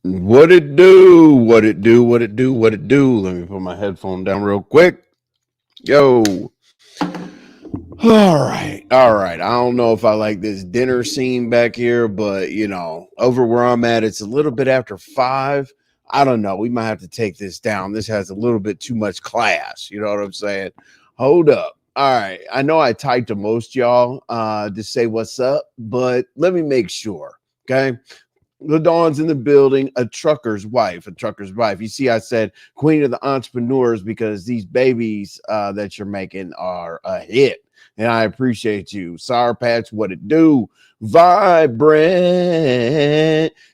What it do? What it do? What it do? What it do? Let me put my headphone down real quick. Yo. All right. All right. I don't know if I like this dinner scene back here, but over where I'm at, it's a little bit after 5. I don't know. We might have to take this down. This has a little bit too much class. You know what I'm saying? Hold up. All right. I know I typed to most y'all to say what's up, but let me make sure. Okay. LaDawn's in the building, a trucker's wife, a trucker's wife. You see, I said queen of the entrepreneurs because these babies that you're making are a hit. And I appreciate you. Sour Patch, what it do? Vibrant.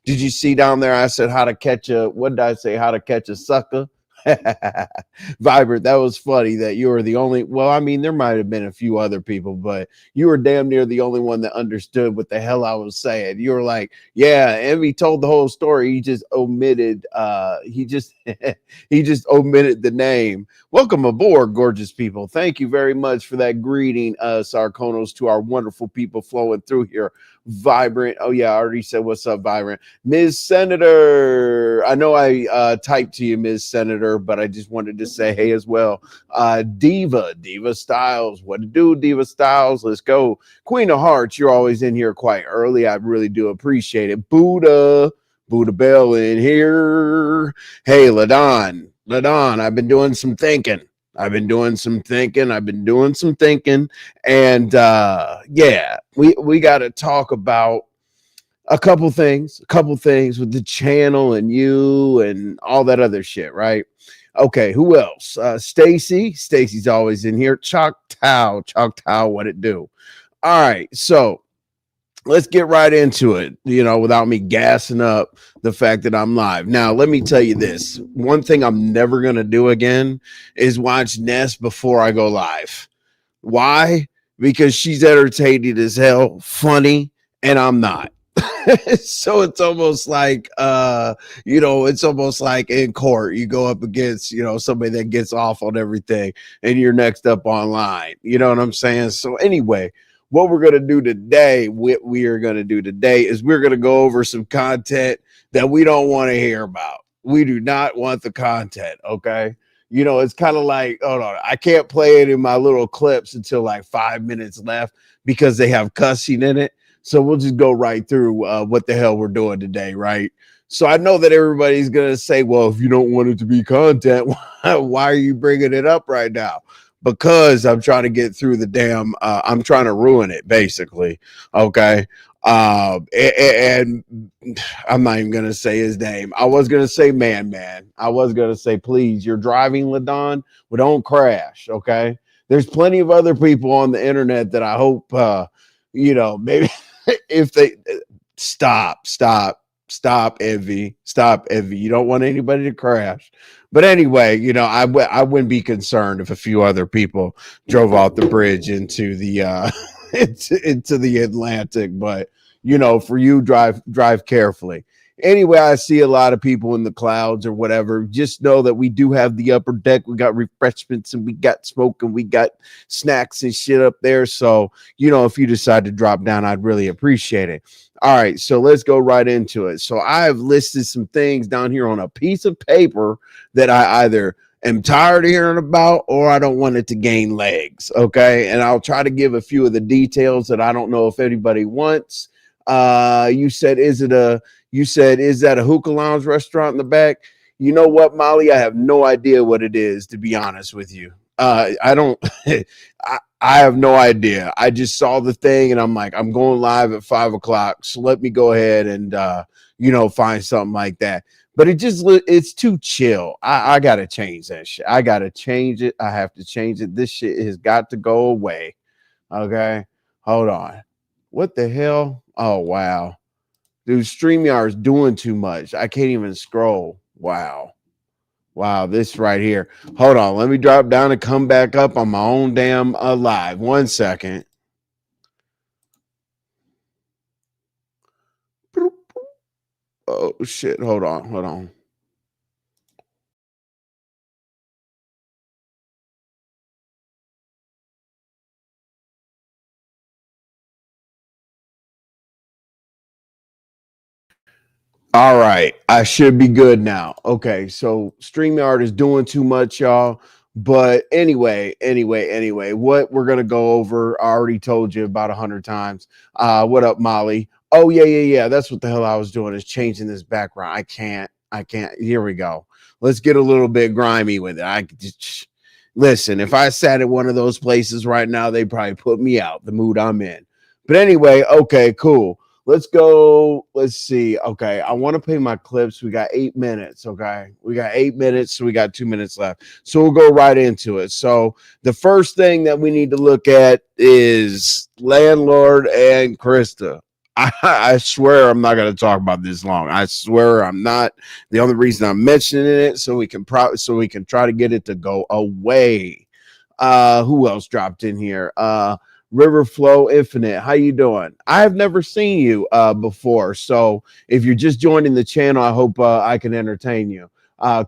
Did you see down there? I said how to catch a, what did I say? How to catch a sucker? Vibrant. That was funny that you were the only, well, I mean, there might have been a few other people, but you were damn near the only one that understood what the hell I was saying. You were like, yeah, Envy told the whole story. He just omitted he just he just omitted the name. Welcome aboard, gorgeous people. Thank you very much for that greeting, Sarkonos, to our wonderful people flowing through here. Vibrant. Oh yeah, I already said what's up, Vibrant. Ms. Senator. I know I typed to you, Ms. Senator, but I just wanted to say hey as well. Diva Styles. What to do, Diva Styles? Let's go. Queen of Hearts, you're always in here quite early. I really do appreciate it. Buddha Bell in here. Hey, Ladon, I've been doing some thinking. And yeah, we got to talk about a couple things with the channel and you and all that other shit, right? Okay, who else? Stacy's always in here. Choctaw, what it do? All right, so let's get right into it, without me gassing up the fact that I'm live. Now, let me tell you this. One thing I'm never going to do again is watch Ness before I go live. Why? Because she's entertaining as hell, funny, and I'm not. So it's almost like in court you go up against somebody that gets off on everything and you're next up online, you know what I'm saying? So anyway, what we are going to do today is we're going to go over some content that we don't want to hear about. We do not want the content. Okay, it's kind of like, hold on, I can't play it in my little clips until like 5 minutes left because they have cussing in it. So we'll just go right through what the hell we're doing today, right? So I know that everybody's gonna say, well, if you don't want it to be content, why are you bringing it up right now? Because I'm trying to get through the damn. I'm trying to ruin it, basically. Okay. And I'm not even gonna say his name. I was gonna say man. I was gonna say, please, you're driving, Ladon. Well, don't crash. Okay. There's plenty of other people on the internet that I hope maybe if they stop envy, you don't want anybody to crash. But anyway, I wouldn't be concerned if a few other people drove off the bridge into the into the Atlantic. But for you, drive carefully. Anyway, I see a lot of people in the clouds or whatever. Just know that we do have the upper deck. We got refreshments and we got smoke and we got snacks and shit up there. So if you decide to drop down, I'd really appreciate it. All right, so let's go right into it. So I have listed some things down here on a piece of paper that I either am tired of hearing about or I don't want it to gain legs. Okay, and I'll try to give a few of the details that I don't know if anybody wants. You said, is that a hookah lounge restaurant in the back? You know what, Molly? I have no idea what it is, to be honest with you. I don't. I have no idea. I just saw the thing and I'm like, I'm going live at 5 o'clock. So let me go ahead and, find something like that. But it's too chill. I got to change that shit. I got to change it. I have to change it. This shit has got to go away. Okay. Hold on. What the hell? Oh, wow. Dude, StreamYard's doing too much. I can't even scroll. Wow. Wow, this right here. Hold on. Let me drop down and come back up on my own damn live. 1 second. Oh, shit. Hold on. All right, I should be good now. Okay, so StreamYard is doing too much, y'all. But anyway, what we're gonna go over, I already told you about 100 times. What up, Molly? Oh yeah. That's what the hell I was doing is changing this background. I can't. Here we go. Let's get a little bit grimy with it. I just listen. If I sat at one of those places right now, they probably put me out. The mood I'm in. But anyway, okay, cool. Let's go. Let's see. Okay. I want to play my clips. We got 8 minutes. Okay. We got 8 minutes. So we got 2 minutes left. So we'll go right into it. So the first thing that we need to look at is Landlord and Christa. I swear I'm not going to talk about this long. I swear I'm not. The only reason I'm mentioning it so we can try to get it to go away. Who else dropped in here? River Flow Infinite. How you doing? I have never seen you before. So if you're just joining the channel, I hope I can entertain you.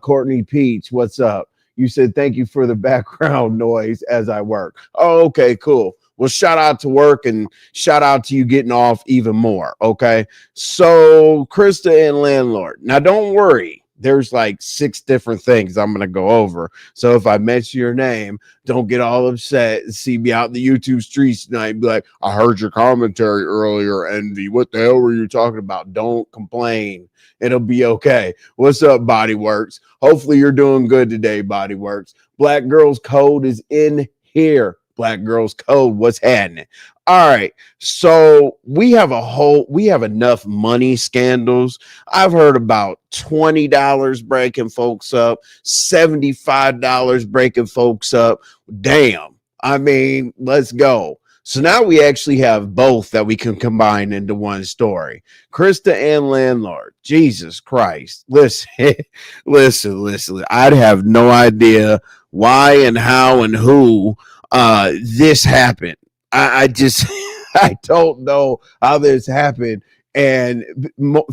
Courtney Peach, what's up? You said thank you for the background noise as I work. Oh, okay, cool. Well, shout out to work and shout out to you getting off even more. Okay. So Christa and Landlord. Now don't worry. There's like 6 different things I'm going to go over. So if I mention your name, don't get all upset and see me out in the YouTube streets tonight and be like, I heard your commentary earlier, Envy. What the hell were you talking about? Don't complain. It'll be okay. What's up, Bodyworks? Hopefully you're doing good today, Bodyworks. Black Girls Code is in here. Black Girls Code, what's happening? All right. So we have enough money scandals. I've heard about $20 breaking folks up, $75 breaking folks up. Damn. I mean, let's go. So now we actually have both that we can combine into one story. Christa and Landlord. Jesus Christ. Listen, listen. I'd have no idea why and how and who this happened. I just I don't know how this happened, and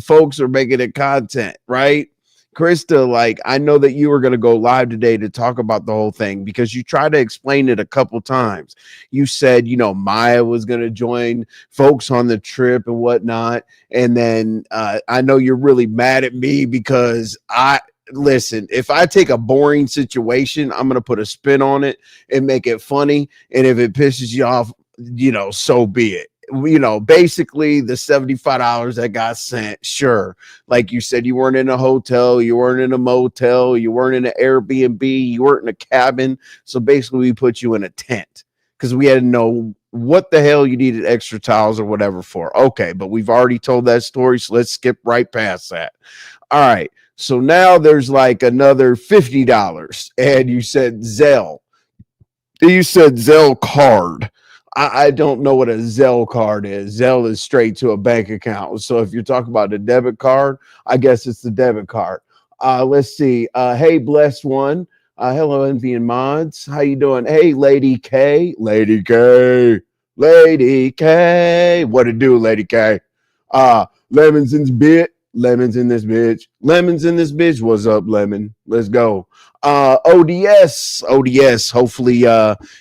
folks are making it content, right? Christa, like I know that you were going to go live today to talk about the whole thing because you tried to explain it a couple times. You said, Maya was going to join folks on the trip and whatnot, and then I know you're really mad at me because I listen, if I take a boring situation, I'm going to put a spin on it and make it funny. And if it pisses you off, so be it. Basically the $75 that got sent, sure. Like you said, you weren't in a hotel, you weren't in a motel, you weren't in an Airbnb, you weren't in a cabin. So basically we put you in a tent because we had to know what the hell you needed extra towels or whatever for. Okay, but we've already told that story, so let's skip right past that. All right. So now there's like another $50. And you said Zelle. You said Zelle card. I don't know what a Zelle card is. Zelle is straight to a bank account. So if you're talking about the debit card, I guess it's the debit card. Let's see. Hey, blessed one. Hello, Envy and Mods. How you doing? Hey, Lady K. Lady K. Lady K. What it do, Lady K? Lemons in this bit. Lemons in this bitch. Lemons in this bitch. What's up, Lemon? Let's go. ODS. Hopefully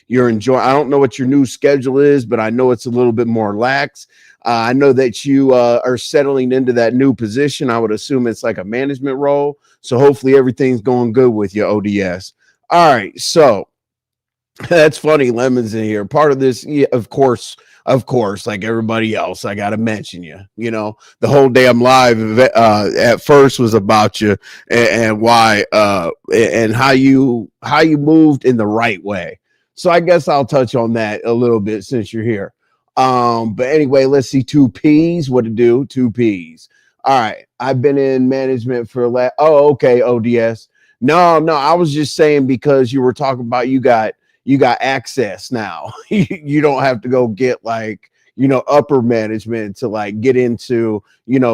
you're enjoying. I don't know what your new schedule is, but I know it's a little bit more lax. I know that you are settling into that new position. I would assume it's like a management role. So hopefully everything's going good with you, ODS. All right. So that's funny. Lemons in here. Part of this, yeah, of course, like everybody else, I got to mention you. The whole damn live at first was about you and why and how you moved in the right way. So I guess I'll touch on that a little bit since you're here. But anyway, let's see. 2Ps. What to do? 2Ps. All right. I've been in management for oh, okay. ODS. No. I was just saying because you were talking about you got access now. You don't have to go get like, upper management to like get into,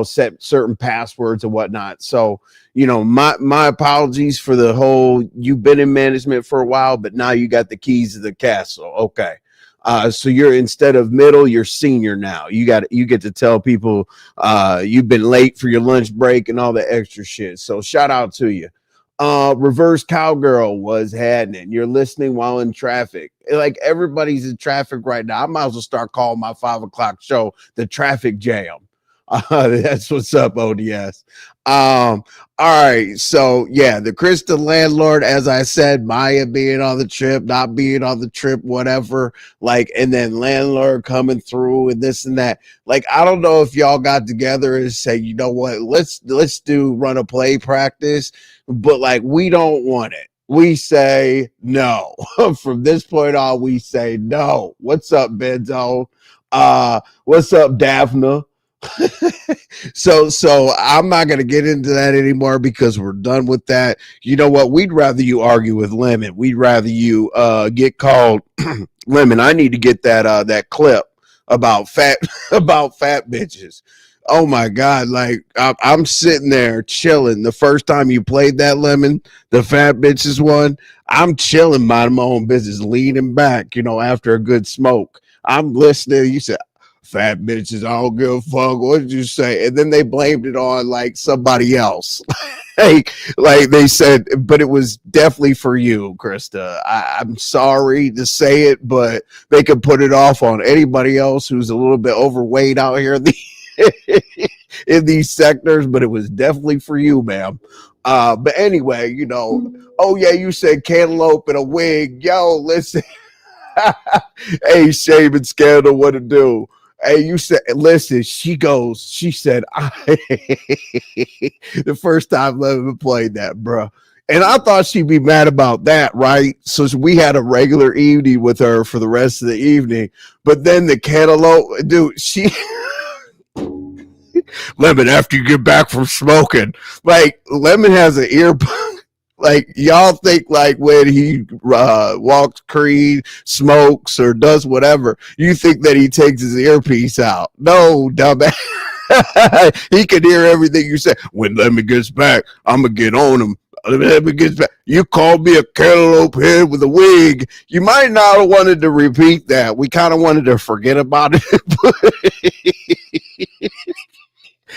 set certain passwords and whatnot. So, my apologies for the whole, you've been in management for a while, but now you got the keys to the castle. Okay. So you're instead of middle, you're senior now. You get to tell people you've been late for your lunch break and all the extra shit. So shout out to you. Reverse cowgirl was happening. You're listening while in traffic. Like everybody's in traffic right now. I might as well start calling my 5 o'clock show the traffic jam. That's what's up, ODS. All right. So yeah, the Christa landlord, as I said, Maya being on the trip, not being on the trip, whatever. Like, and then landlord coming through and this and that. Like, I don't know if y'all got together and say, you know what, let's do run a play practice, but like we don't want it. We say no. From this point on, we say no. What's up, Benzo? What's up, Daphne? So I'm not gonna get into that anymore because we're done with that. You know what? We'd rather you argue with Lemon. We'd rather you get called Lemon. I need to get that clip about fat about fat bitches. Oh my god! Like I'm sitting there chilling. The first time you played that Lemon, the fat bitches one, I'm chilling, minding my own business, leaning back. You know, after a good smoke, I'm listening. You said fat bitches, I don't give a fuck. What did you say? And then they blamed it on like somebody else. like they said, but it was definitely for you, Christa. I'm sorry to say it, but they could put it off on anybody else who's a little bit overweight out here in these sectors, but it was definitely for you, ma'am. But anyway, you know, oh yeah, you said cantaloupe and a wig. Yo, listen. Hey, shaving scandal, what to do? Hey, you said, listen, she said, the first time Levin played that, bro. And I thought she'd be mad about that, right? So we had a regular evening with her for the rest of the evening. But then the cantaloupe, dude, she, Lemon, after you get back from smoking, like, Lemon has an ear. Like y'all think like when he walks Creed, smokes, or does whatever, you think that he takes his earpiece out. No, dumbass. He can hear everything you say. When Lemon gets back, I'm gonna get on him. Lemon gets back. You called me a cantaloupe head with a wig. You might not have wanted to repeat that. We kind of wanted to forget about it.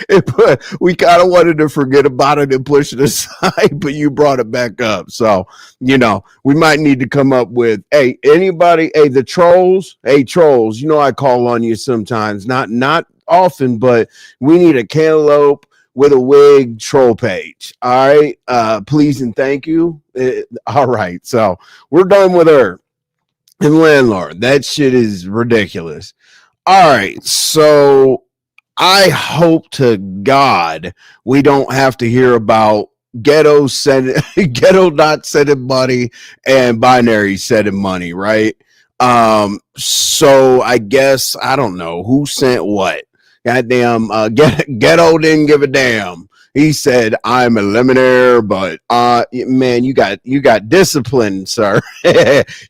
But we kind of wanted to forget about it and push it aside, but you brought it back up. So, you know, we might need to come up with, hey, anybody, hey, the trolls, hey, trolls, you know, I call on you sometimes, not often, but we need a cantaloupe with a wig troll page. All right. Please and thank you. All right. So we're done with her and landlord. That shit is ridiculous. All right. So I hope to God we don't have to hear about ghetto not sending money and binary sending money, right? So I guess I don't know who sent what. Goddamn, ghetto didn't give a damn. He said, "I'm a lemonaire, but man, you got discipline, sir.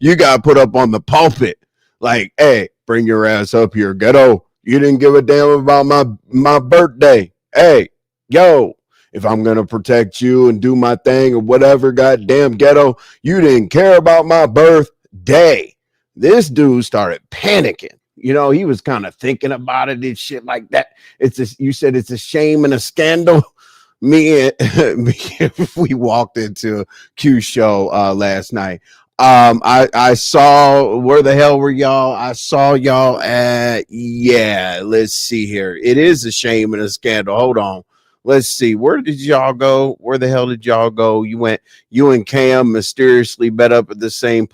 You got put up on the pulpit. Like, hey, bring your ass up here, ghetto." You didn't give a damn about my birthday. Hey, yo, if I'm going to protect you and do my thing or whatever, goddamn ghetto, you didn't care about my birthday. This dude started panicking. You know, he was kind of thinking about it and shit like that. You said it's a shame and a scandal. Me, we walked into Q's show last night. I saw, where the hell were y'all? I saw y'all at, yeah, let's see here. It is a shame and a scandal. Hold on. Let's see. Where did y'all go? Where the hell did y'all go? You and Cam mysteriously met up at the same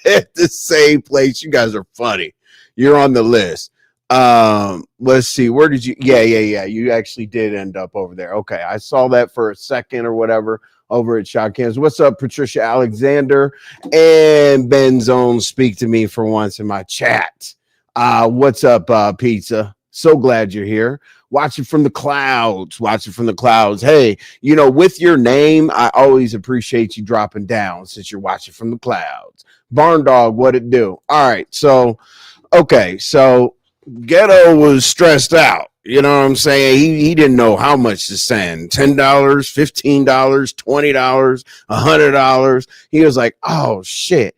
at the same place. You guys are funny. You're on the list. Let's see. Where did you? Yeah. You actually did end up over there. Okay. I saw that for a second or whatever over at Shot Cams. What's up, Patricia Alexander and Ben Zone? Speak to me for once in my chat. What's up, Pizza? So glad you're here. Watching from the clouds. Hey, you know, with your name, I always appreciate you dropping down since you're watching from the clouds. Barn Dog, what it do? All right. So, okay. So Ghetto was stressed out. You know what I'm saying? He didn't know how much to send. $10, $15, $20, $100. He was like, oh shit.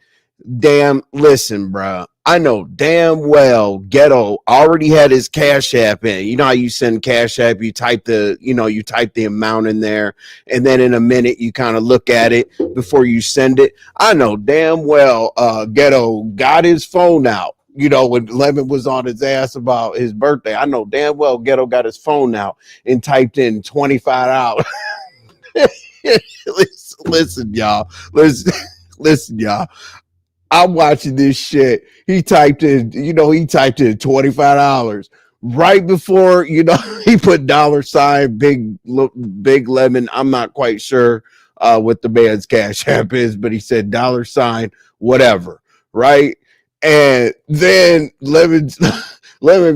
Damn, listen, bro. I know damn well Ghetto already had his Cash App in. You know how you send Cash App, you type the amount in there, and then in a minute you kind of look at it before you send it. I know damn well Ghetto got his phone out when Lemon was on his ass about his birthday. I know damn well Ghetto got his phone out and typed in $25. Listen, y'all. Listen, y'all. I'm watching this shit. He typed in $25 right before, he put $ big lemon. I'm not quite sure what the man's cash app is, but he said $ whatever, right? And then Lemon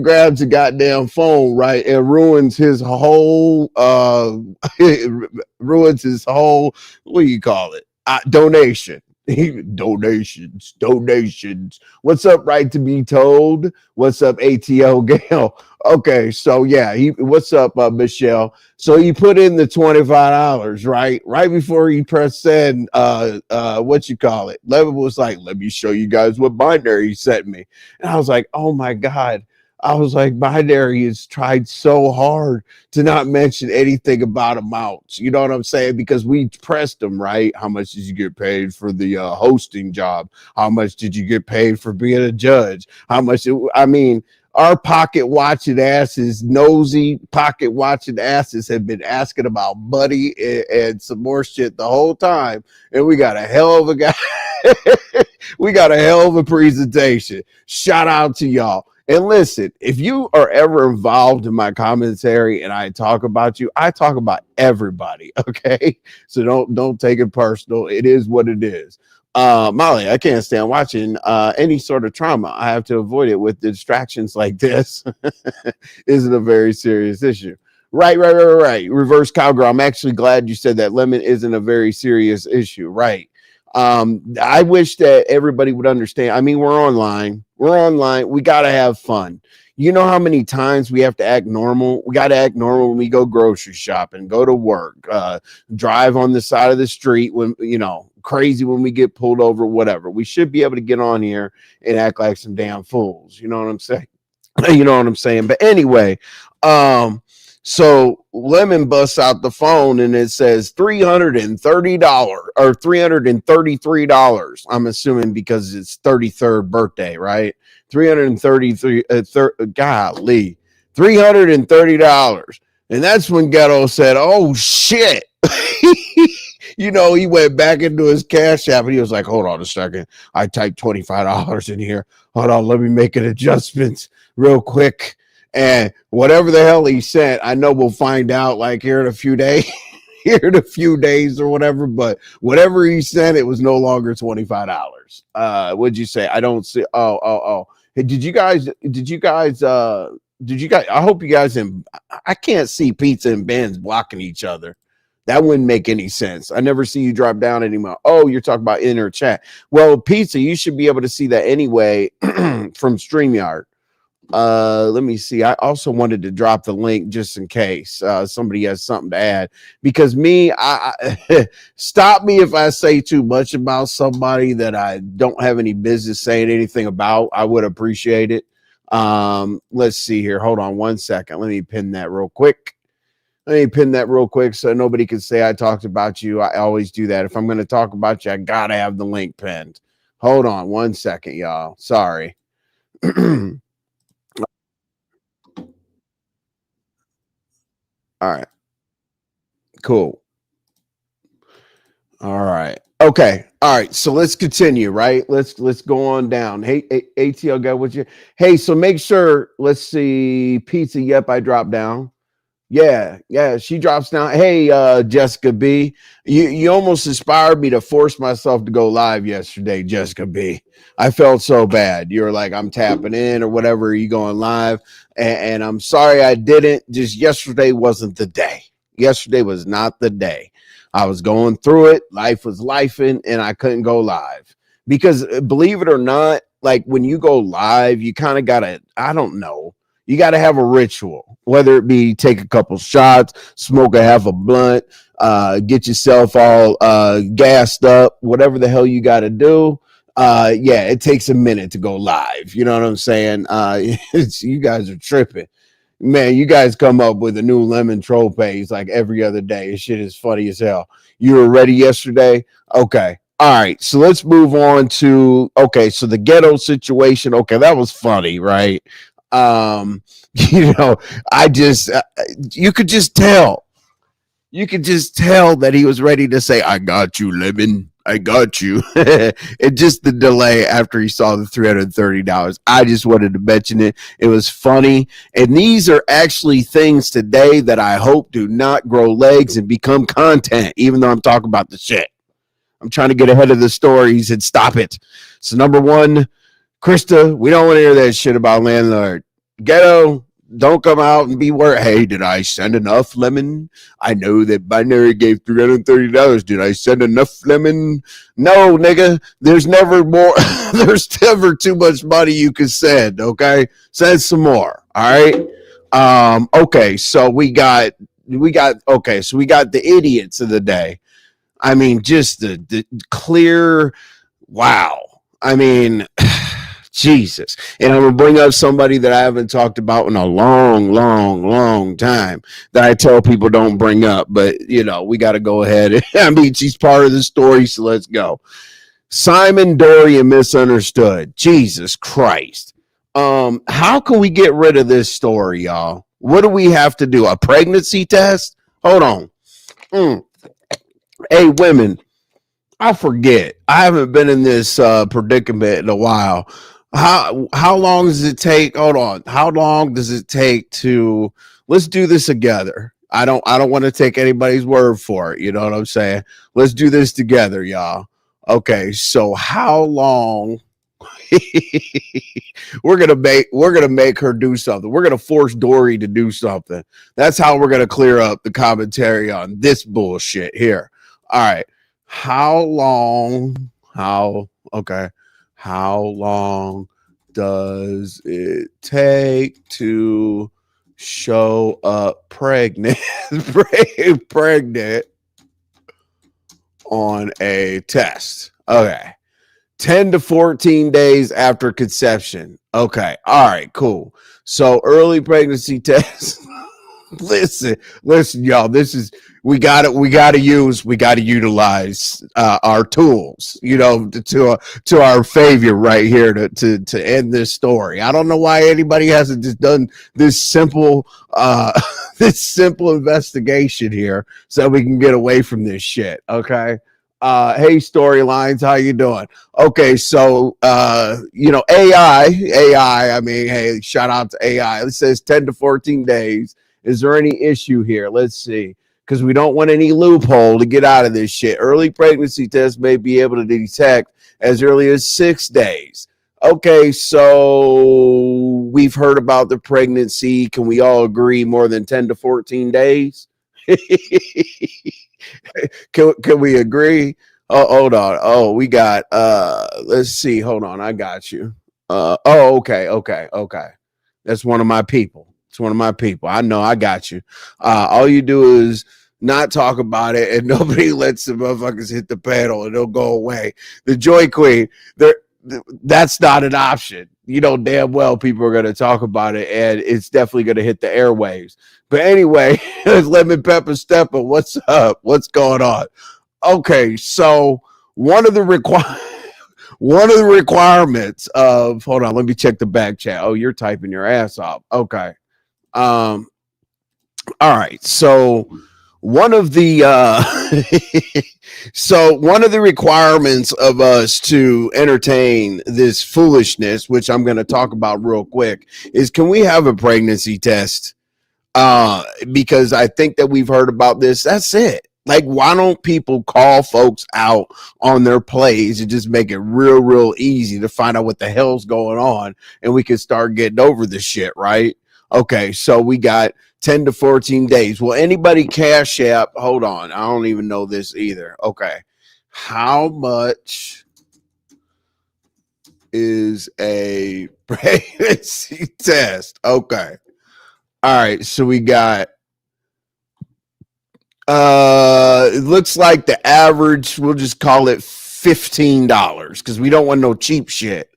grabs a goddamn phone, right, and ruins his whole what do you call it? Donation. Donations. What's up, right to be told? What's up, ATL Gale? Okay, so yeah, what's up, Michelle? So he put in the $25, right? Right before he pressed send, what you call it? Levin was like, let me show you guys what binary he sent me. And I was like, oh my God. I was like, Binary has tried so hard to not mention anything about amounts. You know what I'm saying? Because we pressed them, right? How much did you get paid for the hosting job? How much did you get paid for being a judge? How much? I mean, our pocket watching asses, nosy pocket watching asses have been asking about money and some more shit the whole time. And we got a hell of a guy. We got a hell of a presentation. Shout out to y'all. And listen, if you are ever involved in my commentary and I talk about you, I talk about everybody. Okay. So don't take it personal. It is what it is. Molly, I can't stand watching any sort of trauma. I have to avoid it with distractions like this. Isn't a very serious issue. Right. Reverse cowgirl. I'm actually glad you said that. Lemon isn't a very serious issue. Right. I wish that everybody would understand. I mean, we're online. We got to have fun. You know how many times we have to act normal? We got to act normal when we go grocery shopping, go to work, drive on the side of the street when, crazy when we get pulled over, whatever. We should be able to get on here and act like some damn fools. You know what I'm saying? But anyway, so Lemon busts out the phone and it says $330 or $333. I'm assuming because it's 33rd birthday, right? 333 golly, $330. And that's when Ghetto said, oh shit. He went back into his cash app and he was like, hold on a second. I typed $25 in here. Hold on, let me make an adjustment real quick. And whatever the hell he sent, I know we'll find out like here in a few days or whatever. But whatever he sent, it was no longer $25. What'd you say? I don't see. Oh. Hey, did you guys, I hope you guys, I can't see Pizza and Ben's blocking each other. That wouldn't make any sense. I never see you drop down anymore. Oh, you're talking about inner chat. Well, Pizza, you should be able to see that anyway from StreamYard. Let me see. I also wanted to drop the link just in case somebody has something to add, because I stop me if I say too much about somebody that I don't have any business saying anything about. I would appreciate it. Let's see here. Hold on one second. Let me pin that real quick. So nobody can say I talked about you. I always do that. If I'm going to talk about you, I gotta have the link pinned. Hold on one second, y'all. Sorry. All right. Cool. All right. Okay. All right. So let's continue, right? Let's go on down. Hey, ATL guy, what you? Hey, so make sure. Let's see. Pizza. Yep, I dropped down. Yeah, she drops down. Hey, Jessica B, you almost inspired me to force myself to go live yesterday, Jessica B. I felt so bad. You were like, I'm tapping in or whatever. You going live, and I'm sorry I didn't. Just yesterday wasn't the day. Yesterday was not the day. I was going through it. Life was lifing, and I couldn't go live because, believe it or not, like when you go live, you kind of gotta. I don't know. You got to have a ritual, whether it be take a couple shots, smoke a half a blunt, get yourself all gassed up, whatever the hell you got to do. It takes a minute to go live. You know what I'm saying? You guys are tripping. Man, you guys come up with a new lemon troll page like every other day. This shit is funny as hell. You were ready yesterday? Okay. All right, so let's move on to okay. So the ghetto situation. Okay, that was funny, right? Um, you know, I just you could just tell. You could just tell that he was ready to say, "I got you, Lemon. I got you." And just the delay after he saw the $330. I just wanted to mention it. It was funny, and these are actually things today that I hope do not grow legs and become content. Even though I'm talking about the shit. I'm trying to get ahead of the story. He said, stop it. So, number one, Christa, we don't want to hear that shit about landlord. Ghetto, don't come out and be worried. Hey, did I send enough, Lemon? I know that Binary gave $330. Did I send enough, Lemon? No, nigga. There's never more. There's never too much money you can send, okay? Send some more, all right? Okay, so we got the idiots of the day. I mean, just the clear wow. I mean, Jesus. And I'm going to bring up somebody that I haven't talked about in a long, long, long time that I tell people don't bring up. But, you know, we got to go ahead. I mean, she's part of the story, so let's go. Simon, Dory, and Misunderstood. Jesus Christ. How can we get rid of this story, y'all? What do we have to do? A pregnancy test? Hold on. Hey, women, I forget. I haven't been in this predicament in a while. How long does it take? Hold on. How long does it take to let's do this together? I don't want to take anybody's word for it. You know what I'm saying? Let's do this together, y'all. Okay, so how long we're gonna make her do something. We're gonna force Dory to do something. That's how we're gonna clear up the commentary on this bullshit here. All right. How long? How okay? How long does it take to show up pregnant? Pregnant on a test. Okay. 10 to 14 days after conception. Okay. All right, cool. So early pregnancy test. listen, y'all. This is we got to utilize our tools, you know, to our favor right here to end this story. I don't know why anybody hasn't just done this simple this simple investigation here so we can get away from this shit. Okay. Hey, storylines, how you doing? Okay, so you know, AI. I mean, hey, shout out to AI. It says 10 to 14 days. Is there any issue here? Let's see, because we don't want any loophole to get out of this shit. Early pregnancy tests may be able to detect as early as 6 days. Okay, so we've heard about the pregnancy. Can we all agree more than 10 to 14 days? Can we agree? Oh, hold on. Oh, we got let's see. Hold on. I got you. Okay. That's one of my people. It's one of my people. I know I got you. All you do is not talk about it and nobody lets the motherfuckers hit the pedal and it'll go away. The Joy Queen, that's not an option. You know damn well people are going to talk about it and it's definitely going to hit the airwaves. But anyway, Lemon Pepper Stepper, what's up? What's going on? Okay, so one of the requirements of hold on, let me check the back chat. Oh, you're typing your ass off. Okay. All right. So one of the so one of the requirements of us to entertain this foolishness, which I'm going to talk about real quick, is can we have a pregnancy test? Because I think that we've heard about this. That's it. Like, why don't people call folks out on their plays and just make it real easy to find out what the hell's going on and we can start getting over this shit, right? Okay, so we got 10 to 14 days. Will anybody cash app? Hold on. I don't even know this either. Okay. How much is a pregnancy test? Okay. All right, so we got it looks like the average, we'll just call it $15 because we don't want no cheap shit.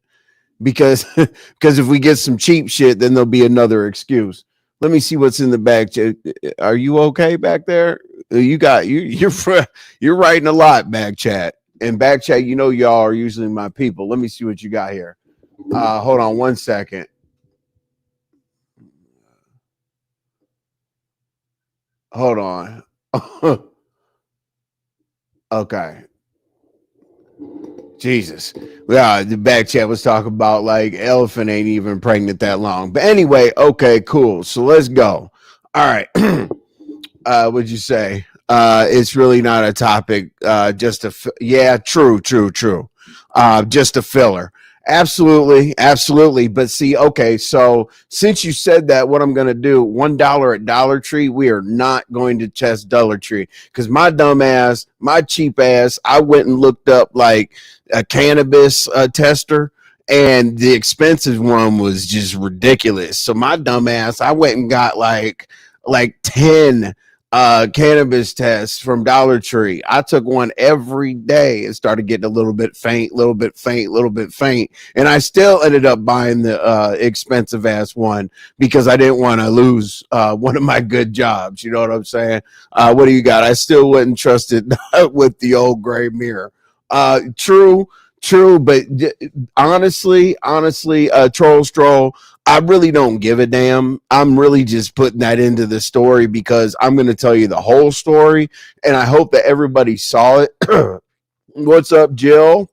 Because if we get some cheap shit, then there'll be another excuse. Let me see what's in the back. Are you okay back there? You're writing a lot, back chat. and back chat, you know, y'all are usually my people. Let me see what you got here. Hold on one second. Hold on. Okay. Jesus. Yeah, the back chat was talking about like elephant ain't even pregnant that long. But anyway, okay, cool. So let's go. All right. What'd you say? It's really not a topic. Yeah, true. Just a filler. Absolutely, absolutely. But see, okay, so since you said that, what I'm gonna do, $1 at Dollar Tree, we are not going to test Dollar Tree because my dumb ass, my cheap ass, I went and looked up like a cannabis tester, and the expensive one was just ridiculous. So my dumb ass, I went and got like 10 cannabis tests from Dollar Tree. I took one every day and started getting a little bit faint, and I still ended up buying the expensive ass one because I didn't want to lose one of my good jobs. You know what I'm saying? What do you got? I still wouldn't trust it with the old gray mirror. True, but honestly, troll stroll, I really don't give a damn. I'm really just putting that into the story because I'm going to tell you the whole story, and I hope that everybody saw it. What's up, Jill?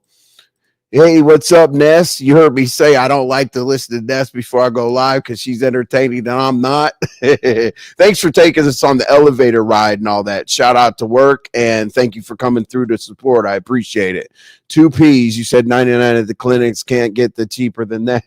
Hey, what's up, Ness? You heard me say I don't like to listen to Ness before I go live because she's entertaining and I'm not. Thanks for taking us on the elevator ride and all that. Shout out to work and thank you for coming through to support. I appreciate it. 2Ps, you said 99 at the clinics, can't get the cheaper than that.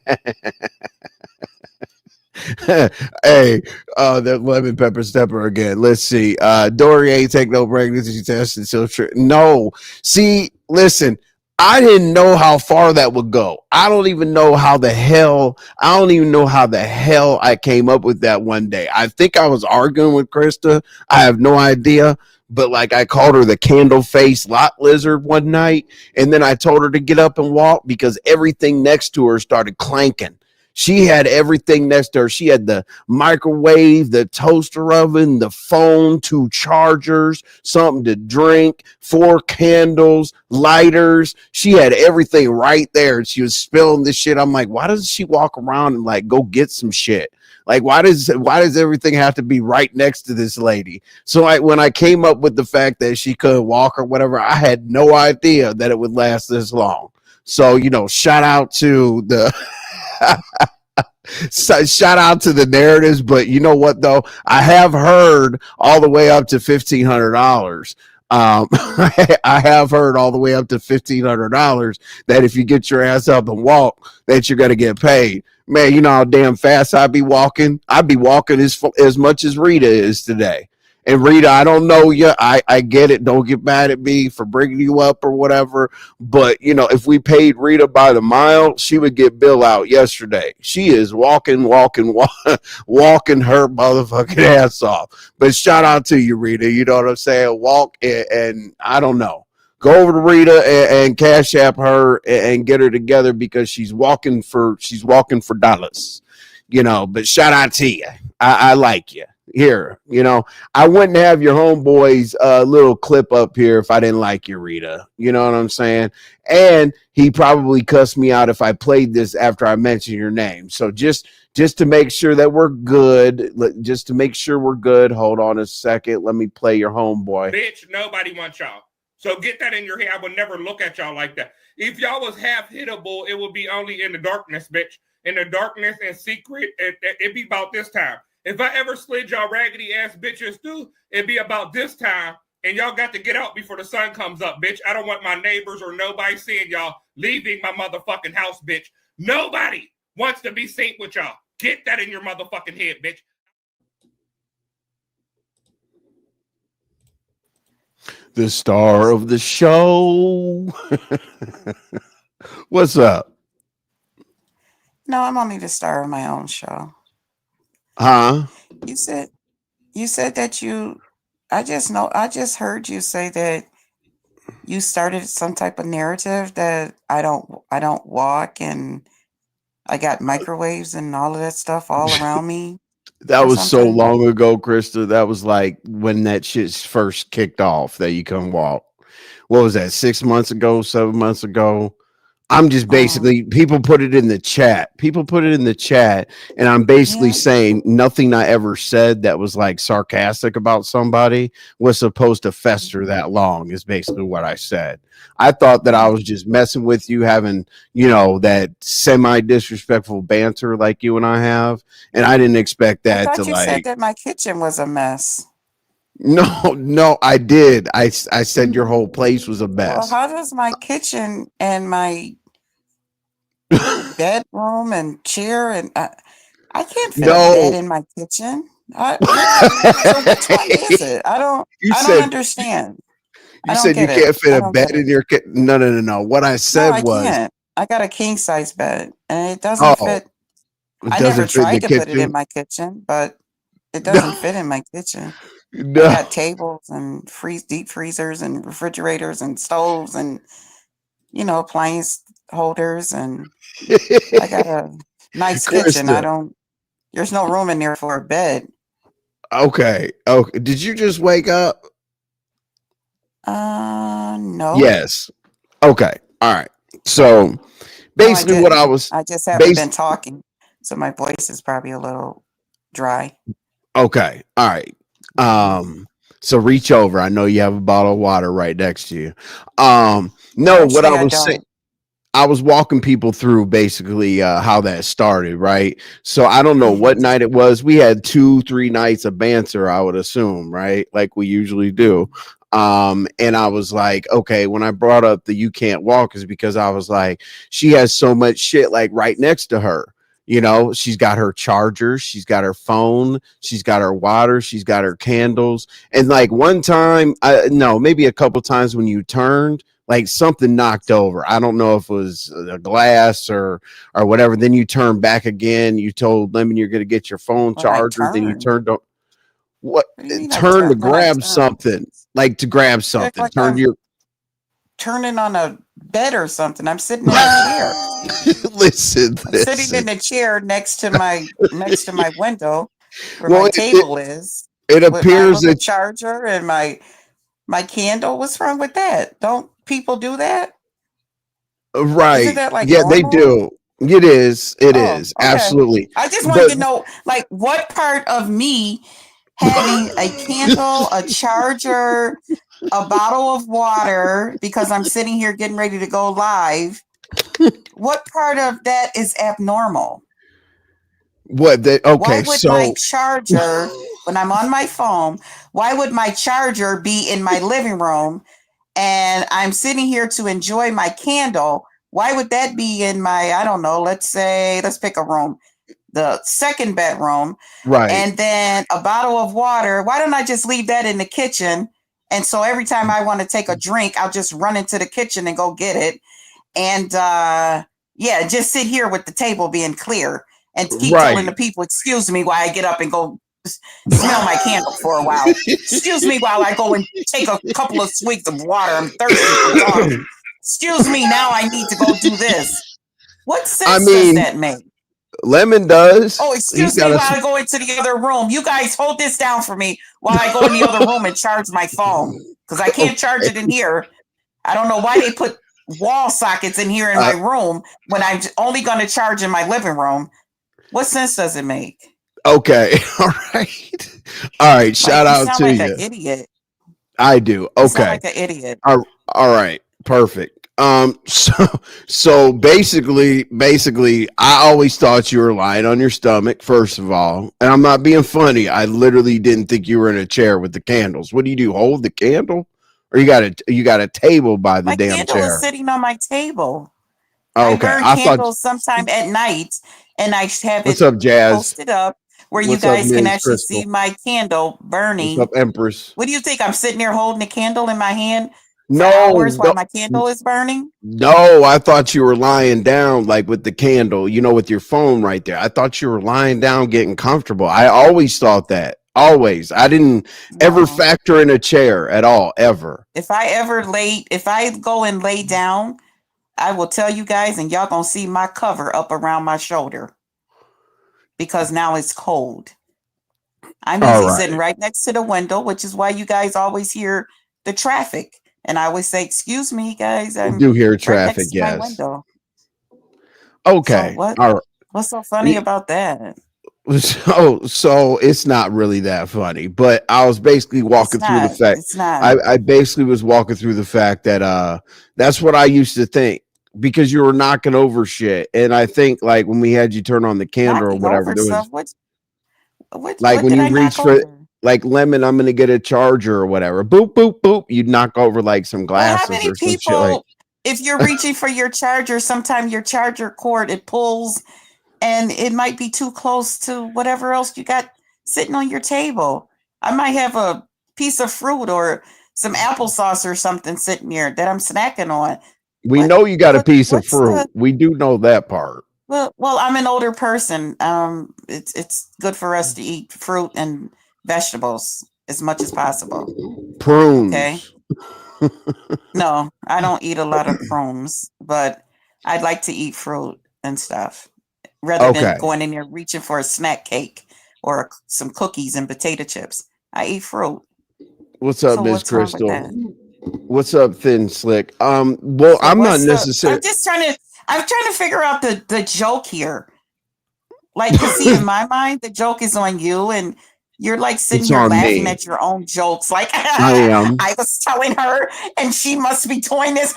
Hey, that lemon pepper stepper again. Let's see. Dory ain't take no pregnancy test until no. See, listen, I didn't know how far that would go. I don't even know how the hell. I don't even know how the hell I came up with that one day. I think I was arguing with Christa. I have no idea. But like I called her the candle face lot lizard one night, and then I told her to get up and walk because everything next to her started clanking. She had everything next to her. She had the microwave, the toaster oven, the phone, 2 chargers, something to drink, 4 candles, lighters. She had everything right there. And she was spilling this shit. I'm like, why doesn't she walk around and like go get some shit? Like, why does everything have to be right next to this lady? So when I came up with the fact that she couldn't walk or whatever, I had no idea that it would last this long. So, shout out to the so, shout out to the narratives, but you know what though? I have heard all the way up to $1,500. I have heard all the way up to $1,500 that if you get your ass up and walk, that you're gonna get paid. Man, you know how damn fast I'd be walking. I'd be walking as much as Rita is today. And Rita, I don't know you. I get it. Don't get mad at me for bringing you up or whatever. But, if we paid Rita by the mile, she would get Bill out yesterday. She is walking her motherfucking ass off. But shout out to you, Rita. You know what I'm saying? Walk and I don't know. Go over to Rita and cash app her and get her together because she's walking for dollars. But shout out to you. I like you. Here, I wouldn't have your homeboy's little clip up here if I didn't like you, Rita. You know what I'm saying? And he probably cussed me out if I played this after I mentioned your name. So just to make sure that we're good, hold on a second. Let me play your homeboy. Bitch, nobody wants y'all. So get that in your head. I would never look at y'all like that. If y'all was half hittable, it would be only in the darkness, bitch. In the darkness and secret, it'd be about this time. If I ever slid y'all raggedy ass bitches through, it'd be about this time, and y'all got to get out before the sun comes up, bitch. I don't want my neighbors or nobody seeing y'all leaving my motherfucking house, bitch. Nobody wants to be seen with y'all. Get that in your motherfucking head, bitch. The star of the show. What's up? No, I'm only the star of my own show. Huh? You said that I just heard you say that you started some type of narrative that I don't walk and I got microwaves and all of that stuff all around me. That was so long ago, Christa. That was like when that shit first kicked off that you can walk. what was that, 6 months ago, 7 months ago. I'm just Oh, basically, people put it in the chat. People put it in the chat, and I'm basically yeah. saying nothing I ever said that was like sarcastic about somebody was supposed to fester that long, is basically what I said. I thought that I Oh, was just messing with you, having, that semi disrespectful banter like you and I have. And I didn't expect I that to thought you said like, that my kitchen was a mess. no, no, I did. I said your whole place was a Well, mess. how does my kitchen and my bedroom and chair and I can't fit a bed No. in my kitchen. So which one is it? You I don't said understand. I you don't said you get it. can't fit I a don't get bed it. in your no, no, no, no. What I No, said I was, can't. I got a king size bed and it doesn't oh, fit. it I never doesn't fit in the tried to put it in kitchen. my kitchen, but it No, doesn't fit in my kitchen. I no. got tables and deep freezers and refrigerators and stoves and appliance holders and I got a nice kitchen. Krista. There's no room in there for a bed. Okay. Okay. Did you just wake up? No. Yes. Okay. All right. So No, I basically what I didn't. was I just haven't base been talking. So my voice is probably a little dry. okay. All right. Mhm. So reach over. I know you have a bottle of water right next to you. No, what I Actually, I was saying, don't. I was walking people through basically how that started, right? So I don't know what Mhm. night it was. We had 2, 3 nights of banter, I would assume, right? Like we usually do. Mhm. And I was like, okay, when I brought up the you can't walk is because I was like, she has so much shit like right next to her. She's got her charger, she's got her phone, she's got her water, she's got her candles. And like one time, no, maybe a couple times when you turned, like something knocked over. I don't know if it was a glass or whatever. Then you turn back again. You told Lemon you're going to get your phone When I charger. Then you turn. turned on what? What do you mean I Turn to turn? When I grab turn. something, like to grab You act something. like Turn I'm your turning on a bed or something. I'm sitting in a chair. listen. I'm sitting Listen. in a chair next to my window where my Well, table is it with my appears little that charger and my candle. What's wrong with that? Don't people do that? Isn't right. that like Yeah, they normal? do. It is. It Oh, is okay. absolutely. I just wanted But to know, like, what part of me having a candle, a charger, a bottle of water, because I'm sitting here getting ready to go live, what part of that is abnormal? what? Why Okay, would my so charger, when I'm on my phone, why would my charger be in my living room and I'm sitting here to enjoy my candle? Why would that be in my, I don't know, let's pick a room, the second bedroom, right. and then a bottle of water? Why don't I just leave that in the kitchen? And so every time I want to take a drink, I'll just run into the kitchen and go get it. And yeah, just sit here with the table being clear and keep telling the Right. people, excuse me, while I get up and go smell my candle for a while. Excuse me while I go and take a couple of swigs of water. I'm thirsty from talking. Excuse me, now I need to go do this. What I sense does mean, that make? Lemon does. Oh, He's excuse got me a while I go into the other room. You guys hold this down for me while I go in the other room and charge my phone because I can't charge okay. it in here. I don't know why they put wall sockets in here in my Uh, room when I'm only going to charge in my living room. What sense does it make? okay. All right. All right. Like, Shout you out sound to like an you. idiot. I do. You sound Okay. like an idiot. All right. Perfect. So basically, I always thought you were lying on your stomach, first of all. And I'm not being funny. I literally didn't think you were in a chair with the candles. What do? Hold the candle? Or you got a table by the My damn candle is chair? sitting on my table. I Okay. burn I thought candles sometime at night and I have what's it up, Jazz? posted up where you What's up, guys can Ms. actually Crystal? see my candle What's up, burning. Empress? What do you think? I'm sitting there holding a candle in my hand for No, hours while my candle is burning? no, I thought you were lying down like with the candle, with your phone right there. I thought you were lying down getting comfortable. I always thought that. Always. I didn't ever No. factor in a chair at all, ever. If I go and lay down, I will tell you guys, and y'all gonna see my cover up around my shoulder because now it's cold. I'm All usually sitting right. right next to the window, which is why you guys always hear the traffic And I always say, "Excuse me, guys, I I'm do hear right next traffic, to my yes. window." So Okay. what? All What's so funny right. about that? So it's not really that funny, but I was basically It's walking through the not. fact It's not. I basically was walking through the fact that that's what I used to think because you were knocking over shit. And I think like when we had you turn on the candle or Knocking whatever, over there stuff. was like What when did you I knock reach for over? like lemon, I'm gonna get a charger or whatever. Boop, boop, boop. You'd knock over like some Well, how glasses many or some shit like people, if you're reaching for your charger, sometimes your charger cord it pulls and it might be too close to whatever else you got sitting on your table. I might have a piece of fruit or some applesauce or something sitting there that I'm snacking on. we know you got a piece of What's fruit. the We do know that part. well, I'm an older person. It's good for us to eat fruit and vegetables as much as possible. Okay. Prunes. No, I don't eat a lot of prunes, but I'd like to eat fruit and stuff rather than Okay. going in there reaching for a snack cake or some cookies and potato chips. I eat fruit. What's up, So Miss what's wrong with Crystal? that? What's up, Thin Slick? Well, So I'm not what's the necessarily. I'm trying to figure out the joke here. Like, cause see, in my mind, the joke is on you, and you're like sitting It's here on laughing me. at your own jokes. Like, I am. I was telling her, and she must be doing this.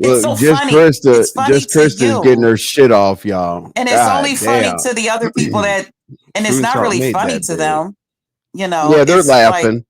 It's Look, so funny. It's funny just to Krista's getting you, her shit off, y'all. and it's only God funny damn. to the other people that, and it's Fruits not aren't really made funny that to big. them. You know, Yeah, they're laughing.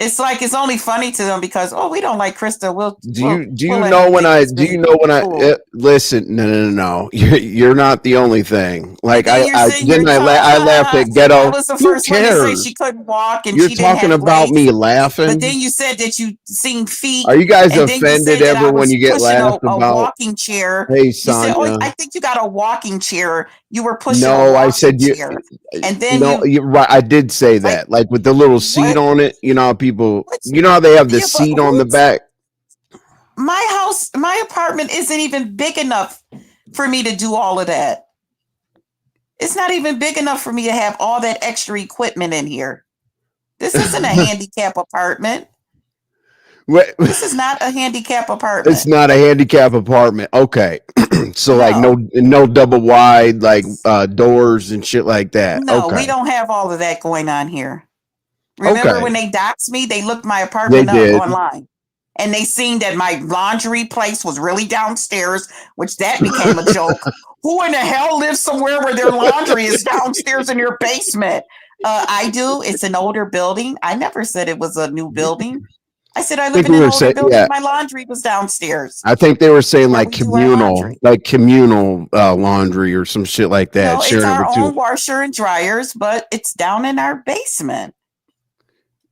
it's only funny to them because we don't like Krista. Do We'll you let know her when think I it's do you really know when I cool. listen? No. You're not the only thing. And Like then you're I sitting here didn't I laughed telling at I ghetto. was the Who first one to say she cares? couldn't walk and You're she didn't talking have about legs. me But laughing. then you said that you seen feet, Are you guys and then you offended said that I ever when was you get pushing laughed a about? walking chair. Hey, You said, "Oh, Sonya. I think you got a walking chair." You were pushing a No, I walking said you. chair, and then No, you you're right. I did say like that, like with the little seat what? on it. You know how people. What? You know how they have the Yeah, but seat on the back. my house, my apartment isn't even big enough for me to do all of that. It's not even big enough for me to have all that extra equipment in here. This isn't a handicap apartment. This is not a handicap It's apartment. not a handicap apartment. Okay, so like No, no double wide like doors and shit like that. no, we Okay, don't have all of that going on here. Remember okay, when they doxed me? They looked my they apartment up did. online and they seen that my laundry place was really downstairs, which that became a joke. Who in the hell lives somewhere where their laundry is downstairs in your basement? I do. It's an older building. I never said it was a new building. I said I I live think in we an were older saying, building. yeah. My laundry was downstairs I think they were saying where we do our laundry. like communal laundry or some shit like that, No, it's sharing it our with two. own washer and dryers, but it's down in our basement.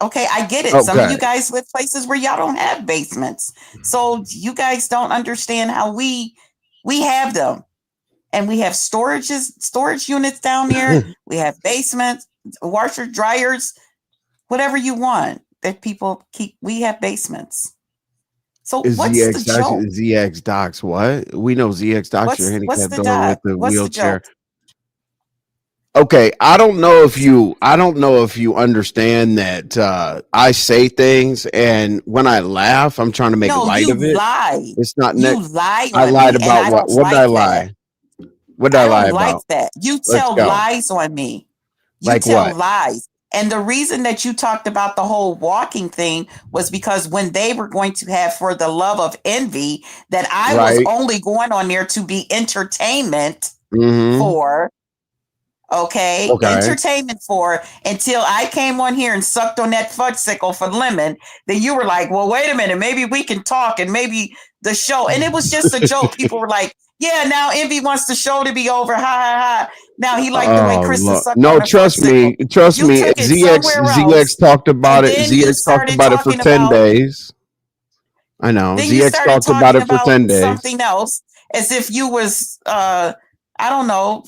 Okay, I get it. Some of Okay, you guys live places where y'all don't have basements. So you guys don't understand how we have them. And we have storage units down there. We have basements, washer dryers, whatever you want that people keep. We have basements. So is what's the ZX joke? ZX Docs what? We know ZX Docs your What's handicapped the daughter with dot? the What's the wheelchair. joke? Okay, I don't know if you understand that I say things and when I laugh, I'm trying to make No, light you of it. lie. It's not You lie I on lied me, and about I what? don't What did I like that. lie? What did I I lie don't like about? that. You Let's tell go. lies on me. You Like tell what? lies. And the reason that you talked about the whole walking thing was because when they were going to have For the Love of Envy, that I was Right? only going on there to be entertainment Mm-hmm. for, okay, Okay. entertainment for until I came on here and sucked on that fudgesicle for lemon. Then you were like, well, wait a minute, maybe we can talk and maybe the show. And it was just a joke. People were like, yeah, now Envy wants the show to be over. Ha ha ha. Now he liked the way Oh Krista look. sucked No, on a fudgesicle. trust You me. took it ZX somewhere ZX else. talked about And it. then you ZX talked started about it for talking 10 about days. I know. then you ZX started talked about talking it for about 10 days. something else as if you was I don't know,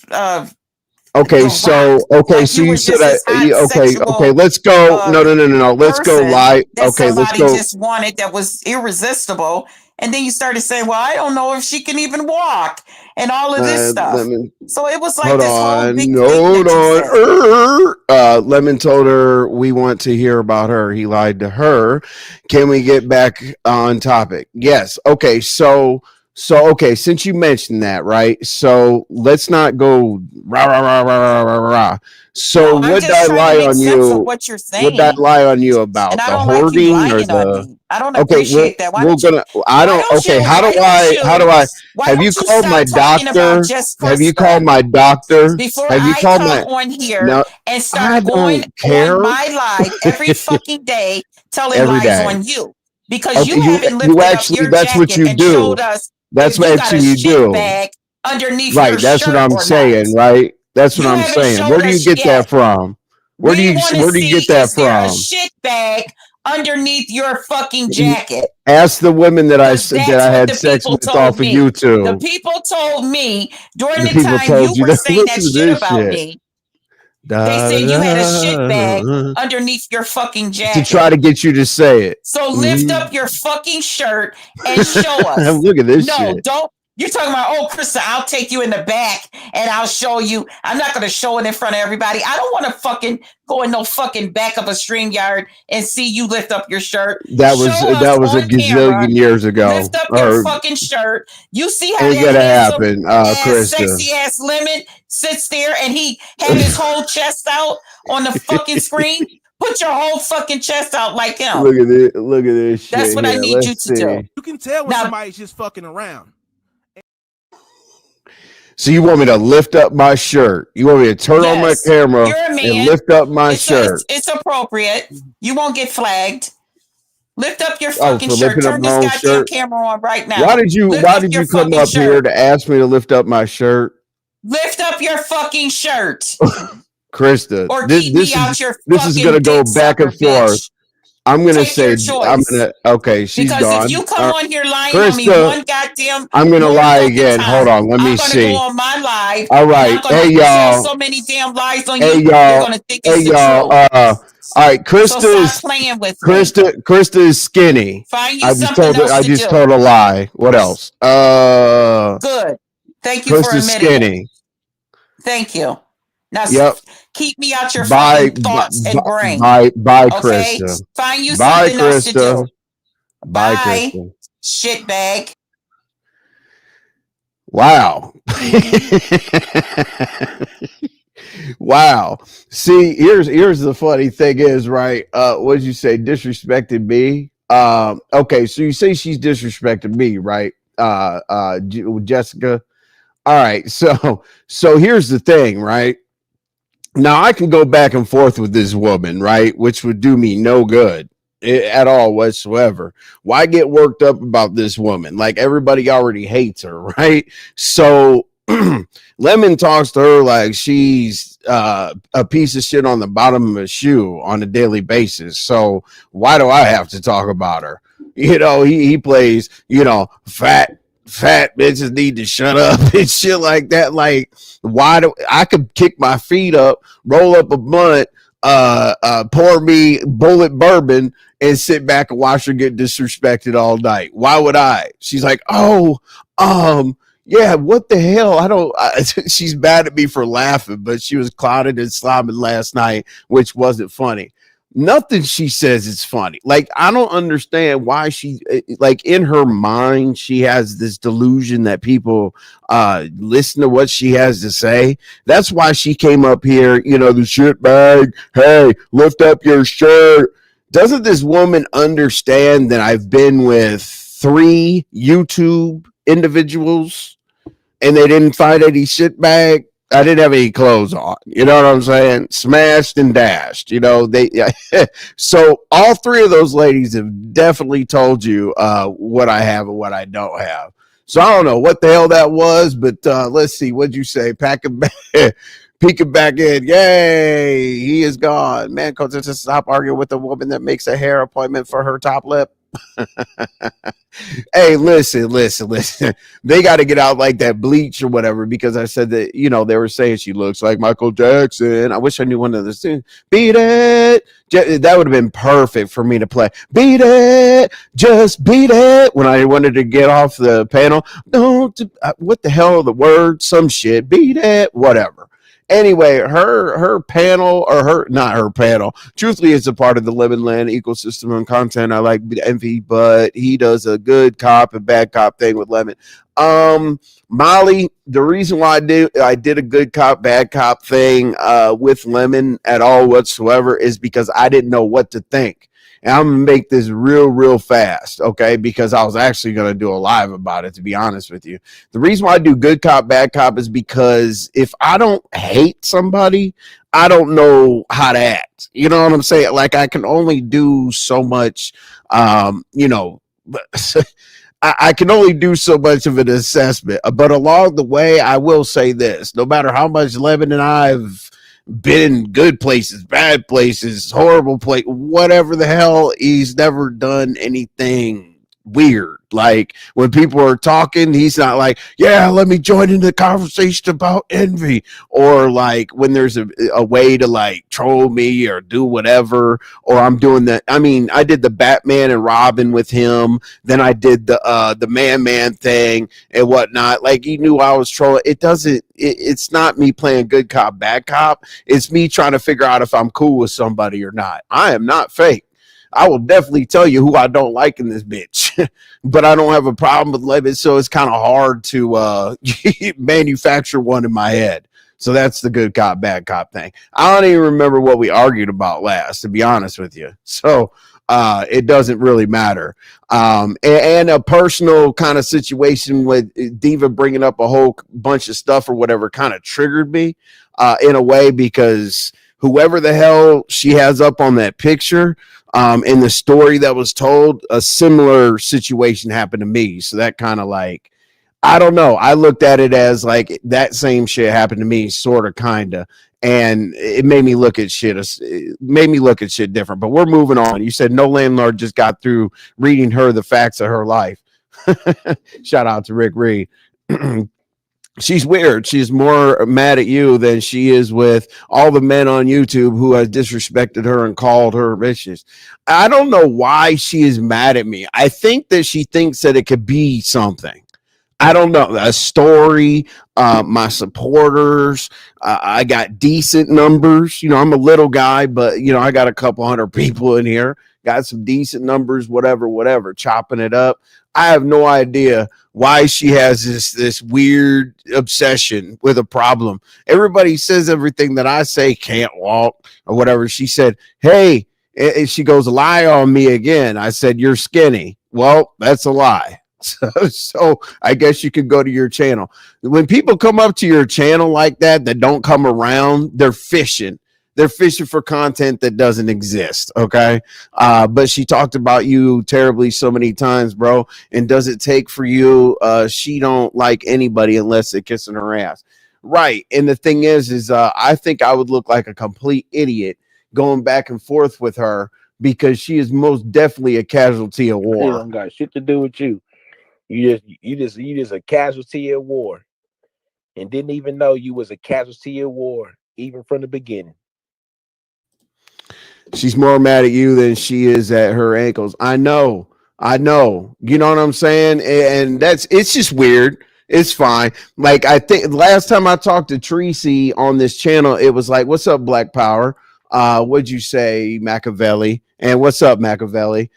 Okay, the rock. Like so you you were said just this hot okay, sexual let's go. uh No. Let's go person live. that Okay, let's somebody go. just wanted that was irresistible. And then you started saying, well, I don't know if she can even walk and all of this stuff. So it was like this whole big thing that you said. Lemon told her we want to hear about her. He lied to her. Can we get back on topic? Yes. Okay. So okay, since you mentioned that, right? So let's not go rah rah rah rah rah rah. So No, what did I lie on you? What you're saying? What did I lie on you about? And I the don't hoarding like you or lying on the? me. I don't Okay, appreciate that. we're gonna. I don't. Okay, how do I? Have you called my doctor? Have you called my doctor? Before Have you I called come my? on here No, and start going on my live every fucking day, telling every lies day. on you because Okay, you haven't lifted you up actually. your That's what jacket you and do. showed us That's if what you got a actually you shit do. bag underneath Right. your That's what shirt I'm or saying. not. Right. That's what You I'm haven't saying. showed Where do you us get yet. that from? Where do you want to get see that is there a from? shit bag underneath your fucking jacket? Ask the women that I Because had that's what the sex people with off told of me. YouTube. The people told me during The the people time you told you were that. saying that Listen to shit this about shit. me. They said you had a shit bag underneath your fucking to jacket. try to get you to say it. So lift up your fucking shirt and show us. Look at this No, shit. don't. You're talking about, oh, Christa, I'll take you in the back and I'll show you. I'm not going to show it in front of everybody. I don't want to fucking go in no fucking back of a StreamYard and see you lift up your shirt. That was a gazillion years ago. Lift up your fucking shirt. You see how ain't that gonna handsome happen, Christa. sexy ass Lemon sits there and he had his whole chest out on the fucking screen? Put your whole fucking chest out like him. Look at this. Look at this shit. That's what I need you to do. You can tell when somebody's just fucking around. So you want me to lift up my shirt? You want me to turn on my camera and lift up my shirt? It's appropriate. You won't get flagged. Lift up your fucking shirt. Turn this goddamn shirt? camera on right now. Why did you come up here to ask me to lift up my shirt? Lift up your fucking shirt. Christa, or this is gonna go back and forth. Bitch. I'm gonna say okay, she's because gone. If you come on here lying Christa, on me one goddamn I'm gonna lie again. Time, hold on, let me see. I'm gonna go on my live. All right, hey y'all. So many damn lies on you. Hey y'all. You're gonna think it's the truth. All right, Christa so stop playing with me. Christa is skinny. Find you something else I just told a lie. What else? Good. Thank you for admitting skinny. Thank you. Now keep me out your fucking thoughts and brain. Bye, okay? Christa. Find you something else to do. Bye, Christa. Shitbag. Wow. Wow. See, here's the funny thing is, right? What did you say? Disrespected me? Okay, so you say she's disrespected me, right? Jessica. All right, so here's the thing, right? Now I can go back and forth with this woman, right? Which would do me no good at all whatsoever. Why get worked up about this woman? Like everybody already hates her, right? So Lemon talks to her like she's a piece of shit on the bottom of a shoe on a daily basis. So why do I have to talk about her? You know, he plays, fat bitches need to shut up and shit like that. Like, why do I could kick my feet up, roll up a blunt, pour me bullet bourbon and sit back and watch her get disrespected all night? Why would I? She's like, yeah, what the hell? She's mad at me for laughing, but she was clouded and slobbing last night, which wasn't funny. Nothing she says is funny. Like, I don't understand why she, like, in her mind, she has this delusion that people listen to what she has to say. That's why she came up here, the shit bag. Hey, lift up your shirt. Doesn't this woman understand that I've been with 3 YouTube individuals and they didn't find any shit bag? I didn't have any clothes on. You know what I'm saying? Smashed and dashed. So all 3 of those ladies have definitely told you what I have and what I don't have. So I don't know what the hell that was, but let's see. What'd you say? Peeking back in. Yay! He is gone, man. Because just stop arguing with a woman that makes a hair appointment for her top lip. Hey, listen. They got to get out like that bleach or whatever because I said that, they were saying she looks like Michael Jackson. I wish I knew one of the students. Beat it. That would have been perfect for me to play. Beat it. Just beat it. When I wanted to get off the panel. Don't, what the hell are the words? Some shit. Beat it. Whatever. Anyway, her panel or her not her panel. Truthfully, it's a part of the Live and Land ecosystem and content. I like Envy, but he does a good cop and bad cop thing with Lemon. Molly, the reason why I did a good cop bad cop thing with Lemon at all whatsoever is because I didn't know what to think. And I'm gonna make this real fast, okay? Because I was actually gonna do a live about it, to be honest with you. The reason why I do good cop, bad cop is because if I don't hate somebody, I don't know how to act. You know what I'm saying? Like I can only do so much, I can only do so much of an assessment. But along the way, I will say this: no matter how much Lemon and I've been good places, bad places, horrible place, whatever the hell, he's never done anything weird. Like when people are talking, he's not like, yeah, let me join in the conversation about Envy, or like when there's a way to like troll me or do whatever, or I'm doing that. I mean, I did the Batman and Robin with him, then I did the man thing and whatnot. Like he knew I was trolling. It's not me playing good cop bad cop. It's me trying to figure out if I'm cool with somebody or not. I am not fake. I will definitely tell you who I don't like in this bitch, but I don't have a problem with Levitt, so it's kind of hard to manufacture one in my head. So that's the good cop, bad cop thing. I don't even remember what we argued about last, to be honest with you. So it doesn't really matter. And a personal kind of situation with Diva bringing up a whole bunch of stuff or whatever kind of triggered me in a way because whoever the hell she has up on that picture, in the story that was told, a similar situation happened to me. So that kind of like, I don't know. I looked at it as like that same shit happened to me, sort of, kind of. And it made me look at shit. It made me look at shit different. But we're moving on. You said no landlord just got through reading her the facts of her life. Shout out to Rick Reed. She's weird. She's more mad at you than she is with all the men on YouTube who have disrespected her and called her bitches. I don't know why she is mad at me. I think that she thinks that it could be something. I don't know. A story, my supporters, I got decent numbers. I'm a little guy, but, I got a couple hundred people in here. Got some decent numbers, whatever, chopping it up. I have no idea why she has this weird obsession with a problem. Everybody says everything that I say can't walk or whatever. She said, hey, and she goes, lie on me again. I said, you're skinny. Well, that's a lie. So I guess you could go to your channel. When people come up to your channel like that don't come around, they're fishing. They're fishing for content that doesn't exist. Okay. But she talked about you terribly so many times, bro. And does it take for you? She don't like anybody unless they're kissing her ass. Right. And the thing is I think I would look like a complete idiot going back and forth with her because she is most definitely a casualty of war. It don't got shit to do with you. You just a casualty of war, and didn't even know you was a casualty of war even from the beginning. She's more mad at you than she is at her ankles. I know. You know what I'm saying? And it's just weird. It's fine. Like I think last time I talked to Tracy on this channel, it was like, "What's up, Black Power?" What'd you say, Machiavelli? And what's up, Machiavelli?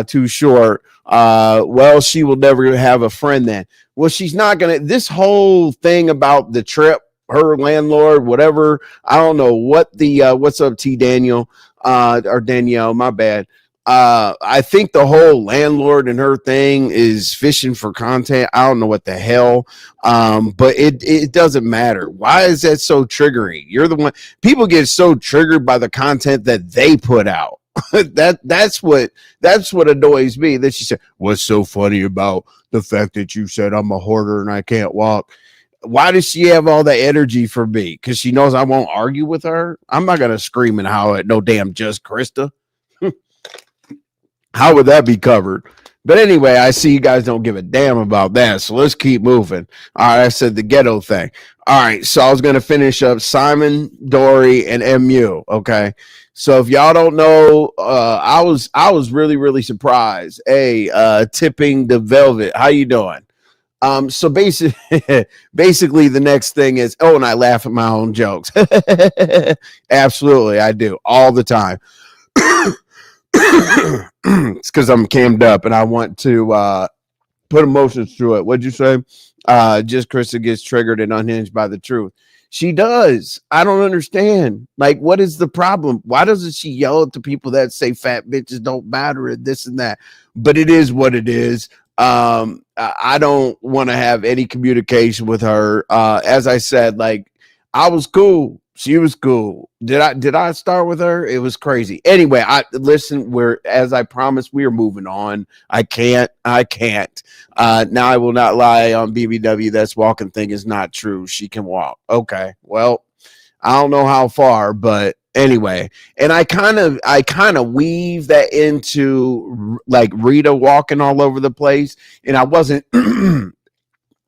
Too short. Well, she will never have a friend then. Well, she's not gonna. This whole thing about the trip, her landlord, whatever. I don't know what the what's up, T Daniel, or Danielle. My bad. I think the whole landlord and her thing is fishing for content. I don't know what the hell. But it doesn't matter. Why is that so triggering? You're the one. People get so triggered by the content that they put out. That's what annoys me. That she said, what's so funny about the fact that you said I'm a hoarder and I can't walk? Why does she have all that energy for me? Because she knows I won't argue with her. I'm not gonna scream and howl at no damn just Christa. How would that be covered? But anyway, I see you guys don't give a damn about that. So let's keep moving. All right, I said the ghetto thing. All right, so I was going to finish up Simon, Dory, and MU. Okay. So if y'all don't know, I was really surprised. Hey, tipping the velvet. How you doing? So basically the next thing is, oh, and I laugh at my own jokes. Absolutely, I do all the time. It's because I'm cammed up and I want to put emotions through it. What'd you say? Just Krista gets triggered and unhinged by the truth. She does. I don't understand. Like, what is the problem? Why doesn't she yell at the people that say fat bitches don't matter and this and that? But it is what it is. I don't want to have any communication with her. As I said, like, I was cool. She was cool. Did I start with her? It was crazy. Anyway, listen, as I promised, we are moving on. I can't. Now I will not lie on BBW. That's walking thing is not true. She can walk. Okay. Well, I don't know how far, but anyway, and I kind of weave that into like Rita walking all over the place, and I wasn't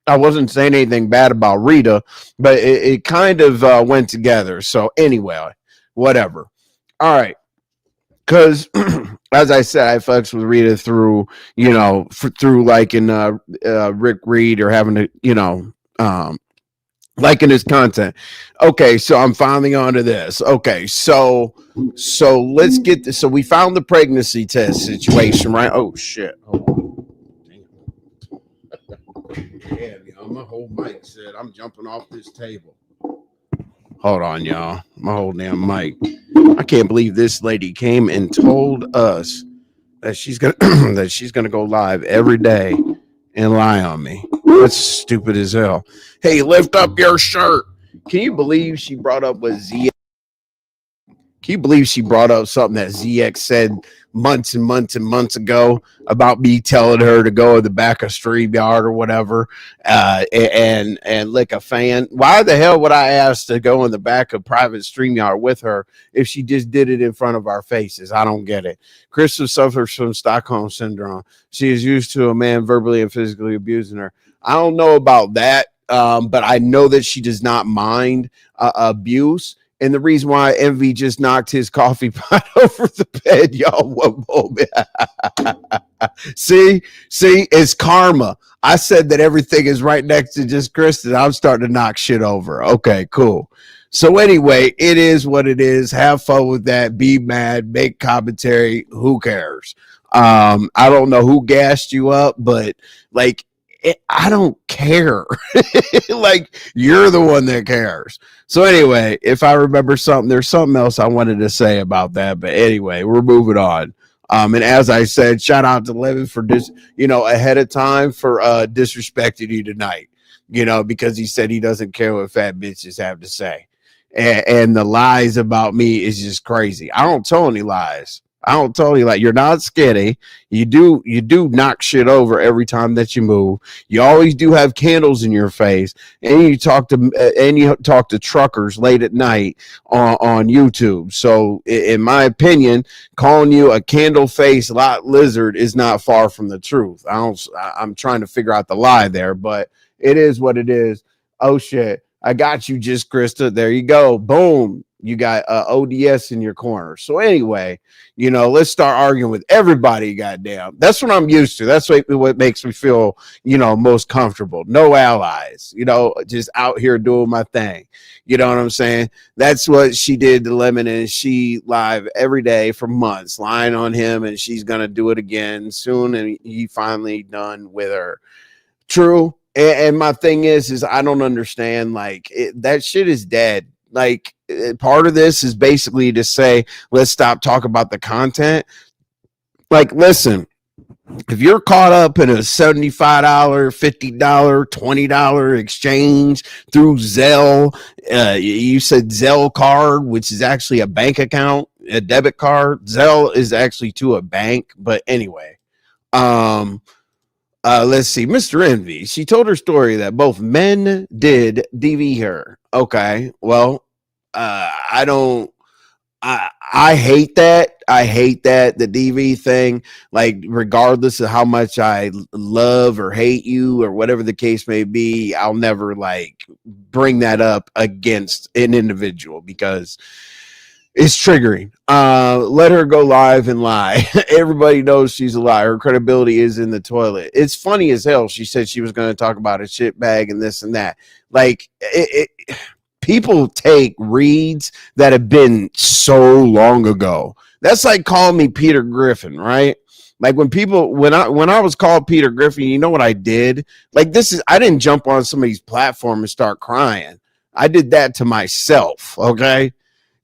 I wasn't saying anything bad about Rita, but it kind of went together. So anyway, whatever. All right. Because as I said, I fucks with Rita through, through like in Rick Reed or having to, liking his content. Okay, so I'm finally onto this. Okay, so let's get this. So we found the pregnancy test situation, right? Oh shit. Hold on. Damn, y'all. My whole mic said I'm jumping off this table. Hold on, y'all. My whole damn mic. I can't believe this lady came and told us that she's gonna go live every day and lie on me. That's stupid as hell. Hey, lift up your shirt. Can you believe she brought up what ZX? Can you believe she brought up something that ZX said months and months and months ago about me telling her to go in the back of StreamYard or whatever, and lick a fan? Why the hell would I ask to go in the back of private StreamYard with her if she just did it in front of our faces? I don't get it. Krista suffers from Stockholm syndrome. She is used to a man verbally and physically abusing her. I don't know about that, but I know that she does not mind abuse. And the reason why Envy just knocked his coffee pot over the bed, y'all, one moment. See, it's karma. I said that everything is right next to just Kristen. I'm starting to knock shit over. Okay, cool. So anyway, it is what it is. Have fun with that. Be mad. Make commentary. Who cares? I don't know who gassed you up, but like, I don't care. Like, you're the one that cares. So anyway, if I remember something, there's something else I wanted to say about that. But anyway, we're moving on. And as I said, shout out to Levin for this, ahead of time for disrespecting you tonight, because he said he doesn't care what fat bitches have to say. And the lies about me is just crazy. I don't tell any lies. I don't tell you, like, you're not skinny. You do knock shit over every time that you move. You always do have candles in your face, and you talk to truckers late at night on YouTube. So in my opinion, calling you a candle face lot lizard is not far from the truth. I'm trying to figure out the lie there, but it is what it is. Oh shit. I got you, just Krista. There you go. Boom. You got ODS in your corner. So anyway, let's start arguing with everybody. Goddamn, that's what I'm used to. That's what makes me feel, most comfortable. No allies. Just out here doing my thing. You know what I'm saying? That's what she did to Lemon, and she live every day for months, lying on him, and she's gonna do it again soon. And he finally done with her. True. And my thing is I don't understand. Like, that shit is dead. Like, part of this is basically to say, let's stop talking about the content. Like, listen, if you're caught up in a $75, $50, $20 exchange through Zelle, you said Zelle card, which is actually a bank account, a debit card. Zelle is actually to a bank. But anyway, let's see. Mr. Envy, she told her story that both men did DV her. Okay, well, I don't I hate that. I hate that the DV thing. Like, regardless of how much I love or hate you or whatever the case may be, I'll never like bring that up against an individual because it's triggering. Let her go live and lie. Everybody knows she's a liar. Her credibility is in the toilet. It's funny as hell. She said she was going to talk about a shit bag and this and that. Like, people take reads that have been so long ago. That's like calling me Peter Griffin, right? Like when I was called Peter Griffin, you know what I did? Like, I didn't jump on somebody's platform and start crying. I did that to myself, okay?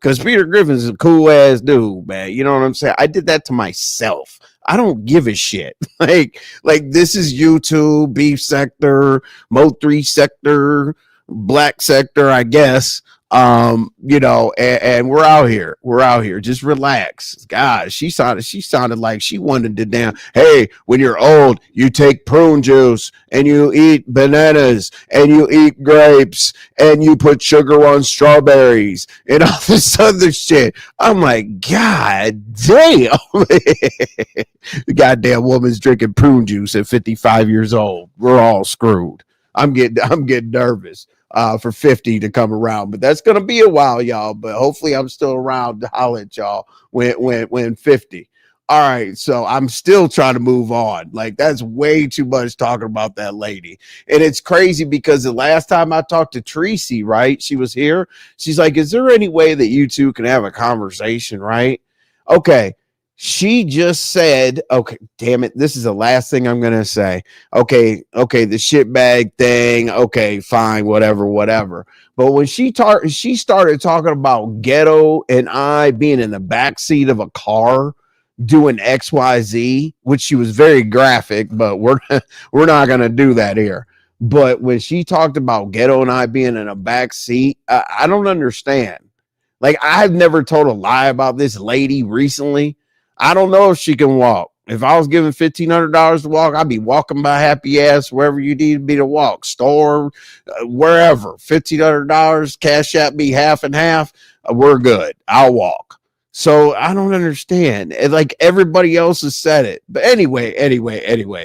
Because Peter Griffin's a cool ass dude, man. You know what I'm saying? I did that to myself. I don't give a shit. like this is YouTube, beef sector, Mo 3 sector, black sector, I guess. You know, and we're out here. We're out here. Just relax. God, she sounded like she wanted to damn, hey, when you're old, you take prune juice and you eat bananas and you eat grapes and you put sugar on strawberries and all this other shit. I'm like, God damn. The goddamn woman's drinking prune juice at 55 years old. We're all screwed. I'm getting nervous for 50 to come around, but that's gonna be a while, y'all. But hopefully, I'm still around to holler at y'all when 50. All right, so I'm still trying to move on. Like, that's way too much talking about that lady, and it's crazy because the last time I talked to Tracy, right, she was here. She's like, "Is there any way that you two can have a conversation?" Right? Okay. She just said, okay, damn it. This is the last thing I'm going to say. Okay, the shitbag thing. Okay, fine, whatever. But when she started talking about Ghetto and I being in the backseat of a car doing XYZ, which she was very graphic, but we're not going to do that here. But when she talked about Ghetto and I being in a back seat, I don't understand. Like, I've never told a lie about this lady recently. I don't know if she can walk. If I was given $1,500 to walk, I'd be walking my happy ass wherever you need me to walk, store, wherever. $1,500, cash at me half and half. We're good. I'll walk. So I don't understand. Like, everybody else has said it. But anyway,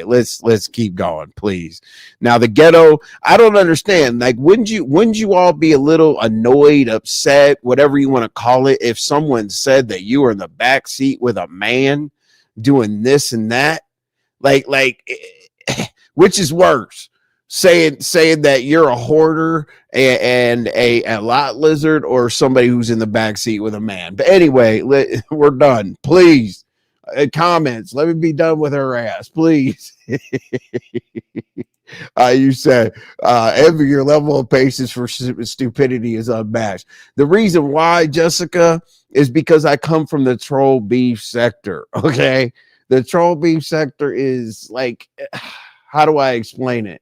let's keep going, please. Now, the Ghetto, I don't understand. Like, wouldn't you all be a little annoyed, upset, whatever you want to call it, if someone said that you were in the back seat with a man doing this and that? Like which is worse? Saying that you're a hoarder and a lot lizard, or somebody who's in the backseat with a man. But anyway, we're done. Please, comments. Let me be done with her ass, please. You said, Envy, your level of patience for stupidity is unmatched. The reason why, Jessica, is because I come from the troll beef sector. Okay, the troll beef sector is like, how do I explain it?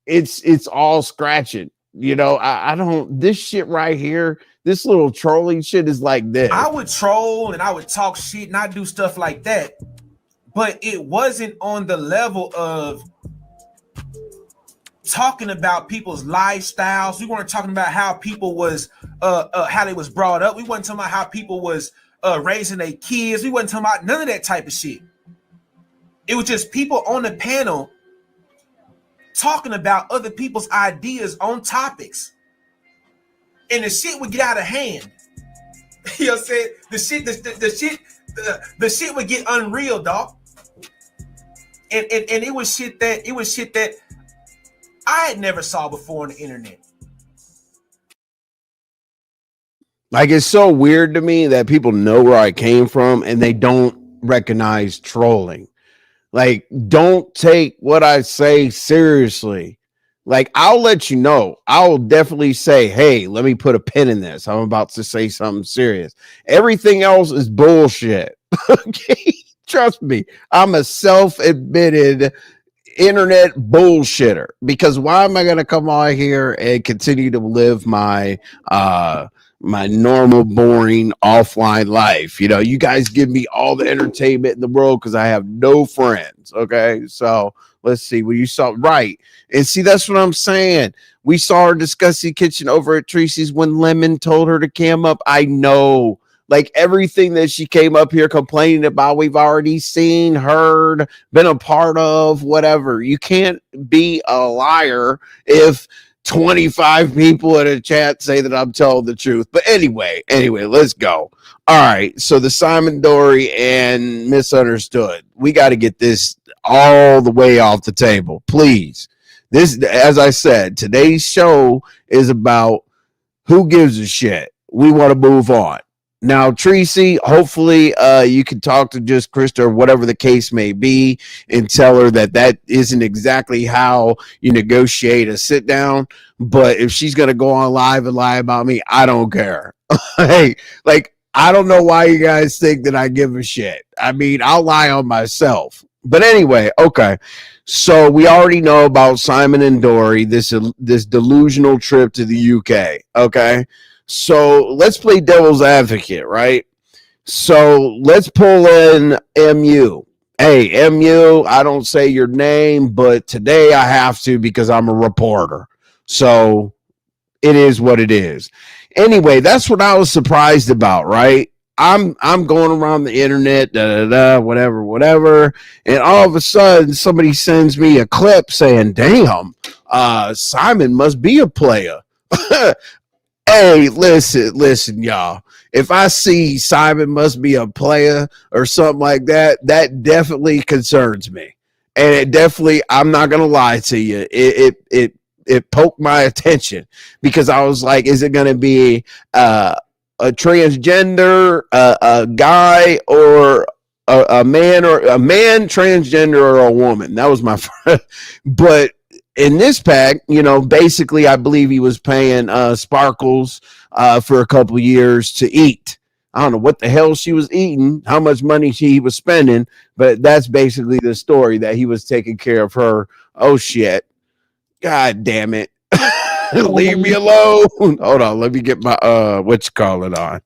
It's all scratching. You know, I don't, this shit right here, this little trolling shit is like this. I would troll and I would talk shit and I do stuff like that, but it wasn't on the level of talking about people's lifestyles. We weren't talking about how people was how they was brought up. We wasn't talking about how people was raising their kids. We wasn't talking about none of that type of shit. It was just people on the panel talking about other people's ideas on topics, and the shit would get out of hand. You know what I'm saying? The shit would get unreal, dog. And it was shit that I had never saw before on the internet. Like, it's so weird to me that people know where I came from and they don't recognize trolling. Like, don't take what I say seriously. Like, I'll let you know. I'll definitely say, hey, let me put a pin in this. I'm about to say something serious. Everything else is bullshit. Okay? Trust me. I'm a self-admitted internet bullshitter, because why am I going to come on here and continue to live my my normal, boring offline life? You know, you guys give me all the entertainment in the world because I have no friends. Okay, so let's see. Well, you saw right, and see, that's what I'm saying. We saw her discussing kitchen over at Tracy's when Lemon told her to cam up. I know Like everything that she came up here complaining about, we've already seen, heard, been a part of, whatever. You can't be a liar if 25 people in a chat say that I'm telling the truth. But anyway, let's go. All right. So the Simon, Dory, and Misunderstood. We got to get this all the way off the table, please. This, as I said, today's show is about who gives a shit. We want to move on. Now, Tracy, hopefully you can talk to just Christa or whatever the case may be and tell her that that isn't exactly how you negotiate a sit down. But if she's going to go on live and lie about me, I don't care. Hey, like, I don't know why you guys think that I give a shit. I mean, I'll lie on myself. But anyway, okay. So we already know about Simon and Dory, this delusional trip to the UK. Okay. So let's play devil's advocate, right? So let's pull in MU. Hey, MU, I don't say your name, but today I have to because I'm a reporter. So it is what it is. Anyway, that's what I was surprised about, right? I'm going around the internet, whatever, and all of a sudden somebody sends me a clip saying, "Damn, Simon must be a player." Hey, listen, y'all. If I see Simon must be a player or something like that, that definitely concerns me, and it definitely, I'm not gonna lie to you, it poked my attention because I was like, is it gonna be a transgender, a guy, or a man, or a man transgender, or a woman? That was my first. But in this pack, you know, basically, I believe he was paying Sparkles for a couple years to eat. I don't know what the hell she was eating, how much money she was spending, but that's basically the story, that he was taking care of her. Oh shit! God damn it! Leave me alone. Hold on, let me get my what you call it on.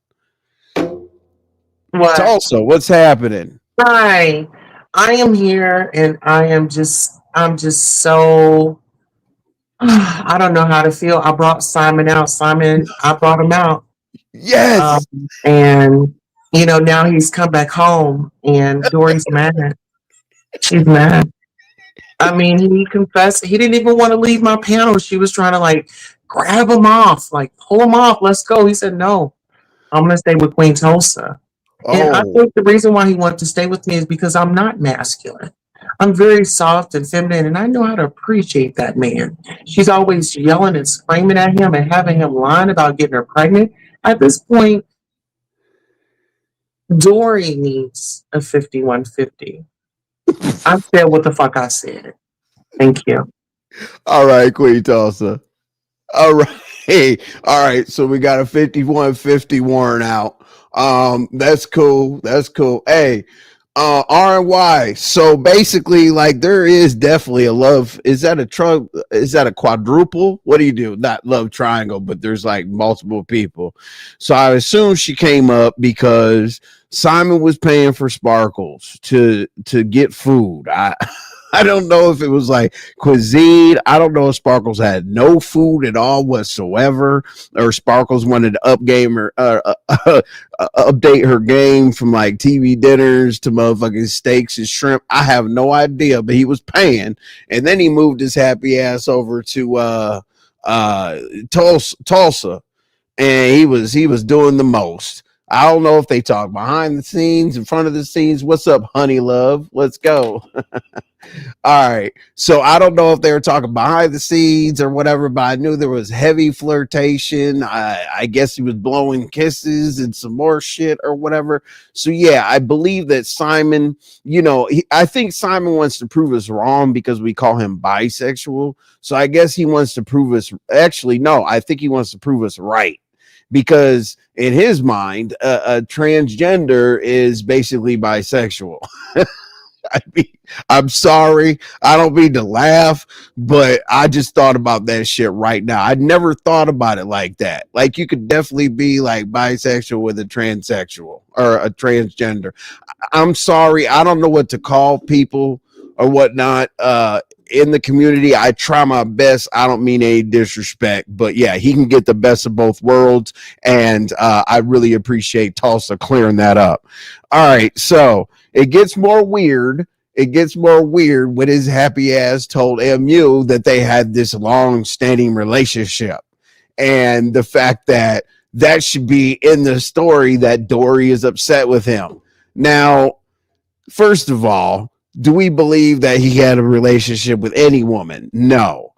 What? Tulsa, what's happening? Hi, I am here, and I'm just so, I don't know how to feel. I brought Simon out. I brought him out. Yes. And, you know, now he's come back home, and Dory's mad. She's mad. I mean, he confessed he didn't even want to leave my panel. She was trying to like grab him off, like pull him off. Let's go. He said, no, I'm going to stay with Queen Tulsa. And I think the reason why he wanted to stay with me is because I'm not masculine. I'm very soft and feminine, and I know how to appreciate that man. She's always yelling and screaming at him and having him lying about getting her pregnant. At this point, Dory needs a 5150. I said what the fuck I said. Thank you. All right, Queen Tulsa. All right. Hey, all right. So we got a 5150 warrant out. That's cool. That's cool. Hey, R&Y. So basically, like, there is definitely a love. Is that a quadruple? What do you do? Not love triangle, but there's like multiple people. So I assume she came up because Simon was paying for Sparkles to get food. I don't know if it was like cuisine. I don't know if Sparkles had no food at all whatsoever, or Sparkles wanted to update her game from like TV dinners to motherfucking steaks and shrimp. I have no idea, but he was paying, and then he moved his happy ass over to Tulsa, and he was doing the most. I don't know if they talk behind the scenes, in front of the scenes. What's up, honey love? Let's go. All right. So I don't know if they were talking behind the scenes or whatever, but I knew there was heavy flirtation. I guess he was blowing kisses and some more shit or whatever. So yeah, I believe that Simon, you know, I think Simon wants to prove us wrong because we call him bisexual. So I guess he wants to prove us. Actually, no, I think he wants to prove us right. Because in his mind, a transgender is basically bisexual. I mean, I'm sorry. I don't mean to laugh, but I just thought about that shit right now. I never thought about it like that. Like, you could definitely be like bisexual with a transsexual or a transgender. I'm sorry. I don't know what to call people or whatnot in the community. I try my best. I don't mean any disrespect, but yeah, he can get the best of both worlds, and I really appreciate Tulsa clearing that up. All right, so it gets more weird. It gets more weird when his happy ass told MU that they had this long-standing relationship, and the fact that that should be in the story that Dory is upset with him. Now, first of all, do we believe that he had a relationship with any woman? No.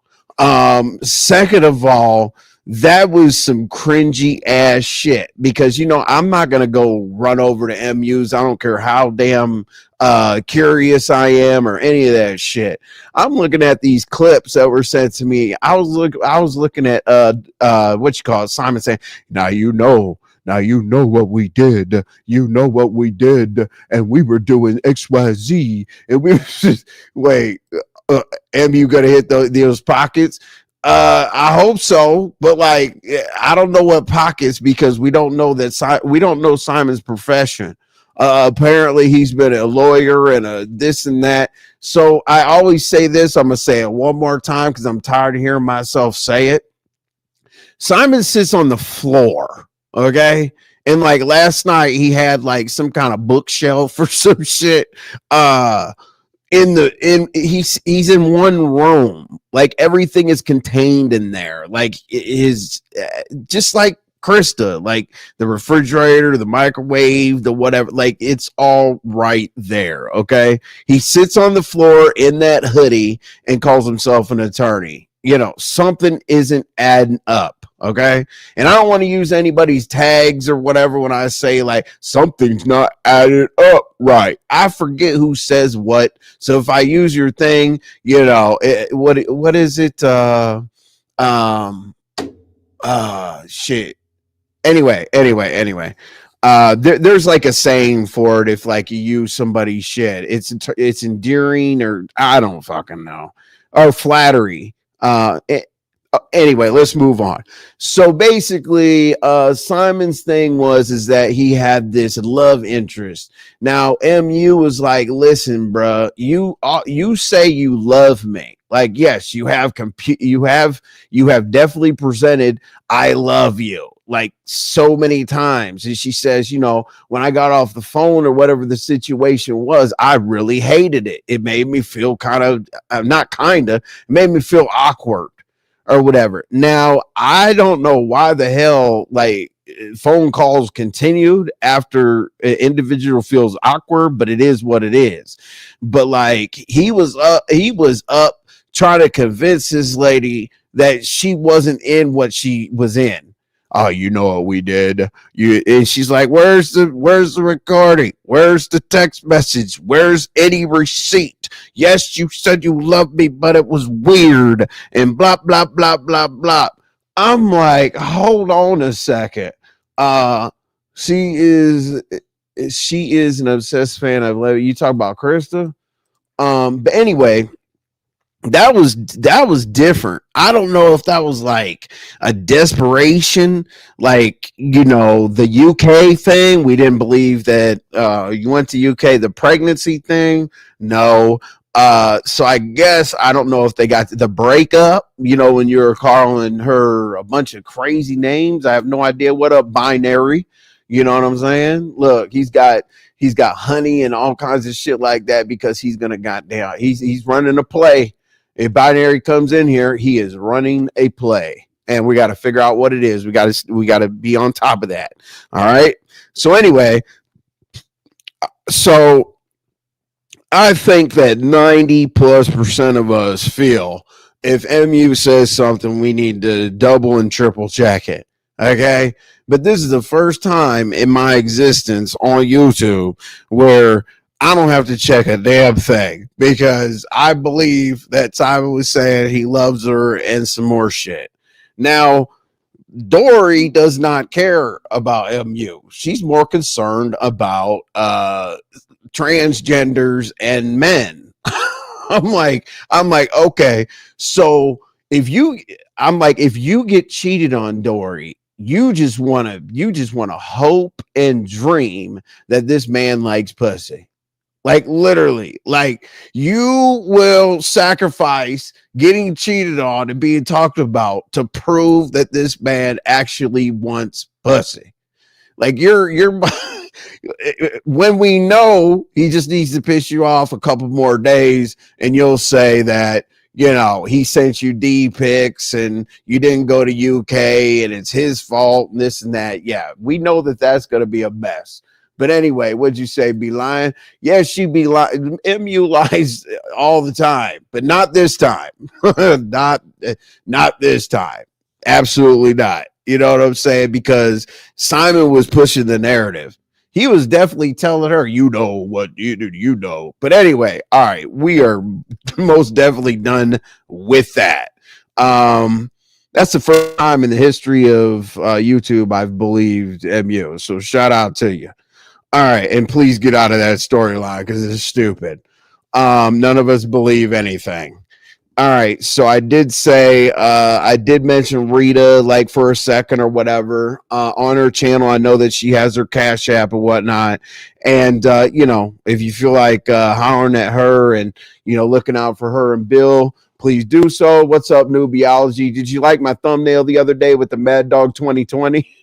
Second of all, that was some cringy ass shit, because I'm not gonna go run over to MUs. I don't care how damn curious I am or any of that shit. I'm looking at these clips that were sent to me. I was looking at what you call it, Simon saying, now you know what we did. You know what we did, and we were doing XYZ, and we just wait. Am you gonna hit those pockets? I hope so, but like, I don't know what pockets, because we don't know Simon's profession. Apparently, he's been a lawyer and a this and that. So I always say this. I'm gonna say it one more time because I'm tired of hearing myself say it. Simon sits on the floor. Okay. And like last night, he had like some kind of bookshelf or some shit. He's in one room. Like everything is contained in there. Like his just like Christa, like the refrigerator, the microwave, the whatever, like it's all right there. Okay. He sits on the floor in that hoodie and calls himself an attorney. Something isn't adding up. Okay. And I don't want to use anybody's tags or whatever when I say like something's not added up right. I forget who says what. So if I use your thing, what is it? Shit. Anyway. There's like a saying for it. If like you use somebody's shit, it's endearing, or I don't fucking know, or flattery. Anyway, let's move on. So basically, Simon's thing is that he had this love interest. Now, MU was like, listen, bro, you say you love me. Like, yes, you have definitely presented I love you like so many times. And she says, when I got off the phone or whatever the situation was, I really hated it. It made me feel it made me feel awkward or whatever. Now, I don't know why the hell like phone calls continued after an individual feels awkward, but it is what it is. But like he was up trying to convince this lady that she wasn't in what she was in. Oh, you know what we did. And she's like, where's the recording? Where's the text message? Where's any receipt? Yes, you said you loved me, but it was weird and blah, blah, blah, blah, blah. I'm like, hold on a second. She is an obsessed fan of Levy. You talk about Christa. But anyway, that was different. I don't know if that was like a desperation, like the UK thing. We didn't believe that you went to UK, the pregnancy thing. No. So I guess I don't know if they got the breakup, when you're calling her a bunch of crazy names. I have no idea what a binary, you know what I'm saying? Look, he's got honey and all kinds of shit like that because he's gonna goddamn he's running a play. If binary comes in here, he is running a play, and we got to figure out what it is. We got to be on top of that. All right. So anyway, so I think that 90+% of us feel if MU says something, we need to double and triple check it. Okay. But this is the first time in my existence on YouTube where I don't have to check a damn thing, because I believe that Simon was saying he loves her and some more shit. Now, Dory does not care about MU. She's more concerned about transgenders and men. I'm like, okay, so if you get cheated on, Dory, you just want to hope and dream that this man likes pussy. Like literally, like you will sacrifice getting cheated on and being talked about to prove that this man actually wants pussy. Like you're when we know he just needs to piss you off a couple more days, and you'll say that he sent you D pics and you didn't go to UK and it's his fault and this and that. Yeah, we know that that's going to be a mess. But anyway, what'd you say? Be lying? Yeah, she be lying. MU lies all the time, but not this time. not this time. Absolutely not. You know what I'm saying? Because Simon was pushing the narrative. He was definitely telling her, what you know. But anyway, all right, we are most definitely done with that. That's the first time in the history of YouTube I've believed MU. So shout out to you. All right, and please get out of that storyline because it's stupid. None of us believe anything. All right, so I did say I did mention Rita like for a second or whatever on her channel. I know that she has her Cash App and whatnot, and if you feel like hollering at her and looking out for her and Bill, please do so. What's up, Newbiology? Did you like my thumbnail the other day with the Mad Dog 2020?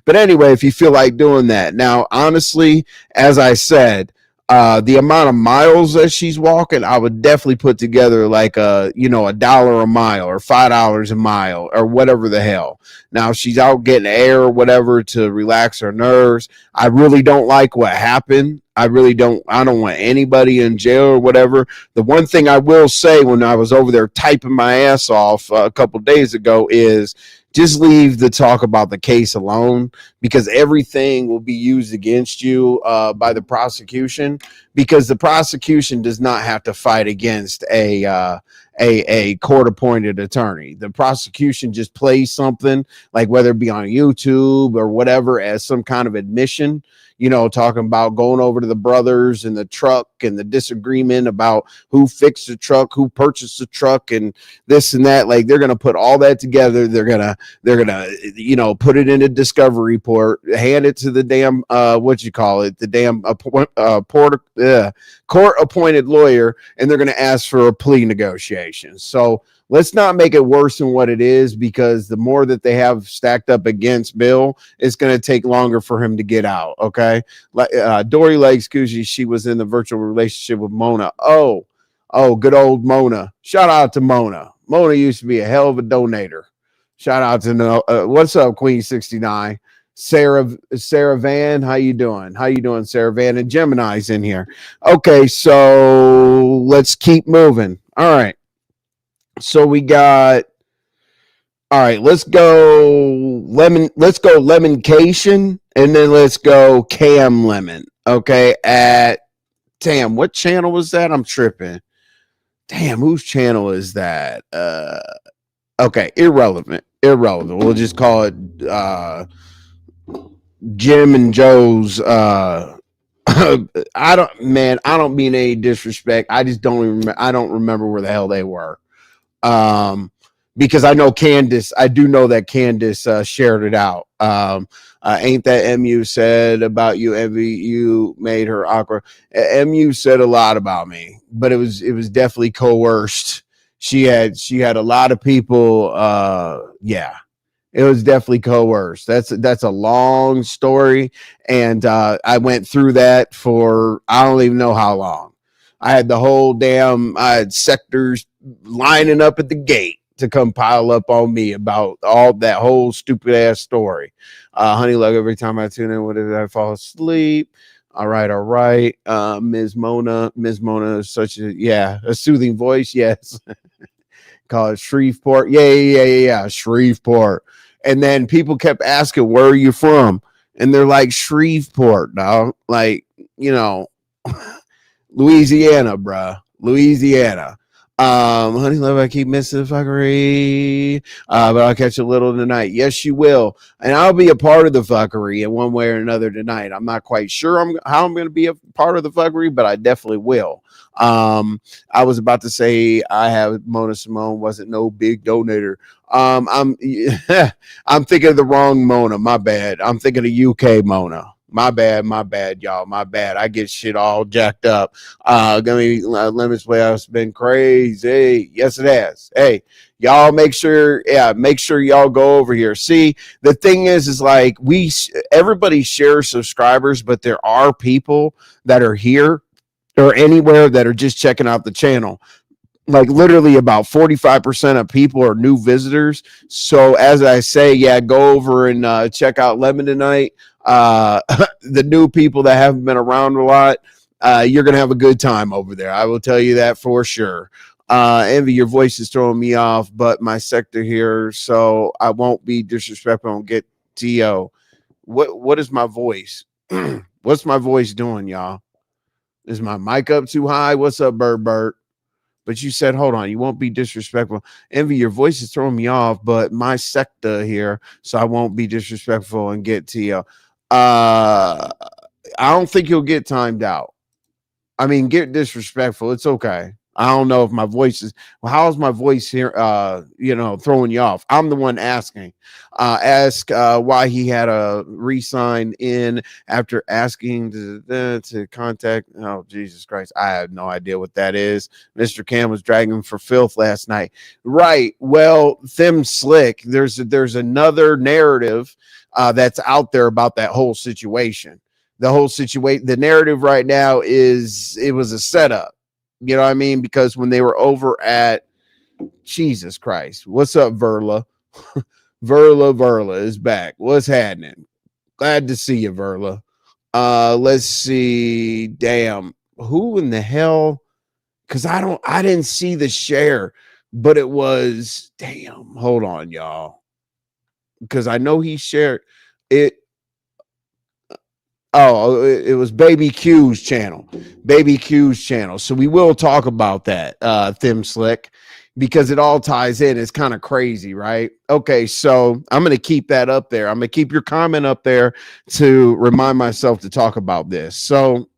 But anyway, if you feel like doing that, now honestly, as I said. The amount of miles that she's walking, I would definitely put together like $1 a mile or $5 a mile or whatever the hell. Now she's out getting air or whatever to relax her nerves. I really don't like what happened. I don't want anybody in jail or whatever. The one thing I will say when I was over there typing my ass off a couple days ago is just leave the talk about the case alone, because everything will be used against you by the prosecution, because the prosecution does not have to fight against a court-appointed attorney. The prosecution just plays something, like whether it be on YouTube or whatever, as some kind of admission, talking about going over to the brothers and the truck and the disagreement about who fixed the truck, who purchased the truck, and this and that. Like they're going to put all that together. They're going to put it in a discovery report, hand it to the damn, the damn court-appointed lawyer, and they're going to ask for a plea negotiation. So let's not make it worse than what it is, because the more that they have stacked up against Bill, it's going to take longer for him to get out. Okay. Dory likes Gucci. She was in the virtual relationship with Mona. Oh, good old Mona. Shout out to Mona. Mona used to be a hell of a donator. Shout out to what's up, Queen 69. Sarah Van, how you doing, Sarah Van? And Gemini's in here. Okay, so let's keep moving. All right. So we got, all right, let's go Lemoncation, and then let's go Cam Lemon. Okay, damn, what channel was that? I'm tripping. Damn, whose channel is that? Okay, irrelevant. We'll just call it Jim and Joe's I don't mean any disrespect. I just don't remember where the hell they were. Because I know I do know that Candace shared it out. Ain't that MU said about you, Envy? You made her awkward. MU said a lot about me, but it was definitely coerced. She had a lot of people. Yeah, it was definitely coerced. That's a long story, and I went through that for I don't even know how long. I had the whole damn sectors lining up at the gate to come pile up on me about all that whole stupid ass story. Honey Lug, every time I tune in, what did I fall asleep? All right. Ms. Mona is such a soothing voice. Yes. Call it Shreveport. Yeah. Shreveport. And then people kept asking, where are you from? And they're like, Shreveport, dog. Like, Louisiana, bruh. Louisiana. Honey Love, I keep missing the fuckery. But I'll catch a little tonight. Yes, you will. And I'll be a part of the fuckery in one way or another tonight. I'm not quite sure how I'm going to be a part of the fuckery, but I definitely will. I was about to say I have Mona Simone wasn't no big donator. I'm thinking of the wrong Mona. My bad. I'm thinking of UK Mona. My bad, y'all. My bad. I get shit all jacked up. Lemon's Playhouse been crazy. Yes, it has. Hey, y'all make sure y'all go over here. See, the thing is like everybody shares subscribers, but there are people that are here or anywhere that are just checking out the channel. Like literally about 45% of people are new visitors. So as I say, yeah, go over and check out Lemon tonight. The new people that haven't been around a lot, you're going to have a good time over there. I will tell you that for sure. Envy, your voice is throwing me off, but my sector here, so I won't be disrespectful and get TO. What is my voice? What's my voice doing, y'all? Is my mic up too high? What's up, Bird? But you said, hold on, you won't be disrespectful. Envy, your voice is throwing me off, but my sector here, so I won't be disrespectful and get to you. I don't think you'll get timed out. I mean, get disrespectful. It's okay. I don't know if my voice is, well, how's my voice here, throwing you off? I'm the one asking. Ask why he had a re-sign in after asking to contact. Oh, Jesus Christ. I have no idea what that is. Mr. Cam was dragging for filth last night. Right. Well, them slick. There's another narrative that's out there about that whole situation. The narrative right now is it was a setup. You know what I mean? Because when they were over at Jesus Christ, what's up, Verla? Verla is back. What's happening? Glad to see you, Verla. Let's see. Damn, who in the hell? Because I didn't see the share, but it was damn. Hold on, y'all. Because I know he shared it. Oh, it was Baby Q's channel. So we will talk about that, Thim Slick, because it all ties in. It's kind of crazy, right? Okay, so I'm going to keep that up there. I'm going to keep your comment up there to remind myself to talk about this. So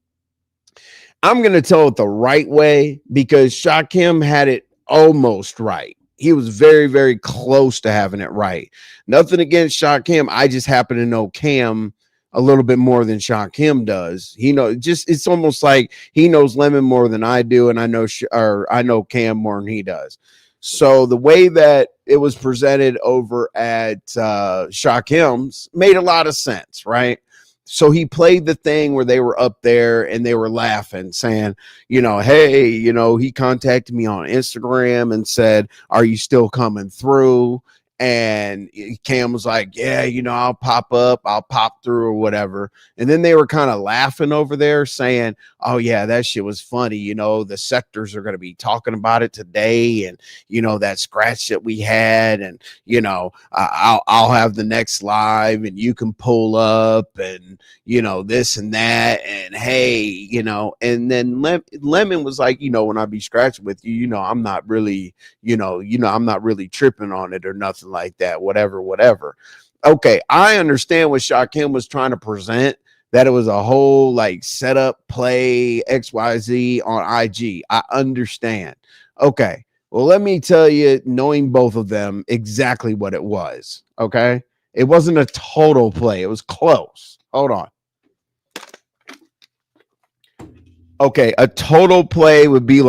I'm going to tell it the right way because Shakim had it almost right. He was very, very close to having it right. Nothing against Shakim. I just happen to know Cam a little bit more than Shakim does. It's almost like he knows Lemon more than I do, and I know Cam more than he does. So the way that it was presented over at Shakim's made a lot of sense, right? So he played the thing where they were up there and they were laughing, saying, hey, he contacted me on Instagram and said, are you still coming through? And Cam was like, yeah, I'll pop up, I'll pop through or whatever. And then they were kind of laughing over there saying, oh yeah, that shit was funny. The sectors are going to be talking about it today. And, that scratch that we had and, I'll have the next live and you can pull up and, this and that. And hey, and then Lemon was like, when I be scratching with you, I'm not really, I'm not really tripping on it or nothing like that, whatever. Okay, I understand what Shakim was trying to present, that it was a whole like setup play XYZ on IG. I understand. Okay, well, let me tell you, knowing both of them, exactly what it was. Okay, it wasn't a total play, it was close. Hold on. Okay, a total play would be,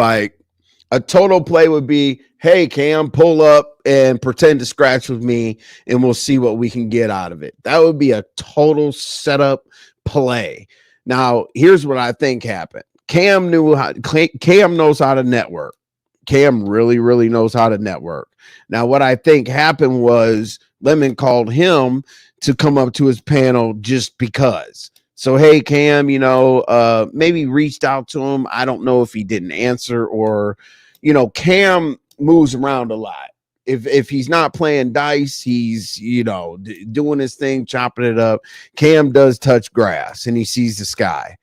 hey, Cam, pull up and pretend to scratch with me, and we'll see what we can get out of it. That would be a total setup play. Now, here's what I think happened. Cam knows how to network. Cam really, really knows how to network. Now, what I think happened was Lemon called him to come up to his panel just because. So, hey, Cam, maybe reached out to him. I don't know if he didn't answer or, Cam moves around a lot. If he's not playing dice, he's, doing his thing, chopping it up. Cam does touch grass and he sees the sky.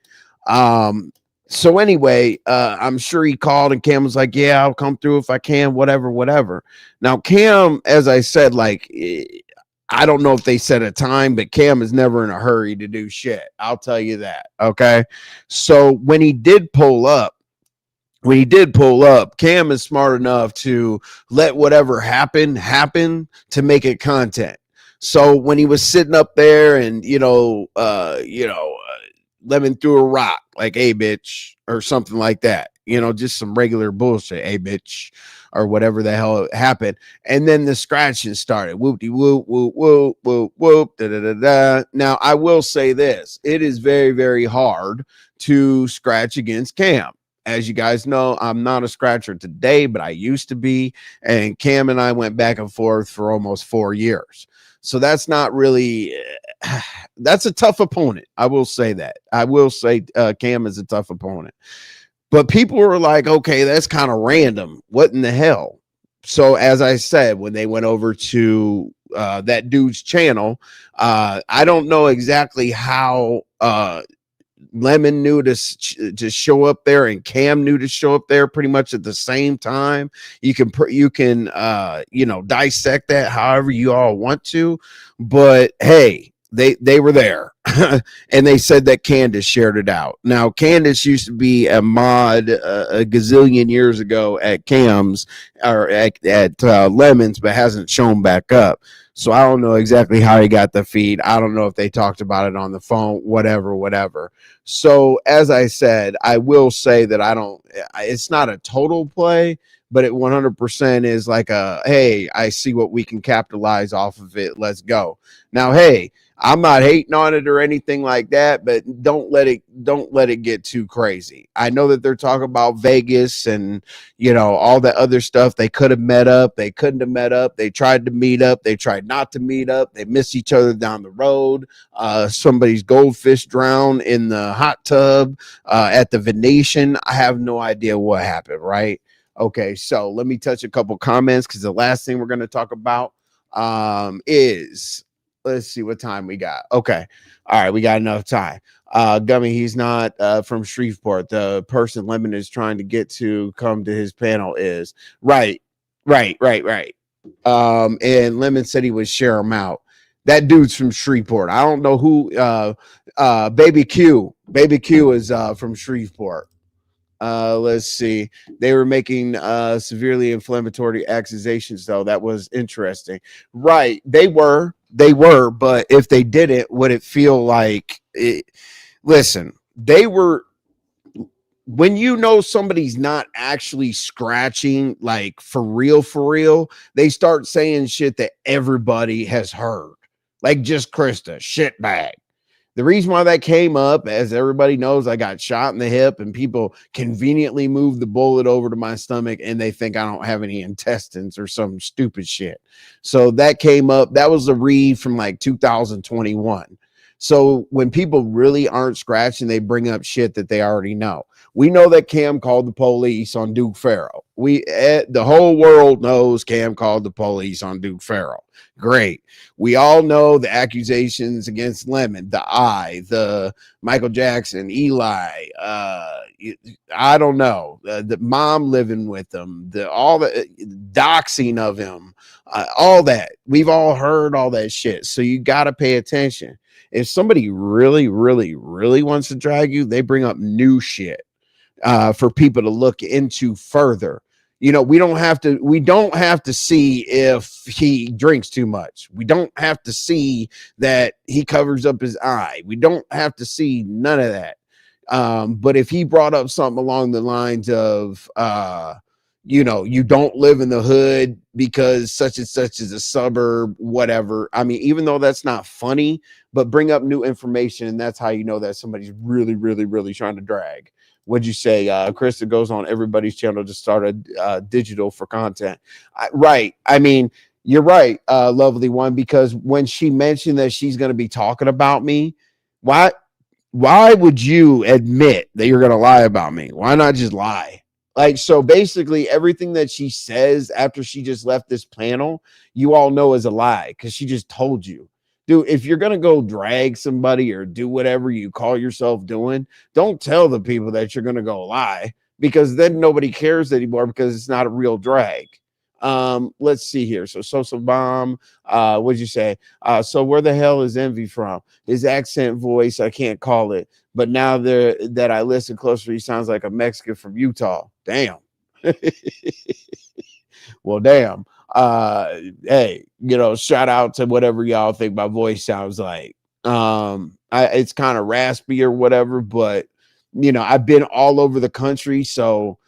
So anyway, I'm sure he called and Cam was like, yeah, I'll come through if I can, whatever. Now, Cam, as I said, I don't know if they set a time, but Cam is never in a hurry to do shit. I'll tell you that. Okay. So when he did pull up, Cam is smart enough to let whatever happen to make it content. So when he was sitting up there and, Lemon threw a rock like, hey, bitch, or something like that, just some regular bullshit, hey, bitch, or whatever the hell happened. And then the scratching started. Whoop-de whoop, whoop, whoop, whoop, whoop, da da da da. Now, I will say this. It is very, very hard to scratch against Cam. As you guys know, I'm not a scratcher today, but I used to be. And Cam and I went back and forth for almost 4 years. So that's not really, that's a tough opponent. I will say that. I will say Cam is a tough opponent. But people were like, okay, that's kind of random. What in the hell? So as I said, when they went over to that dude's channel, I don't know exactly how Lemon knew to show up there and Cam knew to show up there pretty much at the same time. You can dissect that however you all want to, but hey, they were there. And they said that Candace shared it out. Now, Candace used to be a mod a gazillion years ago at Cam's or at Lemon's, but hasn't shown back up. So I don't know exactly how he got the feed. I don't know if they talked about it on the phone, whatever. So as I said, I will say that it's not a total play, but it 100% is like hey, I see what we can capitalize off of it. Let's go. Now, hey, I'm not hating on it or anything like that, but don't let it get too crazy. I know that they're talking about Vegas and, all that other stuff. They could have met up. They couldn't have met up. They tried to meet up. They tried not to meet up. They missed each other down the road. Somebody's goldfish drowned in the hot tub at the Venetian. I have no idea what happened, right? Okay, so let me touch a couple comments because the last thing we're going to talk about is, let's see what time we got. Okay. All right. We got enough time. Gummy, he's not from Shreveport. The person Lemon is trying to get to come to his panel is right. And Lemon said he would share him out. That dude's from Shreveport. I don't know who, Baby Q is from Shreveport. Let's see. They were making severely inflammatory accusations, though. That was interesting. Right. They were, but if they didn't, would it feel like it? Listen, they were, when somebody's not actually scratching, like for real, they start saying shit that everybody has heard. Like just Christa, shitbag. The reason why that came up, as everybody knows, I got shot in the hip and people conveniently moved the bullet over to my stomach and they think I don't have any intestines or some stupid shit. So that came up. That was a read from like 2021. So when people really aren't scratching, they bring up shit that they already know. We know that Cam called the police on Duke Farrell. The whole world knows Cam called the police on Duke Farrell. Great. We all know the accusations against Lemon, the Michael Jackson, Eli, I don't know, the mom living with them, all the doxing of him, all that. We've all heard all that shit. So you got to pay attention. If somebody really, really, really wants to drag you, they bring up new shit for people to look into further. We don't have to see if he drinks too much. We don't have to see that he covers up his eye. We don't have to see none of that. But if he brought up something along the lines of, you don't live in the hood because such and such is a suburb, whatever. I mean, even though that's not funny, but bring up new information. And that's how you know that somebody's really, really, really trying to drag. What'd you say? Christa goes on everybody's channel to start a digital for content. Right. I mean, you're right, lovely one, because when she mentioned that she's going to be talking about me, why would you admit that you're going to lie about me? Why not just lie? Like, so basically everything that she says after she just left this panel, you all know is a lie because she just told you. Dude, if you're going to go drag somebody or do whatever you call yourself doing, don't tell the people that you're going to go lie, because then nobody cares anymore because it's not a real drag. Let's see here. So Sosa Bomb, what'd you say? So where the hell is Envy from? His accent voice, I can't call it. But now that I listen closer, he sounds like a Mexican from Utah. Damn. Well, damn. Hey, shout out to whatever y'all think my voice sounds like. It's kind of raspy or whatever, but I've been all over the country. So,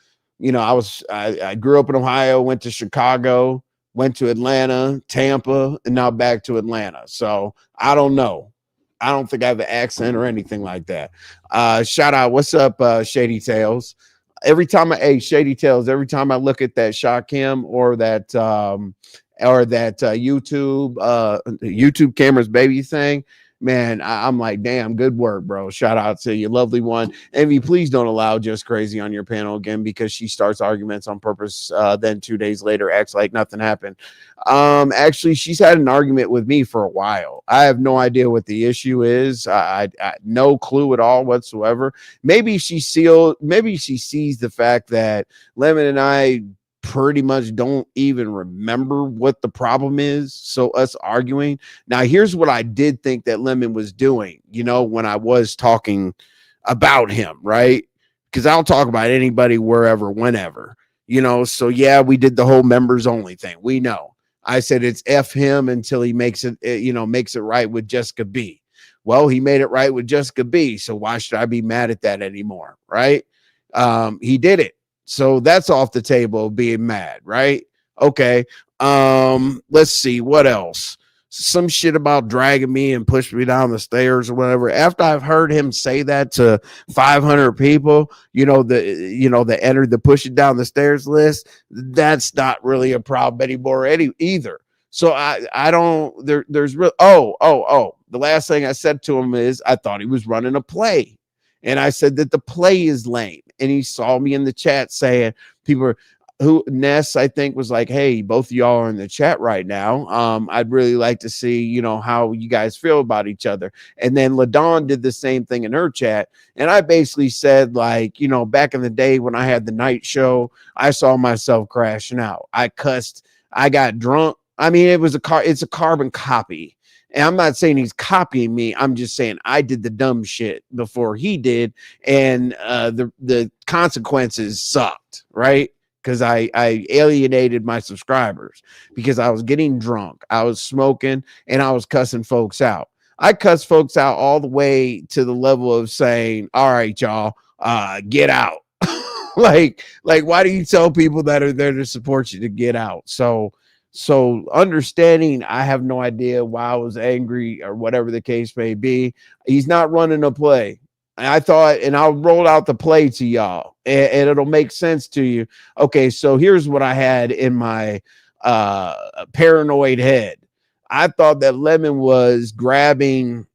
I grew up in Ohio, went to Chicago, went to Atlanta, Tampa, and now back to Atlanta. So I don't know. I don't think I have an accent or anything like that. Shout out. What's up, Shady Tales? Every time Shady Tales, every time I look at that shot cam or that YouTube cameras baby thing, man, I'm like, damn, good work, bro. Shout out to you, lovely one. Envy, please don't allow Just Crazy on your panel again, because she starts arguments on purpose. Then 2 days later acts like nothing happened. Actually, she's had an argument with me for a while. I have no idea what the issue is. I no clue at all whatsoever. Maybe she sees the fact that Lemon and I pretty much don't even remember what the problem is. So us arguing. Now, here's what I did think that Lemon was doing, when I was talking about him, right? Because I'll talk about anybody, wherever, whenever, So yeah, we did the whole members only thing. We know. I said it's F him until he makes it, makes it right with Jessica B. Well, he made it right with Jessica B. So why should I be mad at that anymore? Right? He did it. So that's off the table, being mad, right? Okay. Let's see what else. Some shit about dragging me and pushing me down the stairs or whatever. After I've heard him say that to 500 people, that entered the pushing down the stairs list, that's not really a problem anymore either. So I don't, there's real. Oh. The last thing I said to him is I thought he was running a play. And I said that the play is lame. And he saw me in the chat saying, Ness, I think, was like, hey, both of y'all are in the chat right now. I'd really like to see, how you guys feel about each other. And then LaDawn did the same thing in her chat. And I basically said, like, back in the day when I had the night show, I saw myself crashing out. I cussed. I got drunk. I mean, it's a carbon copy. And I'm not saying he's copying me. I'm just saying I did the dumb shit before he did. And the consequences sucked, right? Because I alienated my subscribers because I was getting drunk. I was smoking and I was cussing folks out. I cuss folks out all the way to the level of saying, all right, y'all, get out. like, why do you tell people that are there to support you to get out? So understanding, I have no idea why I was angry or whatever the case may be. He's not running a play. I thought, and I'll roll out the play to y'all and it'll make sense to you. Okay, so here's what I had in my paranoid head. I thought that Lemon was grabbing,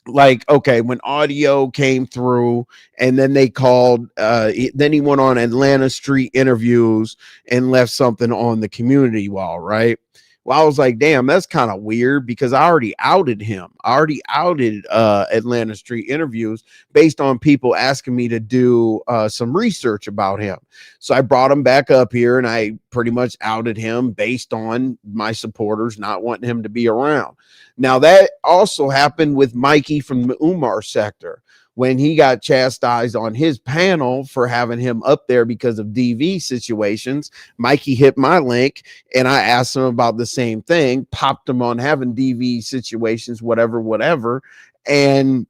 like, okay, when audio came through and then they called, then he went on Atlanta Street Interviews and left something on the community wall, right? Well, I was like, damn, that's kind of weird because I already outed him. I already outed Atlanta Street Interviews based on people asking me to do some research about him. So I brought him back up here and I pretty much outed him based on my supporters not wanting him to be around. Now, that also happened with Mikey from the Umar sector when he got chastised on his panel for having him up there because of DV situations. Mikey hit my link and I asked him about the same thing, popped him on having DV situations, whatever. And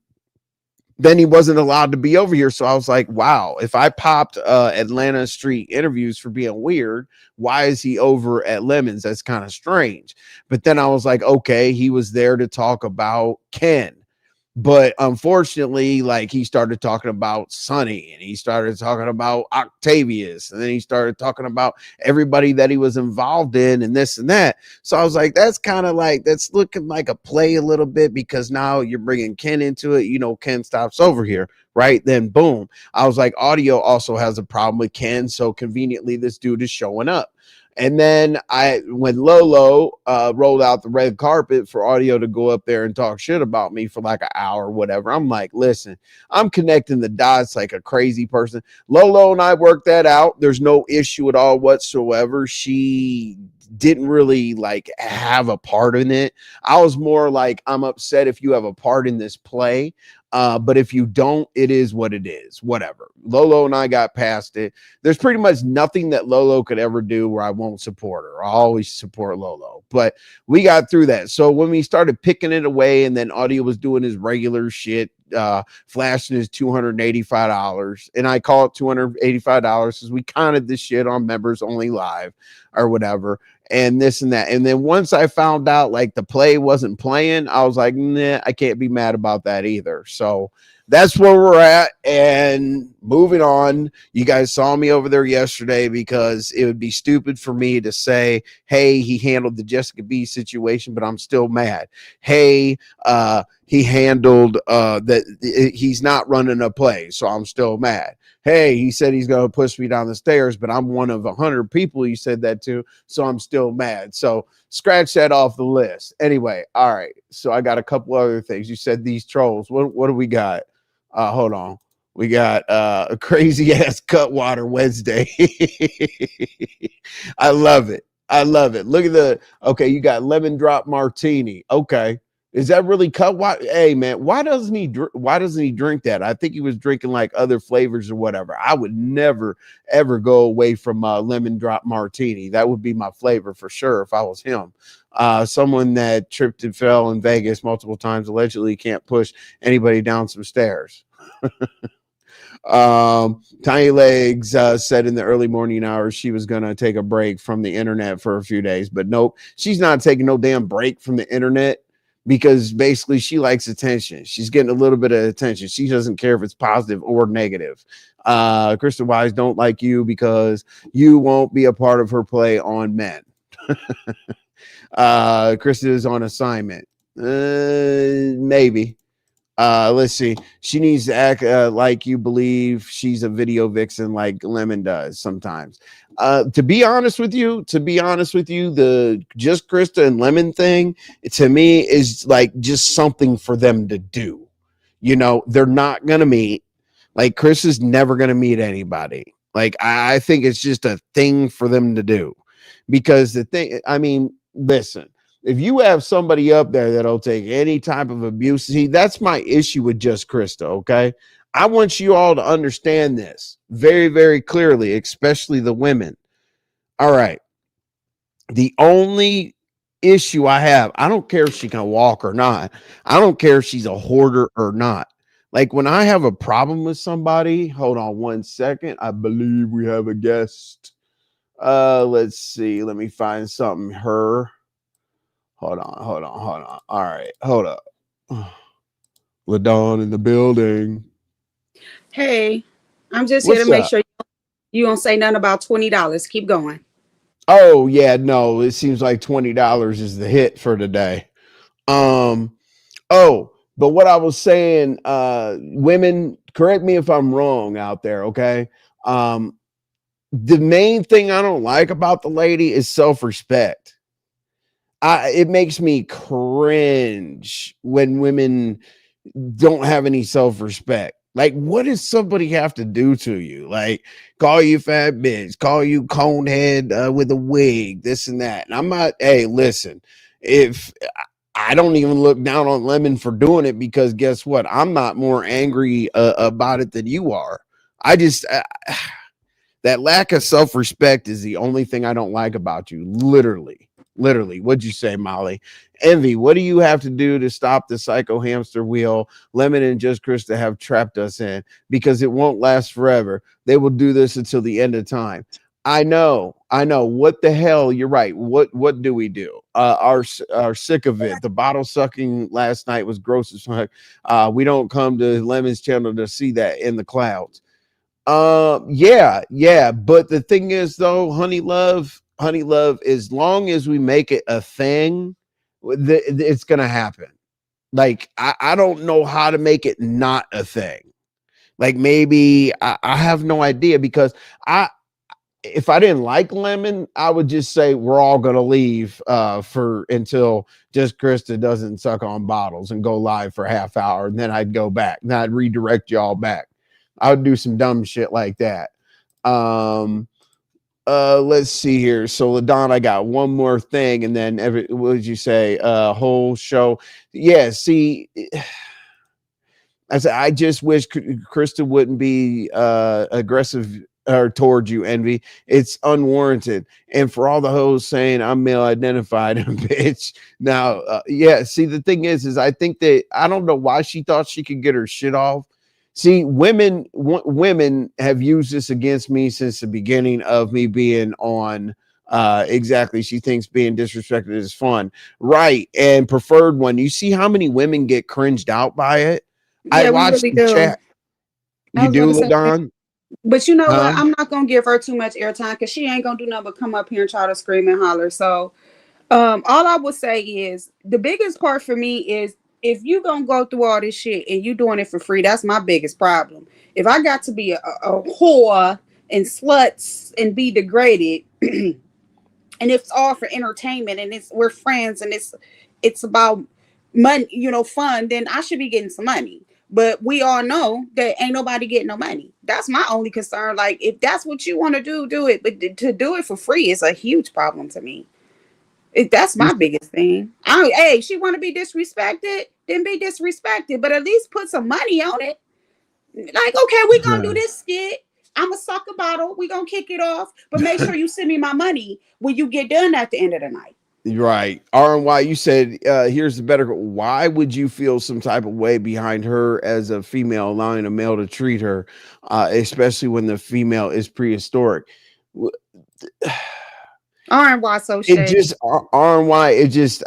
then he wasn't allowed to be over here. So I was like, wow, if I popped Atlanta Street Interviews for being weird, why is he over at Lemons? That's kind of strange. But then I was like, okay, he was there to talk about Ken. But unfortunately, like, he started talking about Sonny and he started talking about Octavius and then he started talking about everybody that he was involved in and this and that. So I was like, that's kind of like, that's looking like a play a little bit because now you're bringing Ken into it. Ken stops over here, right? Then boom. I was like, audio also has a problem with Ken. So conveniently, this dude is showing up. And then when Lolo rolled out the red carpet for audio to go up there and talk shit about me for like an hour or whatever, I'm like, listen, I'm connecting the dots like a crazy person. Lolo and I worked that out. There's no issue at all whatsoever. She didn't really like have a part in it. I was more like, I'm upset if you have a part in this play. But if you don't, it is what it is, whatever. Lolo and I got past it. There's pretty much nothing that Lolo could ever do where I won't support her. I always support Lolo, but we got through that. So when we started picking it away, and then Audio was doing his regular shit, flashing his $285, and I call it $285 because we counted this shit on members only live or whatever, and this and that. And then once I found out like the play wasn't playing, I was like, nah, I can't be mad about that either. So that's where we're at. And moving on, you guys saw me over there yesterday because it would be stupid for me to say, hey, he handled the Jessica B situation, but I'm still mad. Hey, he handled that he's not running a play, so I'm still mad. Hey, he said he's going to push me down the stairs, but I'm one of 100 people he said that to, so I'm still mad. So scratch that off the list. Anyway, all right. So I got a couple other things. You said these trolls. What do we got? Hold on. We got a crazy ass Cutwater Wednesday. I love it. I love it. Look at okay, you got lemon drop martini. Okay. Is that really Cutwater? Hey man, why doesn't he drink that? I think he was drinking like other flavors or whatever. I would never ever go away from lemon drop martini. That would be my flavor for sure if I was him. Someone that tripped and fell in Vegas multiple times allegedly can't push anybody down some stairs. Tiny Legs said in the early morning hours she was gonna take a break from the internet for a few days, but nope, she's not taking no damn break from the internet because basically she likes attention. She's getting a little bit of attention. She doesn't care if it's positive or negative. Krista Wise don't like you because you won't be a part of her play on men. Krista is on assignment. Maybe. Let's see. She needs to act like you believe she's a video vixen like Lemon does sometimes. To be honest with you, the just Krista and Lemon thing, to me, is like just something for them to do. You know, they're not going to meet. Like, Chris is never going to meet anybody. Like, I think it's just a thing for them to do. Because the thing, I mean, listen, if you have somebody up there that'll take any type of abuse, see, that's my issue with just Krista, okay? I want you all to understand this very, very clearly, especially the women. All right. The only issue I have, I don't care if she can walk or not. I don't care if she's a hoarder or not. Like, when I have a problem with somebody, hold on one second. I believe we have a guest. Let's see. Let me find something. Her. Hold on. All right, hold up. LaDawn in the building. Hey, I'm just What's here to make up? sure you don't say nothing about $20. Keep going. Oh yeah, no, it seems like $20 is the hit for today. Oh, but what I was saying, women, correct me if I'm wrong out there, okay? The main thing I don't like about the lady is self-respect. It makes me cringe when women don't have any self-respect. Like, what does somebody have to do to you? Like, call you fat bitch, call you conehead with a wig, this and that. And I'm not, hey, listen, if I don't even look down on Lemon for doing it, because guess what? I'm not more angry about it than you are. I just, that lack of self-respect is the only thing I don't like about you. Literally. What'd you say, Molly? Envy, what do you have to do to stop the psycho hamster wheel Lemon and Just Krista have trapped us in? Because it won't last forever. They will do this until the end of time. I know. What the hell? You're right. What do we do? Are sick of it. The bottle sucking last night was gross as fuck. We don't come to Lemon's channel to see that in the clouds. Yeah. But the thing is, though, honey love, as long as we make it a thing, it's gonna happen. Like, I don't know how to make it not a thing. Like, maybe I have no idea, because if I didn't like Lemon, I would just say we're all gonna leave until Just Krista doesn't suck on bottles and go live for a half hour, and then I'd go back and I'd redirect y'all back. I would do some dumb shit like that. Let's see here. So LaDon, I got one more thing, and then what did you say? Whole show. Yeah, see, I said, I just wish Christa wouldn't be aggressive towards you, Envy. It's unwarranted. And for all the hoes saying I'm male identified, bitch. Now, yeah. See, the thing is I think that I don't know why she thought she could get her shit off. See, women have used this against me since the beginning of me being on. Exactly. She thinks being disrespected is fun, right? And preferred one. You see how many women get cringed out by it. I Yeah, we watched really the do. chat. I You was going do, to say, LaDon? but you know Huh? what? I'm not going to give her too much airtime because she ain't going to do nothing but come up here and try to scream and holler. So, all I would say is the biggest part for me is if you gonna go through all this shit and you doing it for free, that's my biggest problem. If I got to be a whore and sluts and be degraded, and it's all for entertainment and it's we're friends and it's about money, fun, then I should be getting some money. But we all know that ain't nobody getting no money. That's my only concern. Like if that's what you want to do it. But to do it for free is a huge problem to me. That's my biggest thing. Hey, she want to be disrespected, then be disrespected, but at least put some money on it. Like, okay, we gonna do this skit. I'm gonna suck a bottle. We gonna kick it off, but make sure you send me my money when you get done at the end of the night. Right. RNY, you said, here's the better. Why would you feel some type of way behind her as a female, allowing a male to treat her, especially when the female is prehistoric? RNY so It shady. just RNY. It just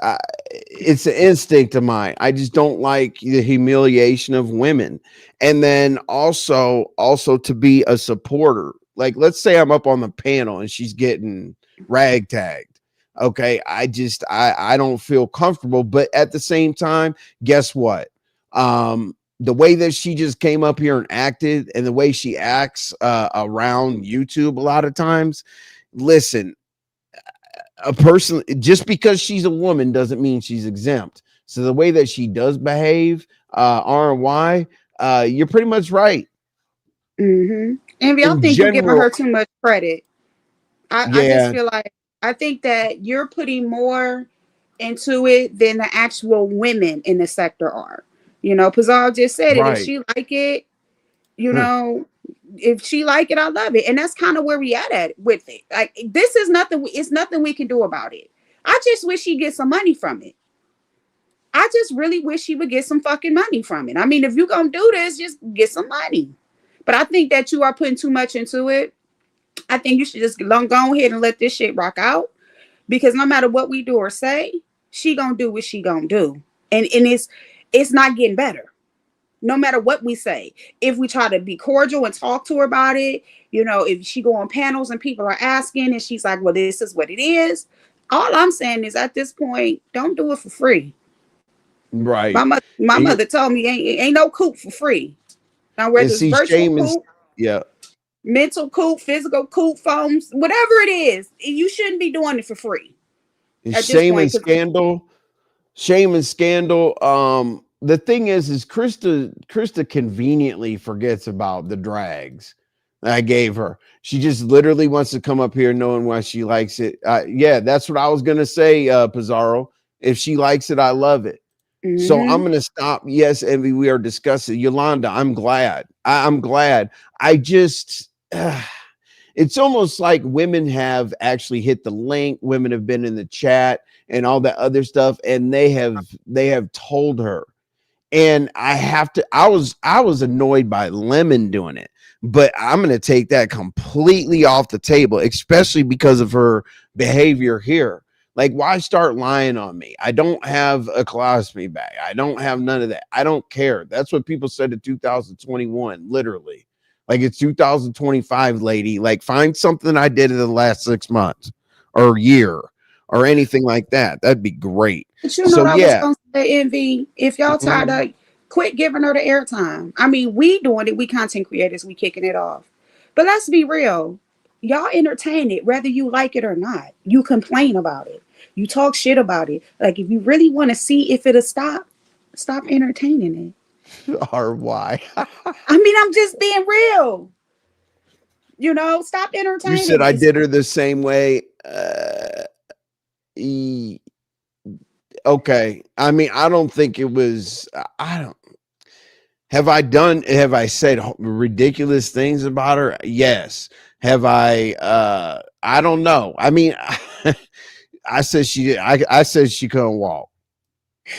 it's an instinct of mine. I just don't like the humiliation of women, and then also to be a supporter. Like, let's say I'm up on the panel and she's getting ragtagged. Okay, I don't feel comfortable, but at the same time, guess what? The way that she just came up here and acted, and the way she acts around YouTube a lot of times. Listen, a person just because she's a woman doesn't mean she's exempt. So the way that she does behave, R&Y, you're pretty much right. Mm-hmm. And y'all In think you're giving general, her too much credit. I just yeah, feel like I think that you're putting more into it than the actual women in the sector are. Pazal just said it. If right. she like it, you Huh. know, if she like it, I love it. And that's kind of where we at with it. Like this is nothing, it's nothing we can do about it. I just wish she get some money from it. I just really wish she would get some fucking money from it. I mean, if you're gonna do this, just get some money. But I think that you are putting too much into it. I think you should just go ahead and let this shit rock out. Because no matter what we do or say, she gonna do what she gonna do. And it's not getting better. No matter what we say, if we try to be cordial and talk to her about it, if she go on panels and people are asking and she's like, well, this is what it is. All I'm saying is at this point, don't do it for free. Right. My And, mother told me ain't no coop for free. Now and whether it's see, virtual shame is, coop, yeah. mental coop, physical coop, phones, whatever it is, you shouldn't be doing it for free at this Shame and point. scandal. Shame and scandal. The thing is Christa conveniently forgets about the drags I gave her. She just literally wants to come up here knowing why she likes it. Yeah, that's what I was gonna say, Pizarro. If she likes it, I love it. So I'm Mm-hmm. gonna stop. Yes, Envy, we are discussing. Yolanda, I'm glad. I'm glad. I just it's almost like women have actually hit the link, women have been in the chat and all that other stuff, and they have told her. And I was annoyed by Lemon doing it, but I'm going to take that completely off the table, especially because of her behavior here. Like, why start lying on me? I don't have a colostomy bag. I don't have none of that. I don't care. That's what people said in 2021, literally. Like, it's 2025, lady. Like, find something I did in the last 6 months or year or anything like that. That'd be great. But you know So what I was yeah. gonna say, Envy? If y'all tired Mhm. of quit giving her the airtime. I mean, we doing it, we content creators, we kicking it off. But let's be real. Y'all entertain it, whether you like it or not. You complain about it. You talk shit about it. Like if you really want to see if it'll stop entertaining RY. it. I mean, I'm just being real. Stop You said entertaining I it. did her the same way. Okay. I mean, I don't think it was. I don't. Have I said ridiculous things about her? Yes. Have I don't know. I mean, I said I said she couldn't walk.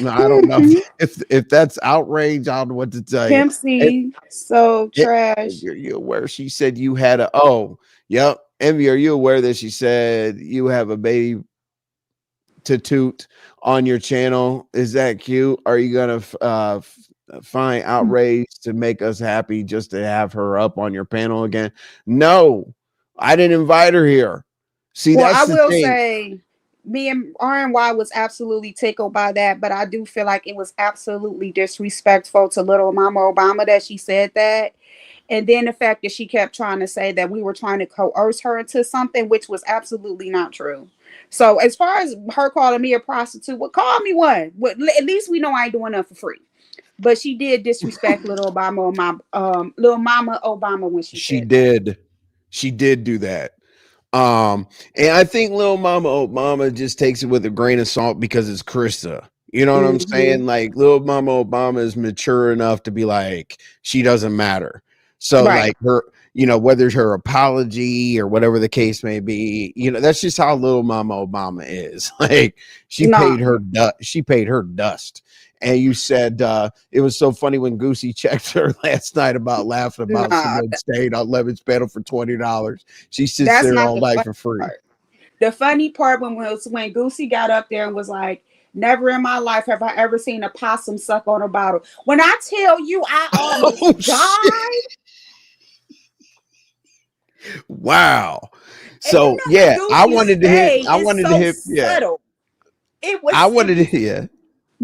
No, I don't know if that's outrage. I don't know what to tell you. Pimp It, C, so trash. are you aware she said you had a, oh, yep. Envy, are you aware that she said you have a baby to toot on your channel? Is that cute? Are you gonna find outrage to make us happy just to have her up on your panel again? No, I didn't invite her here. See, Well, that's I the will thing. say, me and RNY was absolutely tickled by that, but I do feel like it was absolutely disrespectful to little Mama Obama that she said that. And then the fact that she kept trying to say that we were trying to coerce her into something, which was absolutely not true. So as far as her calling me a prostitute, well, call me one. Well, at least we know I ain't doing nothing for free. But she did disrespect little Mama Obama when she She said that. did. She did do that. And I think little Mama Obama just takes it with a grain of salt because it's Krista. You know what I'm Hmm. saying? Like little Mama Obama is mature enough to be like, she doesn't matter. So Right. like her, whether it's her apology or whatever the case may be, that's just how little Mama Obama is. Like No, she paid her dust. And you said it was so funny when Goosey checked her last night about laughing about nah, someone staying on Lemon's panel for $20. She sits that's there not all the night funny for free. part. The funny part was when Goosey got up there and was like, "Never in my life have I ever seen a possum suck on a bottle." When I tell you, I almost Oh shit! died. Wow. And you So know that yeah, Goosey's stay I is wanted to so hit. Yeah, subtle. It I was. It wanted to. was. Yeah.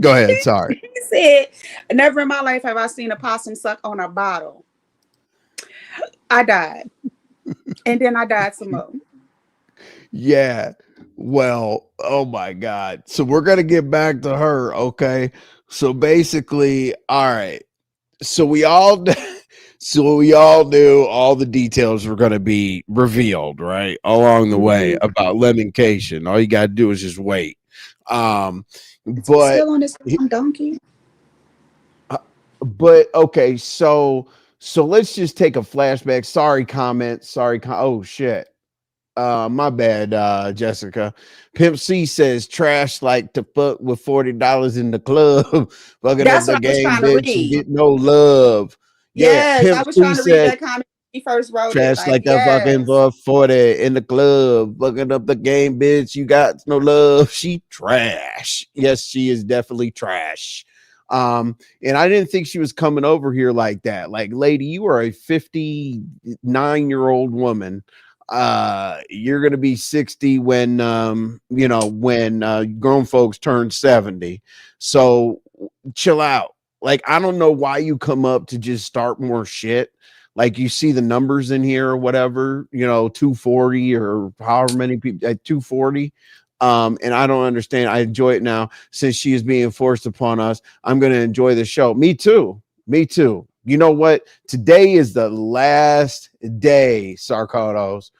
Go ahead. Sorry. He said, "Never in my life have I seen a possum suck on a bottle." I died, and then I died some more. Yeah. Well, oh my God. So we're gonna get back to her. Okay. So basically, all right. So we all so we all knew all the details were going to be revealed, right, along the way Mhm. about Lemoncation. All you got to do is just wait. Um, Is he but still on this donkey? uh, but okay, so let's just take a flashback. Sorry, comment. Sorry, oh shit. My bad, Jessica. Pimp C says trash like to fuck with $40 in the club, fucking up That's the what I was game, trying to bitch. You read. get no love. Yeah, Yes, I Pimp was C trying to read said that comment when he first wrote it. trash Like, like that fucking yes, for 40 in the club, fucking up the game, bitch. You got no love. She trash. Yes, she is definitely trash. And I didn't think she was coming over here like that. Like, lady, you are a 59-year-old woman. You're gonna be 60 when when grown folks turn 70. So chill out. Like, I don't know why you come up to just start more shit. Like, you see the numbers in here or whatever, 240 or however many people at 240. And I don't understand. I enjoy it now since she is being forced upon us. I'm going to enjoy the show. Me too. Me too. You know what? Today is the last day, Sarkotos.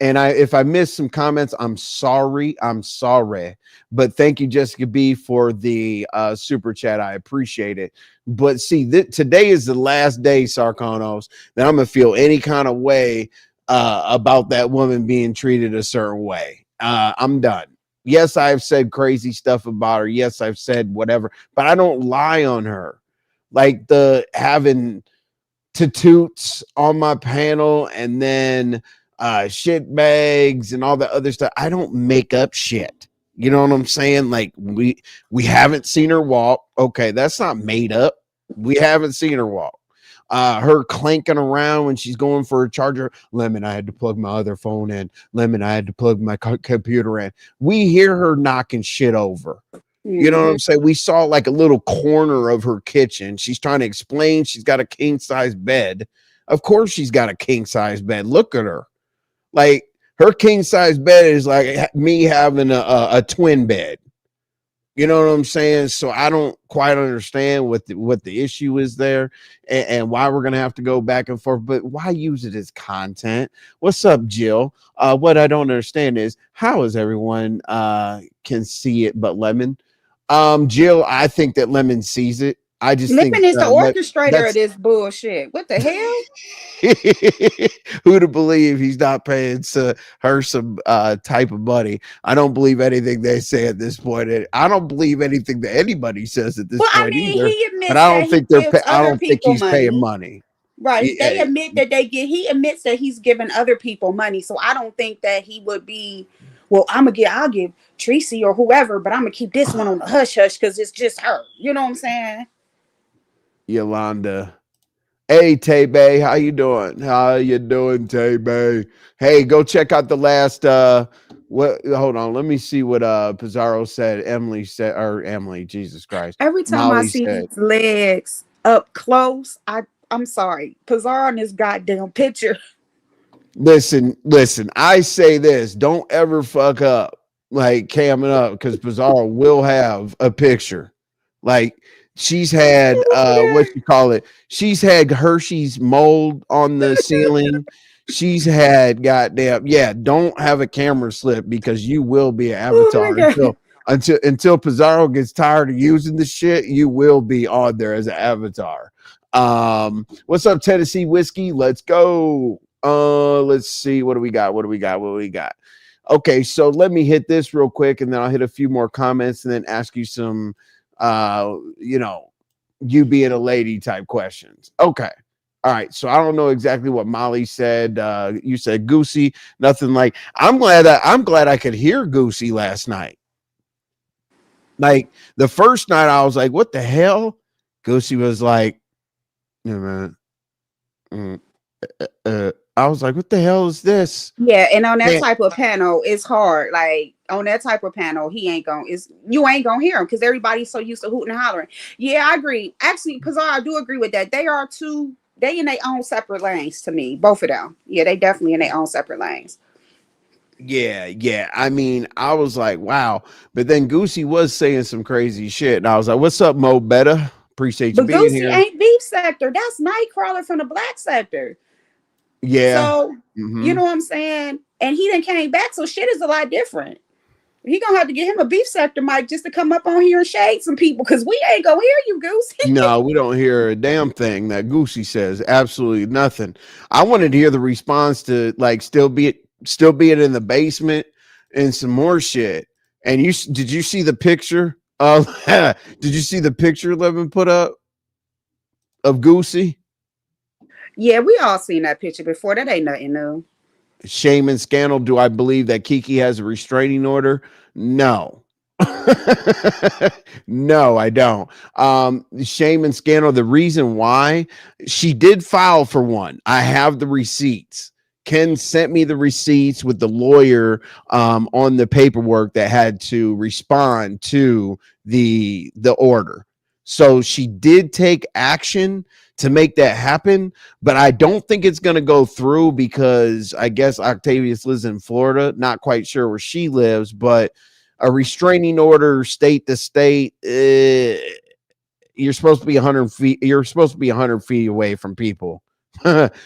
And if I missed some comments, I'm sorry. I'm sorry. But thank you, Jessica B, for the super chat. I appreciate it. But see, today is the last day, Sarkonos, that I'm gonna feel any kind of way about that woman being treated a certain way. I'm done. Yes, I've said crazy stuff about her. Yes, I've said whatever, but I don't lie on her. Like the having tattoos on my panel and then shit bags and all that other stuff. I don't make up shit. You know what I'm saying? Like we haven't seen her walk. Okay, that's not made up. We haven't seen her walk. Her clanking around when she's going for a charger. Lemon, I had to plug my other phone in. Lemon, I had to plug my computer in. We hear her knocking shit over. You know what hmm I'm saying? We saw like a little corner of her kitchen. She's trying to explain she's got a king size bed. Of course, she's got a king size bed. Look at her. Like her king size bed is like me having a twin bed. You know what I'm saying? So I don't quite understand what the issue is there and why we're gonna have to go back and forth. But why use it as content? What's up, Jill? What I don't understand is how is everyone can see it but Lemon? Jill, I think that Lemon sees it. I just think Lemon is the orchestrator of that's this bullshit. What the hell? who to believe he's not paying her some type of money. I don't believe anything they say at this point. I don't believe anything that anybody says at this Well, I point mean, either. he But admits I that don't he think they're. gives I other don't think people he's paying money. money. Right. They Yeah, admit that he admits that he's giving other people money. So I don't think that he would be, well, I'll give Tracy or whoever, but I'm gonna keep this one on the hush hush because it's just her. You know what I'm saying? Yolanda. Hey Tay Bay, how you doing? How you doing, Tay Bay? Hey, go check out the last what hold on, let me see what Pizarro said, Emily, Jesus Christ. Every time I Molly see said. these legs up close, I'm sorry. Pizarro in this goddamn picture. Listen, I say this, don't ever fuck up like camming up because Pizarro will have a picture. Like she's had what you call it? She's had Hershey's mold on the ceiling. She's had goddamn don't have a camera slip because you will be an Oh my avatar god. until Pizarro gets tired of using the shit, you will be on there as an avatar. What's up, Tennessee Whiskey? Let's go. Let's see. What do we got? Okay, so let me hit this real quick and then I'll hit a few more comments and then ask you some you being a lady type questions. Okay. All right. So I don't know exactly what Molly said. You said Goosey, nothing like I'm glad I could hear Goosey last night. Like the first night I was like, what the hell? Goosey was like, yeah, man. I was like, what the hell is this? Yeah, and on that Man, type of panel, it's hard. Like on that type of panel, you ain't gonna hear him because everybody's so used to hooting and hollering. Yeah, I agree. Actually, Pizarro, I do agree with that. They in their own separate lanes to me, both of them. Yeah, they definitely in their own separate lanes. yeah. I mean, I was like, wow. But then Goosey was saying some crazy shit. And I was like, what's up, Mo Betta? Appreciate you But being Goosey here. ain't beef sector. That's Nightcrawler from the black sector. Yeah. So you know what I'm saying? And he then came back, so shit is a lot different. He gonna have to get him a beef sector mic just to come up on here and shade some people because we ain't gonna hear you, Goosey. No, we don't hear a damn thing that Goosey says. Absolutely nothing. I wanted to hear the response to like still be it in the basement and some more shit. And did you see the picture? Did you see the picture Levin put up of Goosey? Yeah, we all seen that picture before. That ain't nothing new. Shame and scandal. Do I believe that Kiki has a restraining order? No. No, I don't. Shame and scandal. The reason why she did file for one, I have the receipts. Ken sent me the receipts with the lawyer on the paperwork that had to respond to the order. So she did take action to make that happen, but I don't think it's going to go through because I guess Octavius lives in Florida. Not quite sure where she lives, but a restraining order state to state, you're supposed to be 100 feet. You're supposed to be 100 feet away from people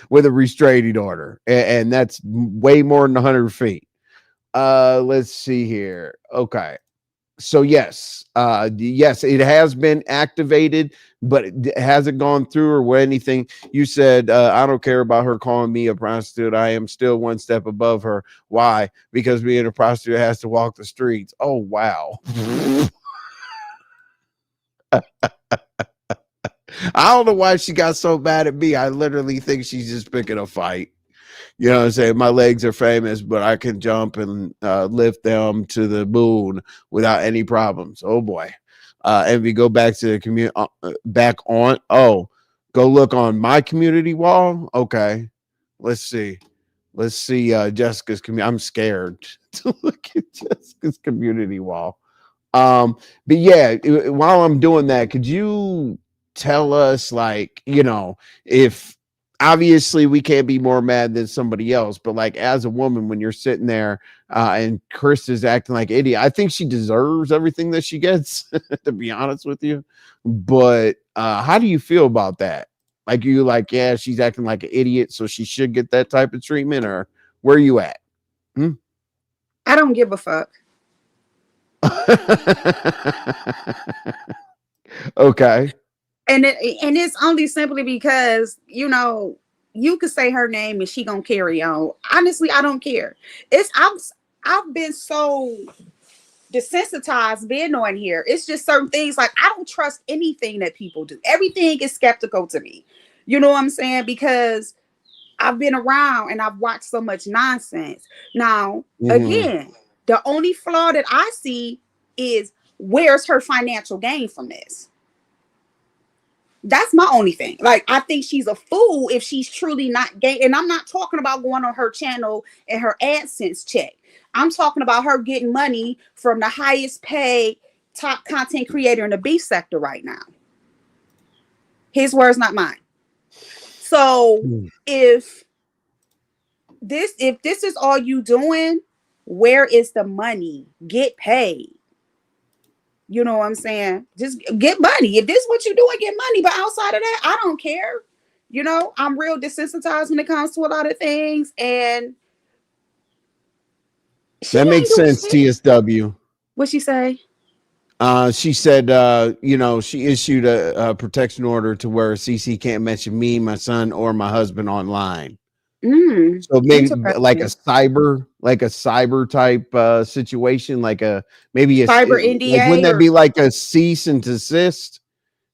with a restraining order, and that's way more than 100 feet. Let's see here. Okay. So yes, it has been activated, but it hasn't gone through or anything. You said I don't care about her calling me a prostitute. I am still one step above her. Why? Because being a prostitute has to walk the streets. Oh wow. I don't know why she got so mad at me. I literally think she's just picking a fight. You know what I'm saying? My legs are famous, but I can jump and lift them to the moon without any problems. Oh boy. And we go back to the community, back on. Oh, go look on my community wall. Okay. Let's see. Jessica's community. I'm scared to look at Jessica's community wall. But yeah, while I'm doing that, could you tell us, like, if obviously we can't be more mad than somebody else, but like as a woman, when you're sitting there and Chris is acting like an idiot, I think she deserves everything that she gets, to be honest with you. But how do you feel about that? Like, you like, yeah, she's acting like an idiot, so she should get that type of treatment, or where are you at? I don't give a fuck. Okay. and it's only simply because you could say her name and she gonna carry on. Honestly, I don't care. I've been so desensitized being on here. It's just certain things like I don't trust anything that people do. Everything is skeptical to me. You know what I'm saying? Because I've been around and I've watched so much nonsense. Now, again, the only flaw that I see is where's her financial gain from this? That's my only thing. Like, I think she's a fool if she's truly not gay. And I'm not talking about going on her channel and her AdSense check. I'm talking about her getting money from the highest paid top content creator in the beef sector right now. His words, not mine. So if this is all you doing, where is the money? Get paid. You know what I'm saying? Just get money. If this is what you're doing, get money. But outside of that, I don't care. I'm real desensitized when it comes to a lot of things. And that makes sense, TSW. What'd she say? She said, she issued a protection order to where CC can't mention me, my son, or my husband online. So maybe like a cyber type situation, like maybe a cyber NDA. Like, wouldn't that be like a cease and desist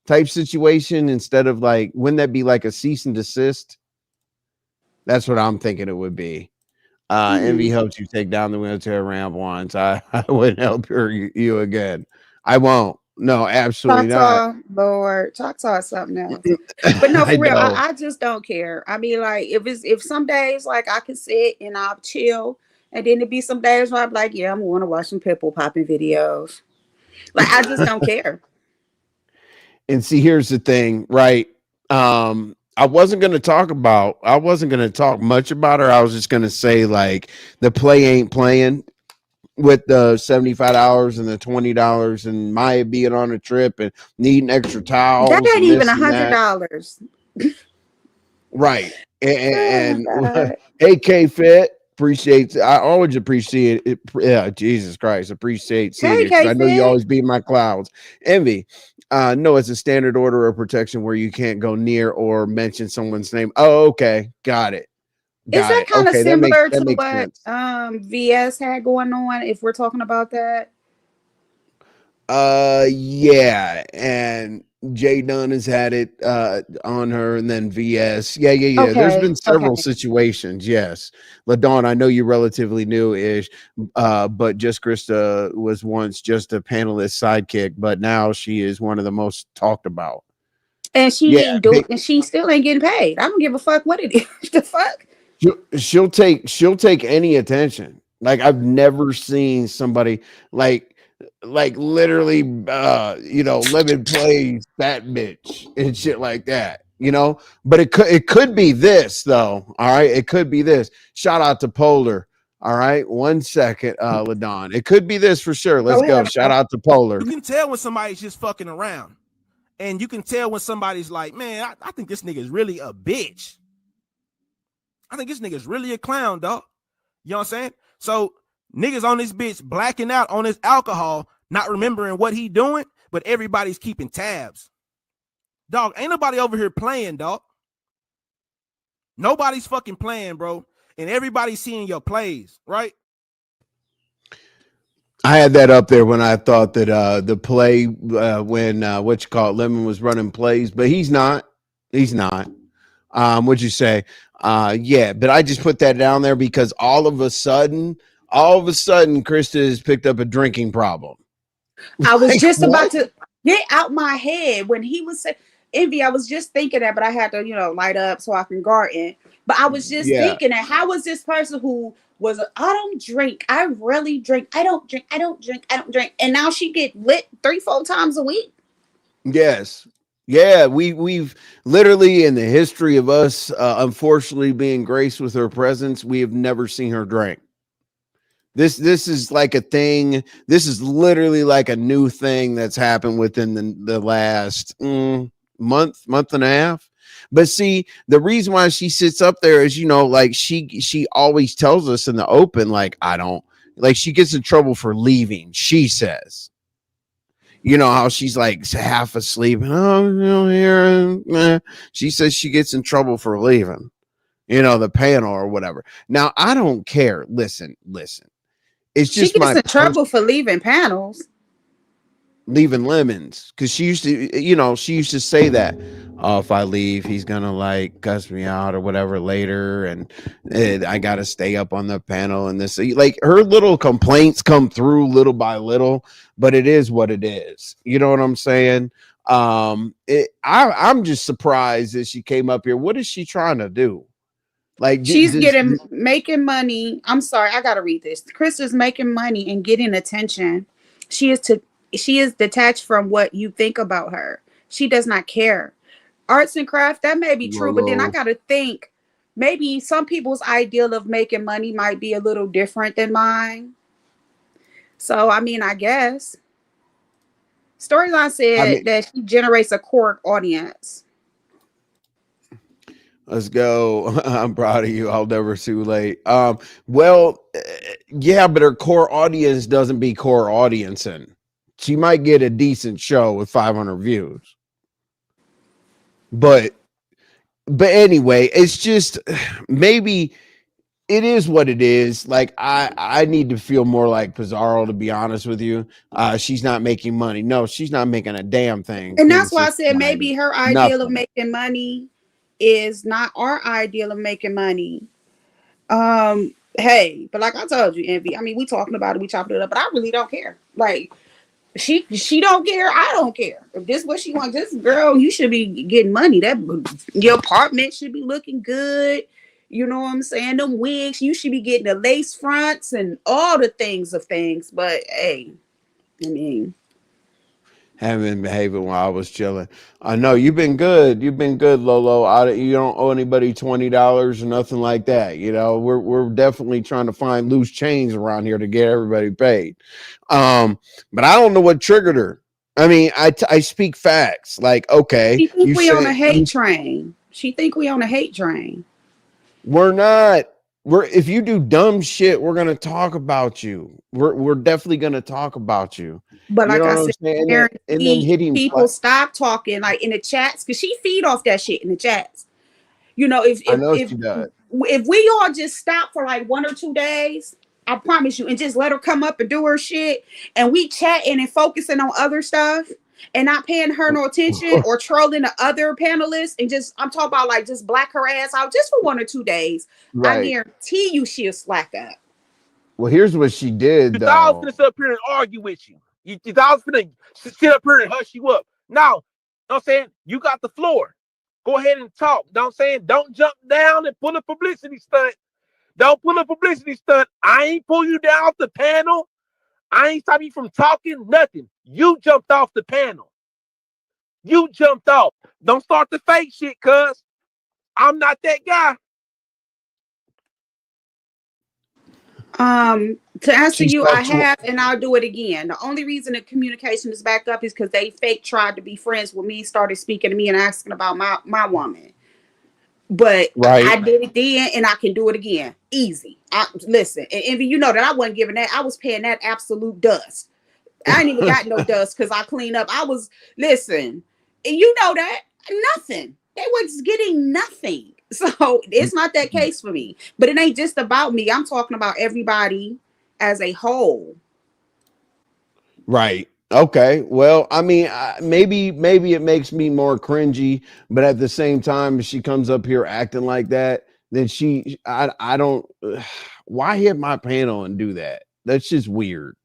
type situation instead of like, wouldn't that be like a cease and desist? That's what I'm thinking it would be. Envy helps you take down the wheelchair ramp once. I wouldn't help you again. I won't. No, absolutely not. Lord, talk to us something else. But no, for real, I just don't care. I mean, like, if some days like I can sit and I'll chill, and then it'd be some days where I'm like, yeah, I'm going to watch some pimple popping videos. Like, I just don't care. And see, here's the thing, right? I wasn't going to talk much about her. I was just going to say, like, the play ain't playing with the $75 and the $20 and Maya being on a trip and needing extra towels. That ain't even $100. Right. And AK Fit appreciates. I always appreciate it. Yeah, Jesus Christ. Appreciate seeing you. I know you always be in my clouds. Envy. No, it's a standard order of protection where you can't go near or mention someone's name. Oh, okay. Got it. Is that kind of similar to what VS had going on, if we're talking about that? Yeah, and Jay Dunn has had it on her, and then VS. Yeah. Okay, there's been several situations. Yes, LaDawn, I know you're relatively new-ish, but just Christa was once just a panelist sidekick, but now she is one of the most talked about. And she didn't do it, and she still ain't getting paid. I don't give a fuck what it is. The fuck. She'll take any attention. Like, I've never seen somebody like literally Lemon plays that bitch and shit like that, but it could be this though. All right, it could be this. Shout out to Polar. All right, 1 second, LaDawn. It could be this for sure. Let's go. Shout out to Polar. You can tell when somebody's just fucking around, and you can tell when somebody's like, man, I think this nigga is really a bitch. I think this nigga's really a clown, dog. You know what I'm saying? So niggas on this bitch blacking out on his alcohol, not remembering what he doing, but everybody's keeping tabs. Dog, ain't nobody over here playing, dog. Nobody's fucking playing, bro. And everybody's seeing your plays, right? I had that up there when I thought that the play when Lemon was running plays, but he's not. What'd you say? Yeah, but I just put that down there because all of a sudden, Christa has picked up a drinking problem. I was just about to get out my head when he was saying, Envy, I was just thinking that, but I had to, light up so I can garden. But I was just thinking that, how was this person who was, I don't drink, I really drink, I don't drink. And now she get lit 3-4 times a week. Yes. Yeah, we've literally, in the history of us, unfortunately being graced with her presence, we have never seen her drink. This is like a thing. This is literally like a new thing that's happened within the last month and a half. But see, the reason why she sits up there is, like she always tells us in the open, like, I don't, like, she gets in trouble for leaving, she says. You know how she's like half asleep. Oh, you know, here. She says she gets in trouble for leaving, you know, the panel or whatever. Now, I don't care. Listen. It's She just gets my in trouble for leaving panels. leaving lemons because she used to, you know, she used to say that, oh, if I leave, he's gonna like cuss me out or whatever later, and I gotta stay up on the panel and this, like her little complaints come through little by little, but it is what it is. You know what I'm saying? I'm just surprised that she came up here. What is she trying to do? Like She's making money. I'm sorry, I gotta read this. Krista's making money and getting attention. She is to she is detached from what you think about her. She does not care. Arts and craft, that may be true, but then I gotta think maybe some people's ideal of making money might be a little different than mine. So I mean, I guess. Storyline I said mean, that she generates a core audience. let's go. I'm proud of you. I'll never too late. Well, yeah, but her core audience doesn't be core audiencing. She might get a decent show with 500 views, but anyway, it's just maybe it is what it is. Like I need to feel more like Pizarro, to be honest with you. She's not making money. No, she's not making a damn thing. And that's why I Princess said Bride. maybe her ideal of Nothing. making money is not our ideal of making money. Hey, but like I told you, Envy, I mean, we talking about it, we chopping it up, but I really don't care. Like she don't care, I don't care. If this what she wants, this girl, you should be getting money. That your apartment should be looking good. You know what I'm saying? Them wigs, you should be getting the lace fronts and all the things of things. But hey, I mean, Haven't been behaving while I was chilling. I know you've been good. You've been good, Lolo. You don't owe anybody $20 or nothing like that. You know, we're definitely trying to find loose change around here to get everybody paid. But I don't know what triggered her. I mean, I speak facts. Like, okay, she think you we on a said hate train. She think we on a hate train. we're not. We're if you do dumb shit, we're gonna talk about you. We're definitely gonna talk about you. But You like know I what I'm said, saying? And then guarantee hitting people stop talking like in the chats because she feed off that shit in the chats. You know, I know she does. if we all just stop for like 1 or 2 days, I promise you, and just let her come up and do her shit, and we chatting and focusing on other stuff and not paying her no attention or trolling the other panelists and just I'm talking about like just black her ass out just for 1 or 2 days. I Right. guarantee you she'll slack up. Well, here's what she did You thought I was though. gonna sit up here and argue with you. You thought I was gonna sit up here and hush you up. Now, you know what I'm saying? You got the floor. Go ahead and talk. You know what I'm saying? Don't jump down and pull a publicity stunt. Don't pull a publicity stunt. I ain't pull you down off the panel. I ain't stop you from talking, nothing. You jumped off the panel. You jumped off. Don't start the fake shit, cuz I'm not that guy. To answer She you, said I have, and I'll do it again. The only reason the communication is back up is because they fake tried to be friends with me, started speaking to me and asking about my woman. But right. I did it then, and I can do it again, easy. Listen, and Envy, you know that I wasn't giving that. I was paying that absolute dust. I ain't even got no dust because I cleaned up. I was listen, and you know that nothing. They was getting nothing. So it's not that case for me. But it ain't just about me. I'm talking about everybody as a whole. Right. Okay. Well, I mean, maybe it makes me more cringy, but at the same time, if she comes up here acting like that, then I don't. Why hit my panel and do that? That's just weird.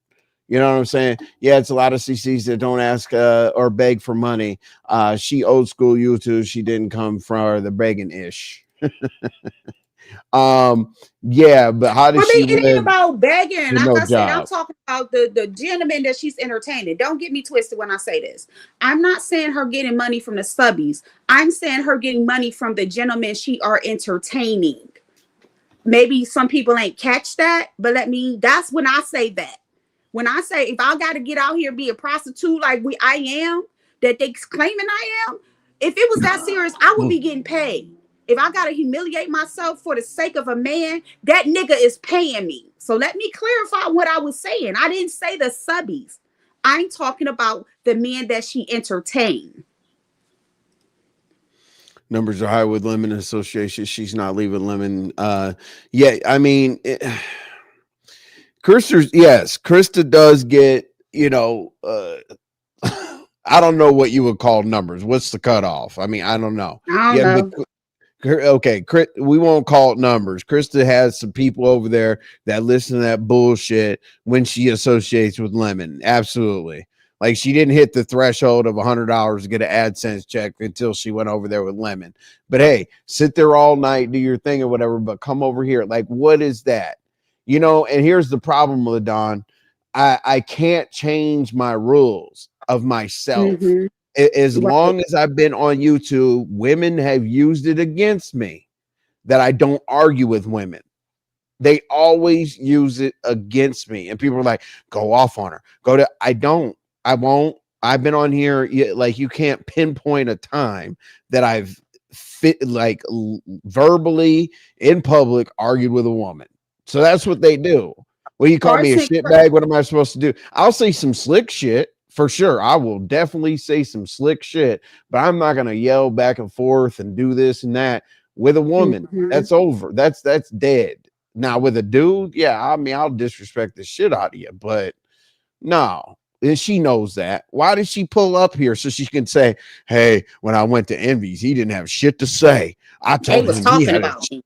You know what I'm saying? Yeah, it's a lot of CCs that don't ask or beg for money. She old school YouTube. She didn't come from the begging ish. Yeah, but how For did me, she it ain't live about begging. with Like no I said, I'm job? talking about the gentleman that she's entertaining. Don't get me twisted when I say this. I'm not saying her getting money from the subbies. I'm saying her getting money from the gentlemen she are entertaining. Maybe some people ain't catch that, but that's when I say that. When I say if I gotta get out here and be a prostitute like I am, that they claiming I am, if it was that serious, I would be getting paid. If I gotta humiliate myself for the sake of a man, that nigga is paying me. So let me clarify what I was saying. I didn't say the subbies. I'm talking about the men that she entertained. Numbers are high with Lemon Association. She's not leaving Lemon. Yeah, I mean, Christa does get, I don't know what you would call numbers. What's the cutoff? I mean, I don't know. I don't Yeah, but know. okay, we won't call it numbers. Krista has some people over there that listen to that bullshit when she associates with Lemon. Absolutely. Like, she didn't hit the threshold of $100 to get an AdSense check until she went over there with Lemon. But hey, sit there all night, do your thing or whatever, but come over here. Like, what is that? And here's the problem, LaDon. I can't change my rules of myself. Mm-hmm. As Right. long as I've been on YouTube, women have used it against me that I don't argue with women. They always use it against me. And people are like, go off on her. I won't. I've been on here. Like, you can't pinpoint a time that I've verbally in public argued with a woman. So that's what they do. Well, you call me a shitbag. What am I supposed to do? I'll say some slick shit. For sure, I will definitely say some slick shit, but I'm not gonna yell back and forth and do this and that with a woman. Mm-hmm. That's over. That's dead. Now with a dude, yeah, I mean, I'll disrespect the shit out of you, but no. And she knows that. Why did she pull up here so she can say, "Hey, when I went to Envy's, he didn't have shit to say. I told him he had about me.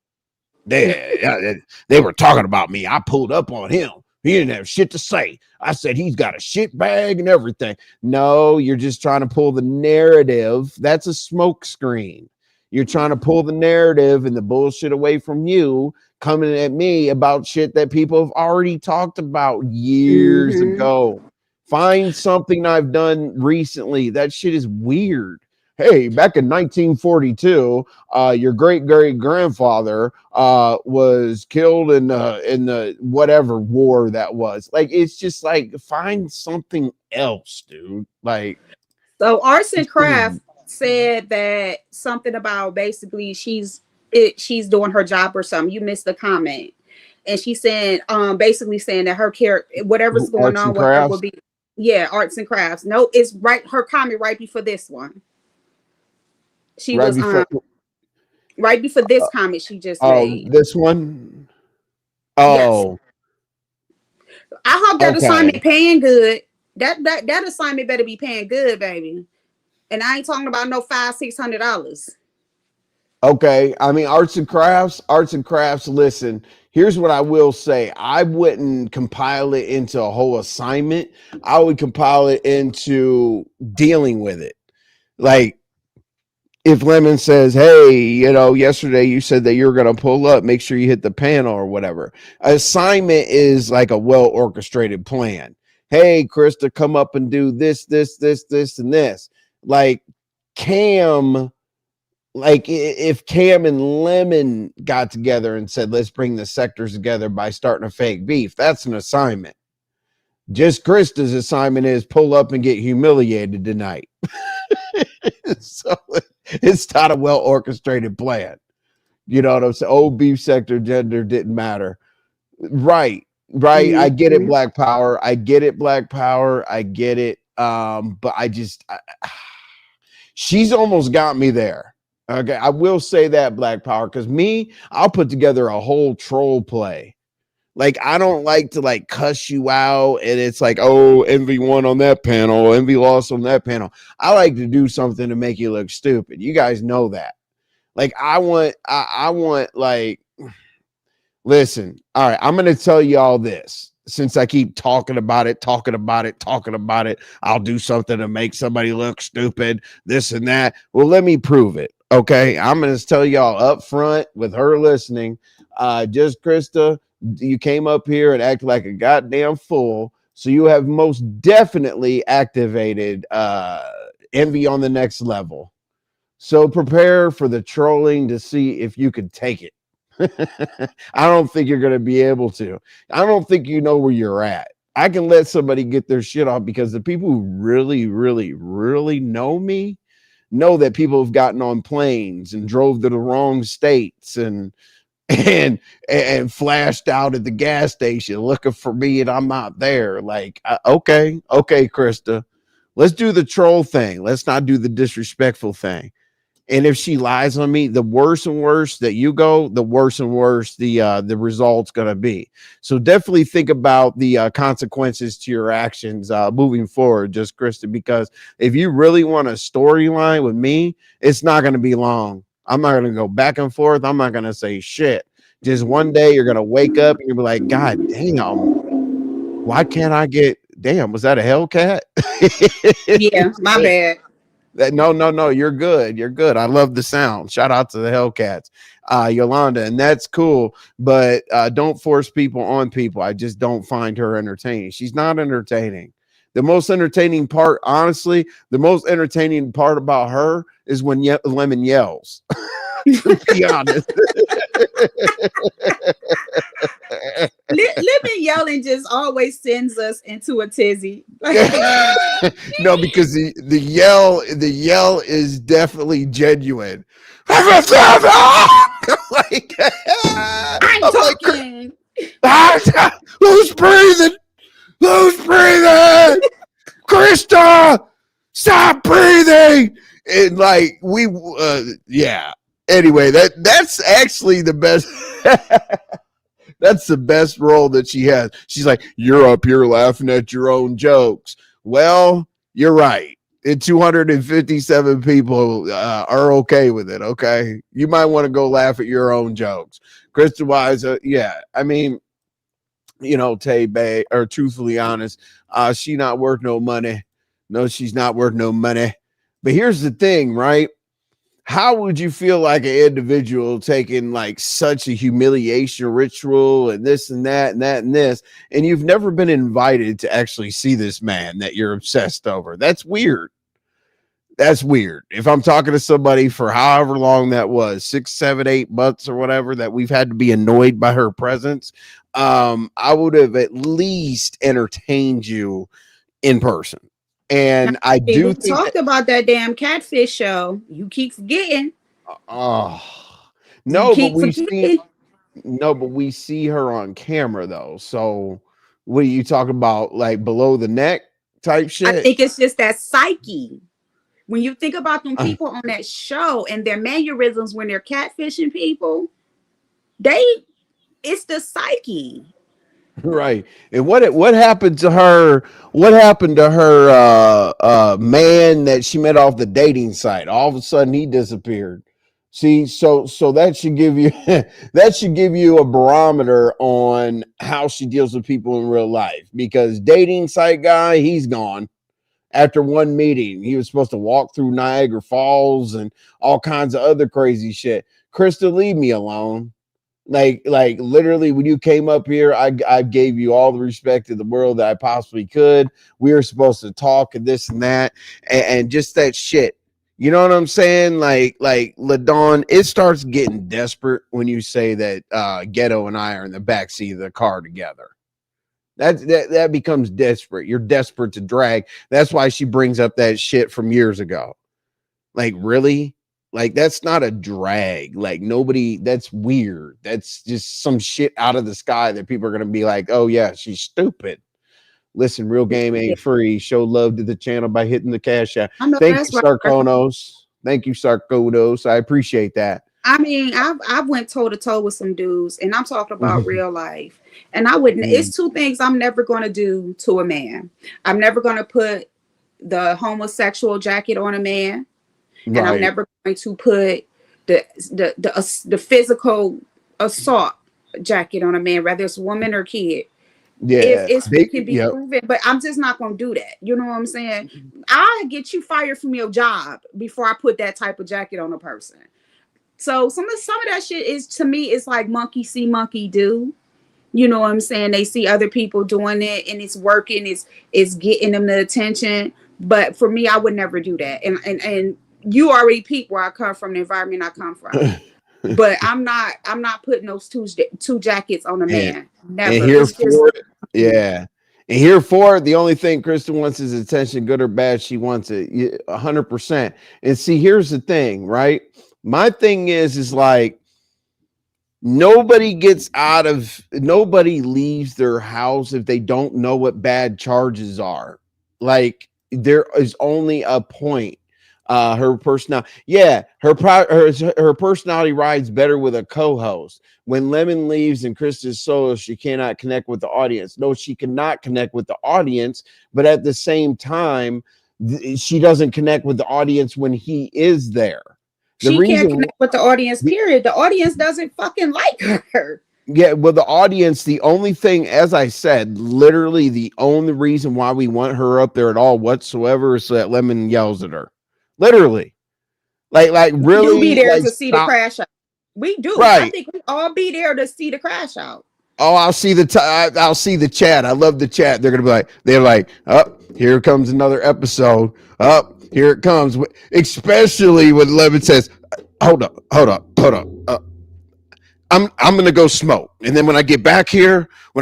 They were talking about me. I pulled up on him. He didn't have shit to say. I said he's got a shit bag and everything." No, you're just trying to pull the narrative. That's a smoke screen. You're trying to pull the narrative and the bullshit away from you, coming at me about shit that people have already talked about years ago. Find something I've done recently. That shit is weird. Hey, back in 1942, your great grandfather was killed in the whatever war that was. Like, it's just like, find something else, dude. Like, so Arts and Craft said that something about basically she's doing her job or something. You missed the comment, and she said basically saying that her character, whatever's going on with her, will be Arts and Crafts. No, it's right. Her comment right before this one. She right was right before this comment she just made. This one. Oh, yes. I hope that assignment paying good. That assignment better be paying good, baby. And I ain't talking about no $500-$600. Okay, I mean, arts and crafts. Listen, here's what I will say. I wouldn't compile it into a whole assignment. I would compile it into dealing with it. Like, if Lemon says, "Hey, yesterday you said that you were going to pull up, make sure you hit the panel," or whatever. Assignment is like a well-orchestrated plan. Hey, Christa, come up and do this, and this. Like, Cam, like if Cam and Lemon got together and said, "Let's bring the sectors together by starting a fake beef," that's an assignment. Just Christa's assignment is pull up and get humiliated tonight. So it's not a well-orchestrated plan. You know what I'm saying? Old beef sector gender didn't matter. Right. I get it, Black Power. I get it. But she's almost got me there. Okay, I will say that, Black Power, because I'll put together a whole troll play. Like, I don't like to like cuss you out and it's like, oh, Envy won on that panel, Envy lost on that panel. I like to do something to make you look stupid. You guys know that. Like, I want like, listen, all right, I'm going to tell you all this. Since I keep talking about it, I'll do something to make somebody look stupid, this and that. Well, let me prove it. Okay, I'm going to tell y'all up front with her listening. Just Christa, you came up here and acted like a goddamn fool. So you have most definitely activated Envy on the next level. So prepare for the trolling to see if you could take it. I don't think you're going to be able to. I don't think you know where you're at. I can let somebody get their shit off because the people who really, really, really know me know that people have gotten on planes and drove to the wrong states and and flashed out at the gas station looking for me and I'm not there. Like, okay, Christa, let's do the troll thing. Let's not do the disrespectful thing. And if she lies on me, the worse and worse that you go, the worse and worse the result's gonna be. So definitely think about the consequences to your actions moving forward, just Krista, because if you really want a storyline with me, it's not gonna be long. I'm not gonna go back and forth. I'm not gonna say shit. Just one day you're gonna wake up and you'll be like, God damn, why can't I get damn, was that a Hellcat? Yeah, my bad. No, you're good. You're good. I love the sound. Shout out to the Hellcats, Yolanda, and that's cool. But don't force people on people. I just don't find her entertaining. She's not entertaining. The most entertaining part, honestly, the most entertaining part about her is when Lemon yells. To be honest. Lemon yelling just always sends us into a tizzy. No, because the yell is definitely genuine. Like, I'm talking. Like, who's breathing? Who's breathing? Christa, stop breathing! And like yeah. Anyway, that's actually the best. That's the best role that she has. She's like, you're up here laughing at your own jokes. Well, you're right. And 257 people are okay with it. Okay. You might want to go laugh at your own jokes. Krista Wise, yeah. I mean, you know, Tay Bay, or truthfully honest, she not worth no money. No, she's not worth no money. But here's the thing, right? How would you feel like an individual taking like such a humiliation ritual and this and that and that and this, and you've never been invited to actually see this man that you're obsessed over? That's weird. That's weird. If I'm talking to somebody for however long that was, 6, 7, 8 months or whatever, that we've had to be annoyed by her presence, I would have at least entertained you in person. And I do we think talked about that damn catfish show. You keep forgetting. oh You no, but keep we forgetting. we see her on camera though. So what are you talking about? Like below the neck type I shit? think it's just that psyche. When you think about them people on that show and their mannerisms when they're catfishing people, it's the psyche. Right. And what happened to her? What happened to her man that she met off the dating site? All of a sudden he disappeared. See, so that should give you that should give you a barometer on how she deals with people in real life, because dating site guy, he's gone. After one meeting, he was supposed to walk through Niagara Falls and all kinds of other crazy shit. Krista, leave me alone. Like literally, when you came up here, I gave you all the respect in the world that I possibly could. We were supposed to talk and this and that, and just that shit. You know what I'm saying? Like LaDawn, it starts getting desperate when you say that Ghetto and I are in the backseat of the car together. That becomes desperate. You're desperate to drag. That's why she brings up that shit from years ago. Like, really? Like, that's not a drag. Like, nobody, that's weird. That's just some shit out of the sky that people are going to be like, oh, yeah, she's stupid. Listen, real game ain't free. Show love to the channel by hitting the cash app. Thank you, Sarkonos. Thank you, Sarkonos. I appreciate that. I mean, I've went toe to toe with some dudes, and I'm talking about real life. And I wouldn't. It's two things I'm never going to do to a man. I'm never going to put the homosexual jacket on a man, and I'm never going to put the physical assault jacket on a man, whether it's woman or kid. Yeah, if it can be proven, but I'm just not going to do that. You know what I'm saying? I'll get you fired from your job before I put that type of jacket on a person. So some of that shit is, to me, it's like monkey see, monkey do. You know what I'm saying? They see other people doing it and it's working, it's getting them the attention. But for me, I would never do that. And you already peep where I come from, the environment I come from. But I'm not putting those two jackets on a man. Never. And here for it, yeah. And here for it, the only thing Krista wants is attention, good or bad. She wants it 100%. And see, here's the thing, right? My thing is like, nobody leaves their house if they don't know what bad charges are. Like, there is only a point. Her personality, her personality rides better with a co-host. When Lemon leaves and Krista's solo, she cannot connect with the audience. No, she cannot connect with the audience, but at the same time, she doesn't connect with the audience when he is there. She can't connect with the audience, period. The audience doesn't fucking like her. Yeah, well, the audience, the only thing, as I said, literally the only reason why we want her up there at all whatsoever is so that Lemon yells at her. Literally. Like really. We do be there like, to see the crash out. We do. Right. I think we all be there to see the crash out. Oh, I'll see the chat. I love the chat. They're like, oh, here comes another episode. Oh, here it comes. Especially when Lemon says, hold up. I'm gonna go smoke, and then when I get back here, I'm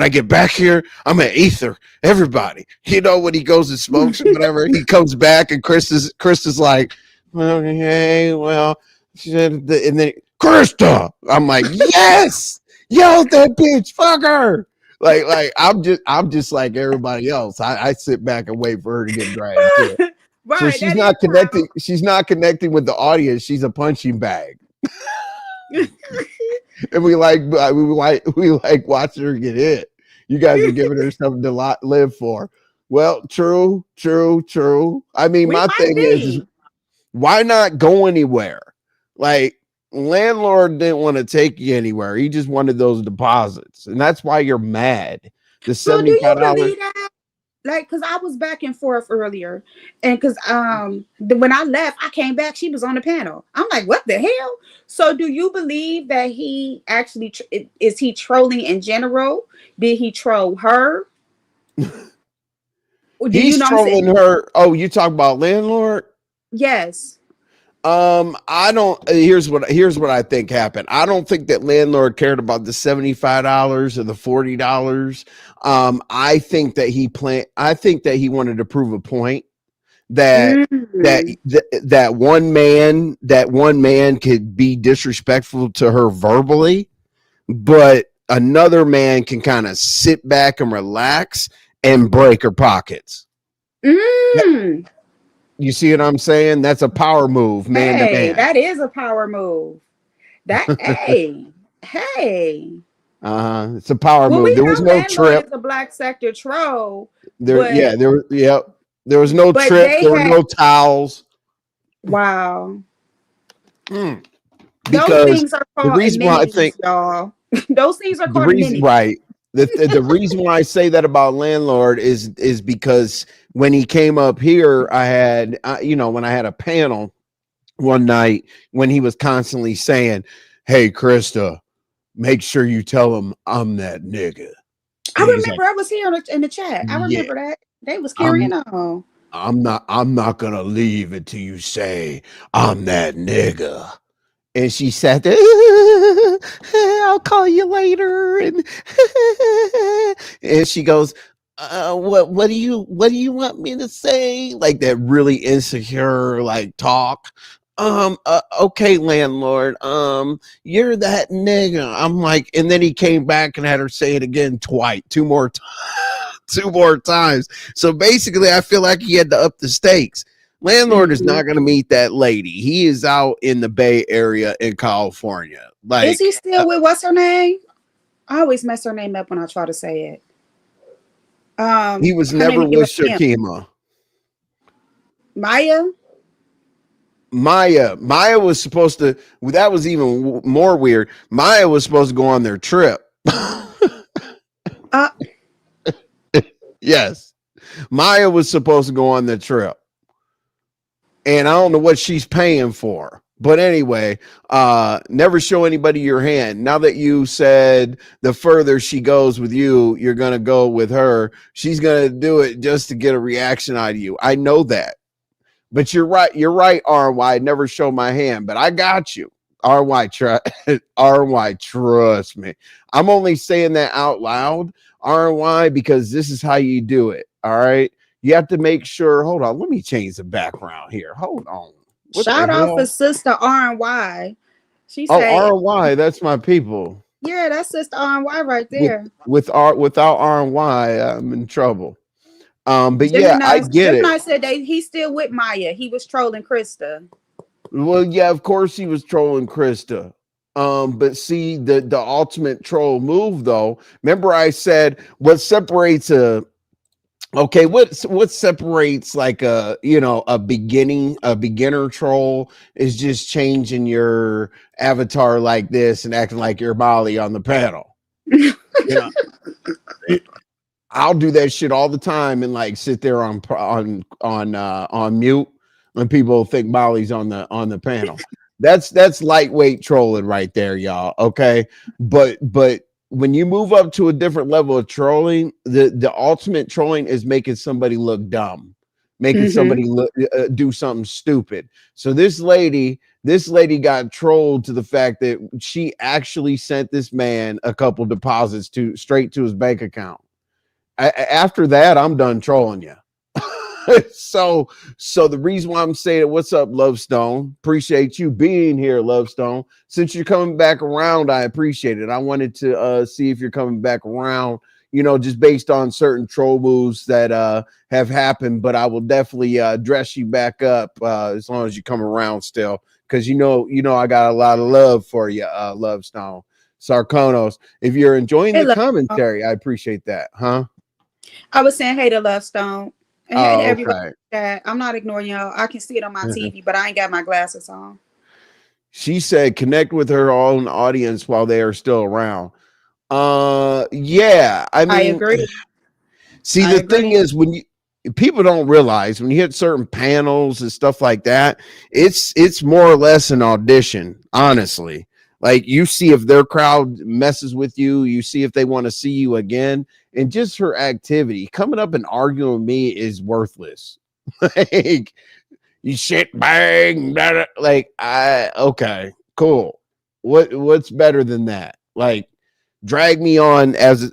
gonna ether everybody. You know, when he goes and smokes or whatever, he comes back, and Krista's like, okay, well, and then Christa, I'm like, yes, yell at that bitch, fuck her. Like I'm just like everybody else. I sit back and wait for her to get dragged too. Right, so she's not connecting. She's not connecting with the audience. She's a punching bag. And we like watching her get hit. You guys are giving her something to live for. Well, true. I mean, my thing is, why not go anywhere? Like, Landlord didn't want to take you anywhere. He just wanted those deposits, and that's why you're mad. The So do you $75. believe that? Like, because I was back and forth earlier, and because when I left, I came back, she was on the panel. I'm like, what the hell? So do you believe that he actually is he trolling in general? Did he troll her? He's trolling her. Oh, you talk about Landlord? Yes. I don't. Here's what I think happened. I don't think that Landlord cared about the $75 or the $40. I think that he wanted to prove a point that that one man could be disrespectful to her verbally, but another man can kind of sit back and relax and break her pockets. You see what I'm saying? That's a power move, man to man. That is a power move. That hey. It's a power move. There was no trip. Is a black sector troll. There was no trip. There were no towels. Wow. Because those things are called the reason why I think y'all. Those things are called right. The reason why I say that about Landlord is because when he came up here, I had when I had a panel one night when he was constantly saying, "Hey, Christa, make sure you tell him I'm that nigga." I remember I was here in the chat. I remember that they was carrying on. I'm not gonna leave until you say I'm that nigga. And she sat there, I'll call you later. And she goes, what do you want me to say? Like that really insecure, like talk. Okay, Landlord, you're that nigga. I'm like, and then he came back and had her say it again two more times. So basically, I feel like he had to up the stakes. Landlord is not going to meet that lady. He is out in the Bay Area in California. Like, is he still with what's her name? I always mess her name up when I try to say it. He was never with Shakima. Maya was supposed to. That was even more weird. Maya was supposed to go on their trip. Yes, Maya was supposed to go on the trip. And I don't know what she's paying for. But anyway, never show anybody your hand. Now that you said the further she goes with you, you're going to go with her. She's going to do it just to get a reaction out of you. I know that. But you're right. You're right, RY. Never show my hand. But I got you. RY, trust me. I'm only saying that out loud, RY, because this is how you do it. All right. You have to make sure. Hold on. Let me change the background here. Hold on. Shout out for sister R&Y. She said, R&Y. That's my people. Yeah, that's Sister RY right there. Without R&Y, I'm in trouble. But yeah, I Gemini, get it. Gemini said that he's still with Maya. He was trolling Krista. Well, yeah, of course he was trolling Krista. But see, the ultimate troll move though. Remember, I said what separates a okay, what separates like a beginner troll is just changing your avatar like this and acting like you're Molly on the panel. You know, I'll do that shit all the time and like sit there on mute when people think Molly's on the panel. That's lightweight trolling right there, y'all. Okay, but when you move up to a different level of trolling, the ultimate trolling is making somebody look dumb, making somebody do something stupid. So this lady got trolled to the fact that she actually sent this man a couple deposits straight to his bank account. After that, I'm done trolling you. so the reason why I'm saying it, what's up, Lovestone? Appreciate you being here, Lovestone. Since you're coming back around, I appreciate it. I wanted to see if you're coming back around, just based on certain troll moves that have happened. But I will definitely dress you back up as long as you come around still, because I got a lot of love for you, Lovestone. Sarkonos, if you're enjoying Hey, the Love commentary, I appreciate that, huh? I was saying hey to Love Stone. And hey to Oh, everybody okay. that I'm not ignoring y'all. I can see it on my TV, but I ain't got my glasses on. She said connect with her own audience while they are still around. Yeah, I I mean, agree. see, I the thing agree. is, people don't realize when you hit certain panels and stuff like that, it's more or less an audition, honestly. Like, you see if their crowd messes with you, you see if they want to see you again, and just her activity coming up and arguing with me is worthless. Like, you shit bang, blah, blah. Like, okay, cool. What's better than that? Like, drag me on, as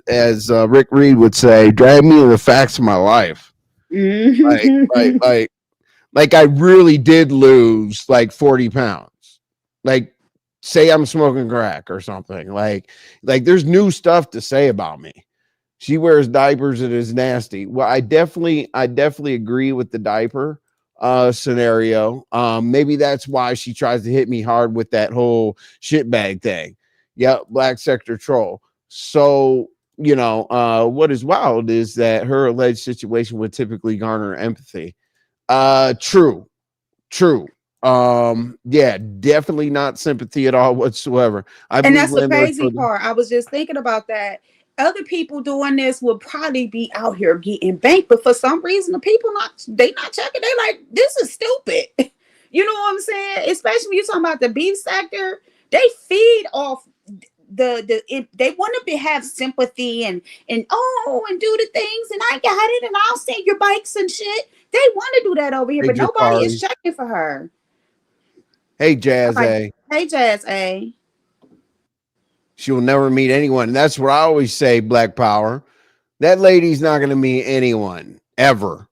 Rick Reed would say, drag me to the facts of my life. Like, like, like, like I really did lose like 40 pounds. Like, say I'm smoking crack or something. Like there's new stuff to say about me. She wears diapers and is nasty. Well, I definitely agree with the diaper scenario. Maybe that's why she tries to hit me hard with that whole shitbag thing. Yep, black sector troll. So, what is wild is that her alleged situation would typically garner empathy. True. Yeah, definitely not sympathy at all whatsoever. I And believe that's the landlords crazy part. I was just thinking about that. Other people doing this would probably be out here getting banked, but for some reason, the people not checking. They like, this is stupid. You know what I'm saying? Especially when you're talking about the beef sector, they feed off they want to have sympathy and and do the things, and I got it, and I'll send your bikes and shit. They want to do that over here, Hey, but nobody is Jakari. checking for her. Hey, Jazz Like, A. hey, Jazz A. She will never meet anyone. And that's what I always say, Black Power. That lady's not going to meet anyone ever.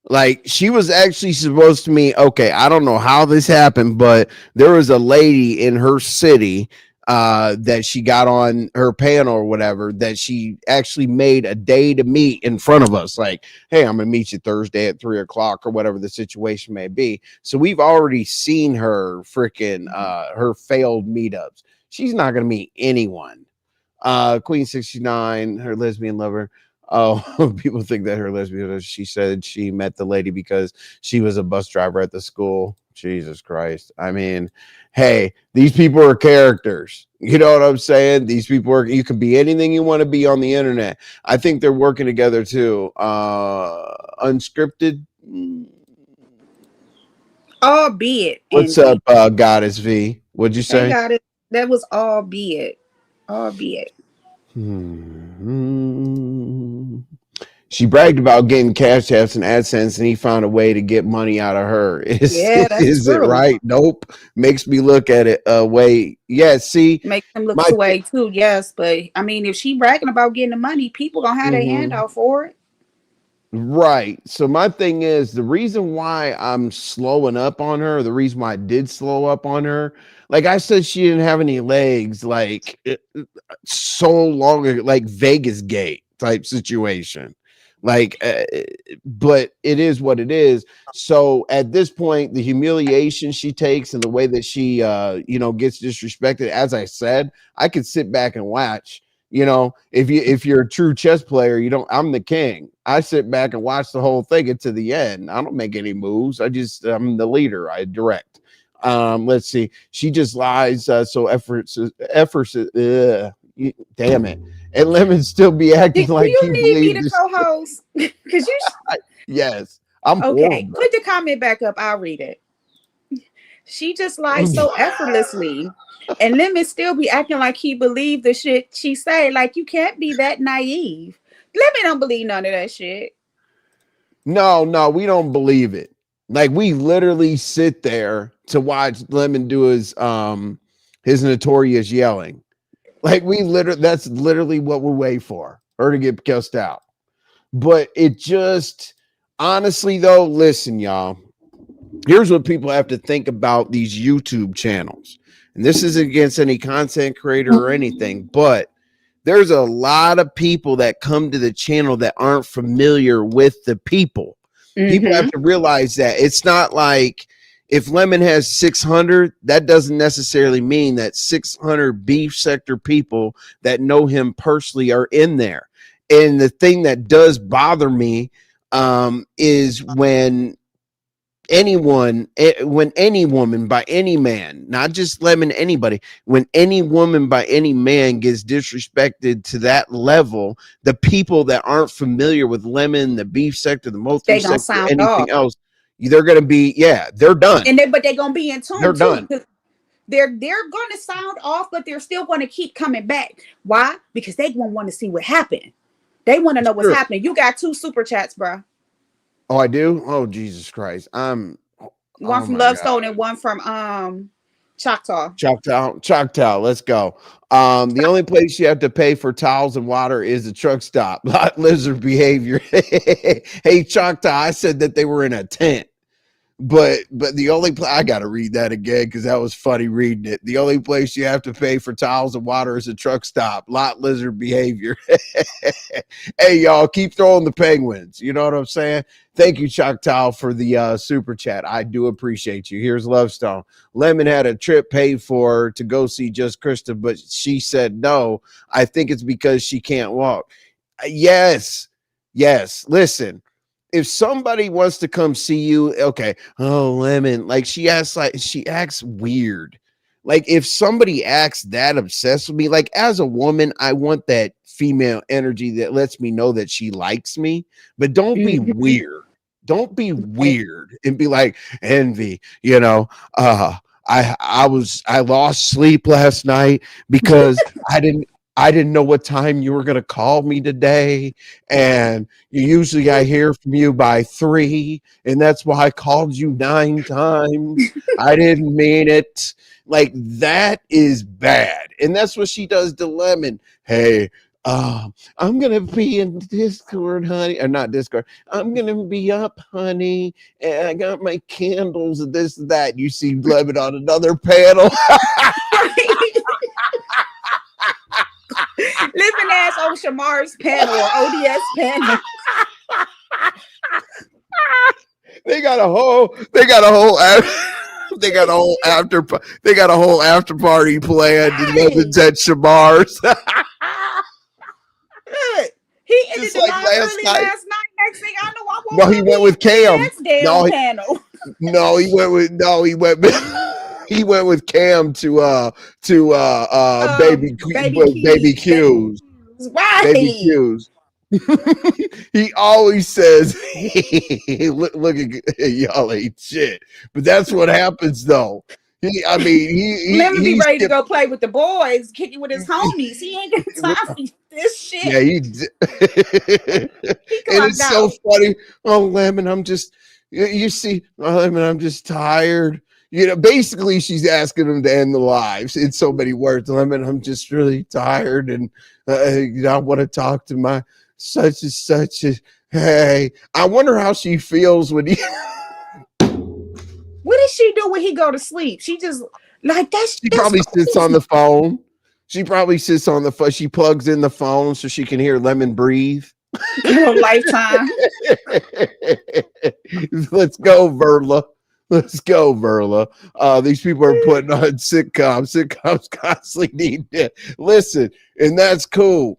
Like, she was actually supposed to meet, okay, I don't know how this happened, but there was a lady in her city that she got on her panel or whatever, that she actually made a day to meet in front of us. Like, hey, I'm going to meet you Thursday at 3:00 or whatever the situation may be. So we've already seen her freaking her failed meetups. She's not going to meet anyone. Queen 69, her lesbian lover. Oh, people think that her lesbian. She said she met the lady because she was a bus driver at the school. Jesus Christ. I mean, hey, these people are characters. You know what I'm saying? These people are, you can be anything you want to be on the internet. I think they're working together too. Unscripted. Albeit, What's Andy. up, Goddess V? What'd you They say? got it. That was albeit. Albeit. She bragged about getting cash apps and AdSense, and he found a way to get money out of her. Yeah, that's Is it true. right? Nope. Makes me look at it way. Yeah, see, Makes them look my away too, yes. But I mean, if she bragging about getting the money, people gonna have their hand Mhm. out for it. Right. So my thing is the reason why I'm slowing up on her, the reason why I did slow up on her, like I said, she didn't have any legs, like so long ago, like Vegas Gate type situation. Like, but it is what it is. So at this point, the humiliation she takes and the way that she, gets disrespected, as I said, I could sit back and watch. If you're a true chess player, I'm the king. I sit back and watch the whole thing to the end. I don't make any moves. I'm the leader. I direct. Let's see. She just lies. So efforts. Damn it. And Lemon still be acting Do like you he need me believes to this. co-host? Because you Yes, I'm okay. horrible. Put the comment back up. I'll read it. She just lies so effortlessly. And Lemon still be acting like he believed the shit she say. Like, you can't be that naive. Lemon don't believe none of that shit. No, we don't believe it. Like we literally sit there to watch Lemon do his notorious yelling. Like that's literally what we wait for, her to get cussed out. But it just honestly though, listen, y'all. Here's what people have to think about these YouTube channels. And this isn't against any content creator or anything, but there's a lot of people that come to the channel that aren't familiar with the people. People have to realize that it's not like if Lemon has 600, that doesn't necessarily mean that 600 beef sector people that know him personally are in there. And the thing that does bother me is when any woman by any man, not just Lemon, anybody, when any woman by any man gets disrespected to that level, the people that aren't familiar with Lemon, the beef sector, the They Moultrie gonna sector, sound anything off. else, they're gonna be, they're done. But they're gonna be in They're tune too. done. They're gonna sound off, but they're still gonna keep coming back. Why? Because they gonna want to see what happened. They want to know what's Sure. happening. You got 2 super chats, bro. Oh, I do. Oh, Jesus Christ. One Oh from my Love God. Stone and one from Choctaw. Choctaw, let's go. The only place you have to pay for towels and water is a truck stop. Not lizard behavior. Hey, Choctaw, I said that they were in a tent. But the only place, I gotta read that again because that was funny reading it. The only place you have to pay for towels and water is a truck stop. Lot lizard behavior. Hey, y'all, keep throwing the penguins. You know what I'm saying? Thank you, Choctaw, for the super chat. I do appreciate you. Here's Lovestone. Lemon had a trip paid for to go see Just Christa, but she said no. I think it's because she can't walk. Yes. Listen, if somebody wants to come see you, okay, oh, Lemon, like she acts weird. Like if somebody acts that obsessed with me, like as a woman, I want that female energy that lets me know that she likes me, but don't be weird. Don't be weird and be like envy, I lost sleep last night because I didn't know what time you were going to call me today. And usually I hear from you by 3. And that's why I called you 9 times. I didn't mean it. Like that is bad. And that's what she does to Lemon. Hey, I'm going to be in Discord, honey. Or not Discord. I'm going to be up, honey. And I got my candles and this and that. You see Lemon on another panel. Living ass on Shamar's panel or ODS panel. They got a whole after party planned in Levin's at Shamar's. He ended Just the like live last early night. last night. Next thing I know, I woke No, up, he went with Cam. Next damn panel. He went with Cam to baby Q's. Right. Baby Q's. He always says, look at y'all ain't shit. But that's what happens though. He Lemon be ready to go play with the boys, kick it with his homies. He ain't got time for this shit. Yeah, and it's so funny. Oh, Lemon, I'm just Lemon, I'm just tired. Basically she's asking him to end the lives in so many words. Lemon, I'm just really tired and I want to talk to such and such a hey. I wonder how she feels when he What does she do when he go to sleep? She just like that's she that's probably sits crazy. on the phone. She probably sits on the phone. She plugs in the phone so she can hear Lemon breathe. Lifetime. Let's go, Verla. Let's go, Verla. These people are putting on sitcoms. Sitcoms constantly need to listen, and that's cool.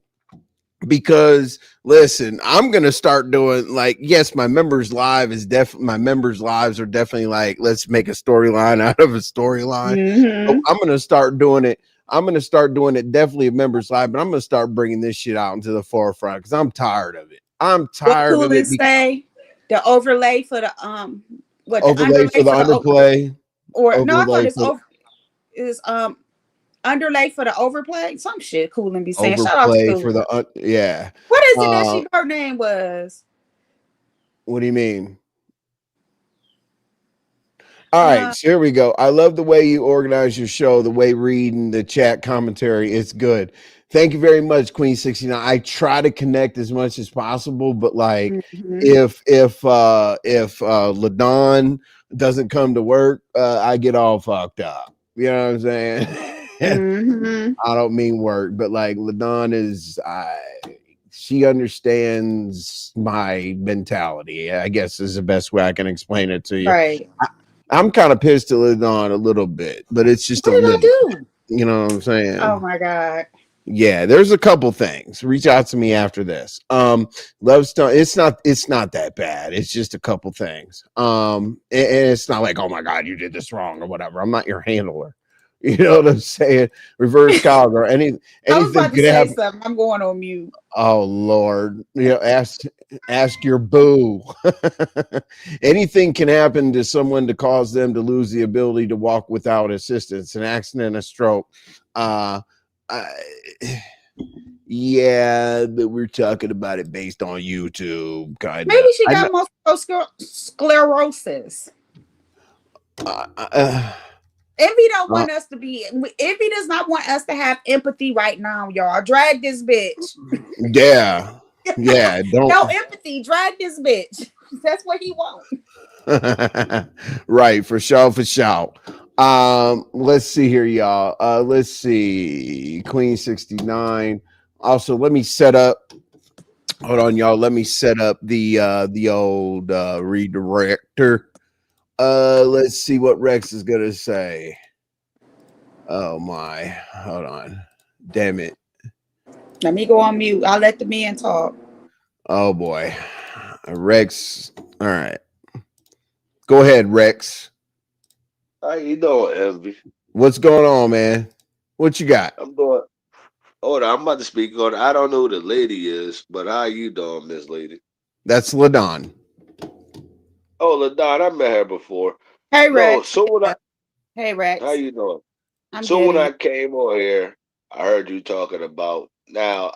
Because listen, I'm gonna start doing like yes, my members live is my members lives are definitely like let's make a storyline out of a storyline. So I'm gonna start doing it. I'm gonna start doing it definitely a members live, but I'm gonna start bringing this shit out into the forefront because I'm tired of it. I'm What tired of Coolin it. say? The overlay for the what the Overlay for underlay the for the underplay. or no, I thought Overlay it's for over is underlay for the overplay. Some shit Coolin be saying. Shout out to overplay for Coolin. the yeah. What is it that her name was? What do you mean? All right, so here we go. I love the way you organize your show, the way reading the chat commentary. It's good. Thank you very much, Queen 69. I try to connect as much as possible, but like if LaDon doesn't come to work, I get all fucked up. You know what I'm saying? I don't mean work, but like LaDon is she understands my mentality, I guess is the best way I can explain it to you. Right. I'm kind of pissed at LaDon a little bit, but it's just what a did little. I do? You know what I'm saying? Oh my God. Yeah, there's a couple things. Reach out to me after this. Love Stone, it's not that bad. It's just a couple things. And it's not like, oh my God, you did this wrong or whatever. I'm not your handler. You know what I'm saying? Reverse cowgirl. Anything I was about to could say happen. something. I'm going on mute. Oh Lord, you know, ask your boo. Anything can happen to someone to cause them to lose the ability to walk without assistance. An accident, a stroke. Yeah, but we're talking about it based on YouTube, kind of. Maybe she got multiple sclerosis. Envy don't want us to be. Envy does not want us to have empathy right now, y'all. Drag this bitch. Yeah, yeah. Don't no empathy. Drag this bitch. That's what he wants. Right, for sure, for sure. Let's see here, y'all. Let's see, Queen 69. Also, let me set up. Hold on, y'all. Let me set up the old redirector. Let's see what Rex is gonna say. Oh my, hold on. Damn it. Let me go on mute. I'll let the men talk. Oh boy. Rex. All right. Go ahead, Rex. How you doing, Envy? What's going on, man? What you got? I'm doing. Hold on, I'm about to speak on. I don't know who the lady is, but how you doing, Miss Lady? That's LaDon. Oh, LaDon, I met her before. Hey, Rex. No, so when Hey, Rex. how you doing? I'm So good. when I came on here, I heard you talking about. Now,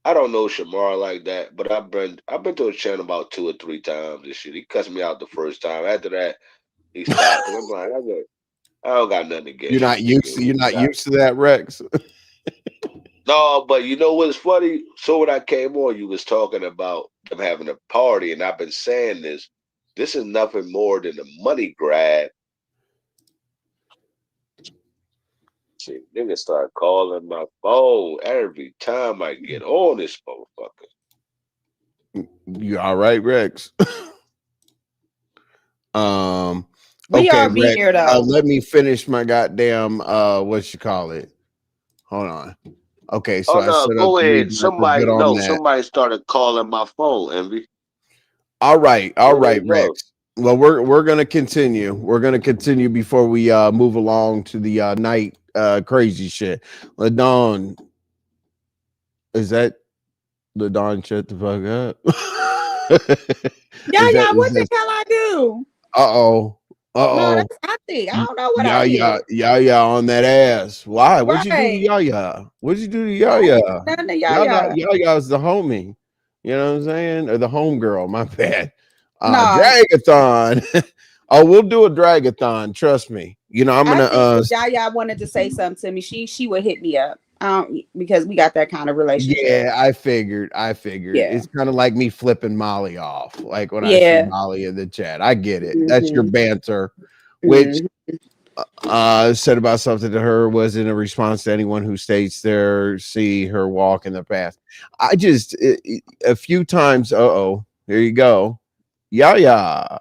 I don't know Shamar like that, but I've been to his channel about 2 or 3 times this shit. He cussed me out the first time. After that, he stopped. And I'm like, I don't got nothing against You're not used to that, Rex. No, but you know what's funny? So when I came on, you was talking about them having a party, and I've been saying this. This is nothing more than a money grab. See, niggas start calling my phone every time I get on this motherfucker. You all right, Rex? We okay, all be Rex, here though. let me finish my goddamn what you call it. Hold on. Okay, so Oh I no, set up go the ahead. redirector. Good on that. Somebody started calling my phone, Envy. All right, Go. Rex. Well, we're gonna continue. We're gonna continue before we move along to the night crazy shit. LaDon, is that LaDon? Shut the fuck up. Yeah, what the hell I do? Uh-oh. No, that's Auntie. I don't know what I did. Yaya on that ass. Why? What'd you do to Right. Yaya? What'd you do to Yaya? Nothing to Yaya. Yaya's the homie. You know what I'm saying? Or the homegirl. My bad. No. Dragathon. Oh, we'll do a dragathon. Trust me. You know, I'm gonna I think if Yaya wanted to say something to me, she would hit me up. Because we got that kind of relationship. Yeah, I figured. Yeah. It's kind of like me flipping Molly off, like when I see Yeah. Molly in the chat. I get it. That's your Hmm. banter, which Hmm. said about something to her was in a response to anyone who states there see her walk in the past. I just a few times. Here you go. Yeah.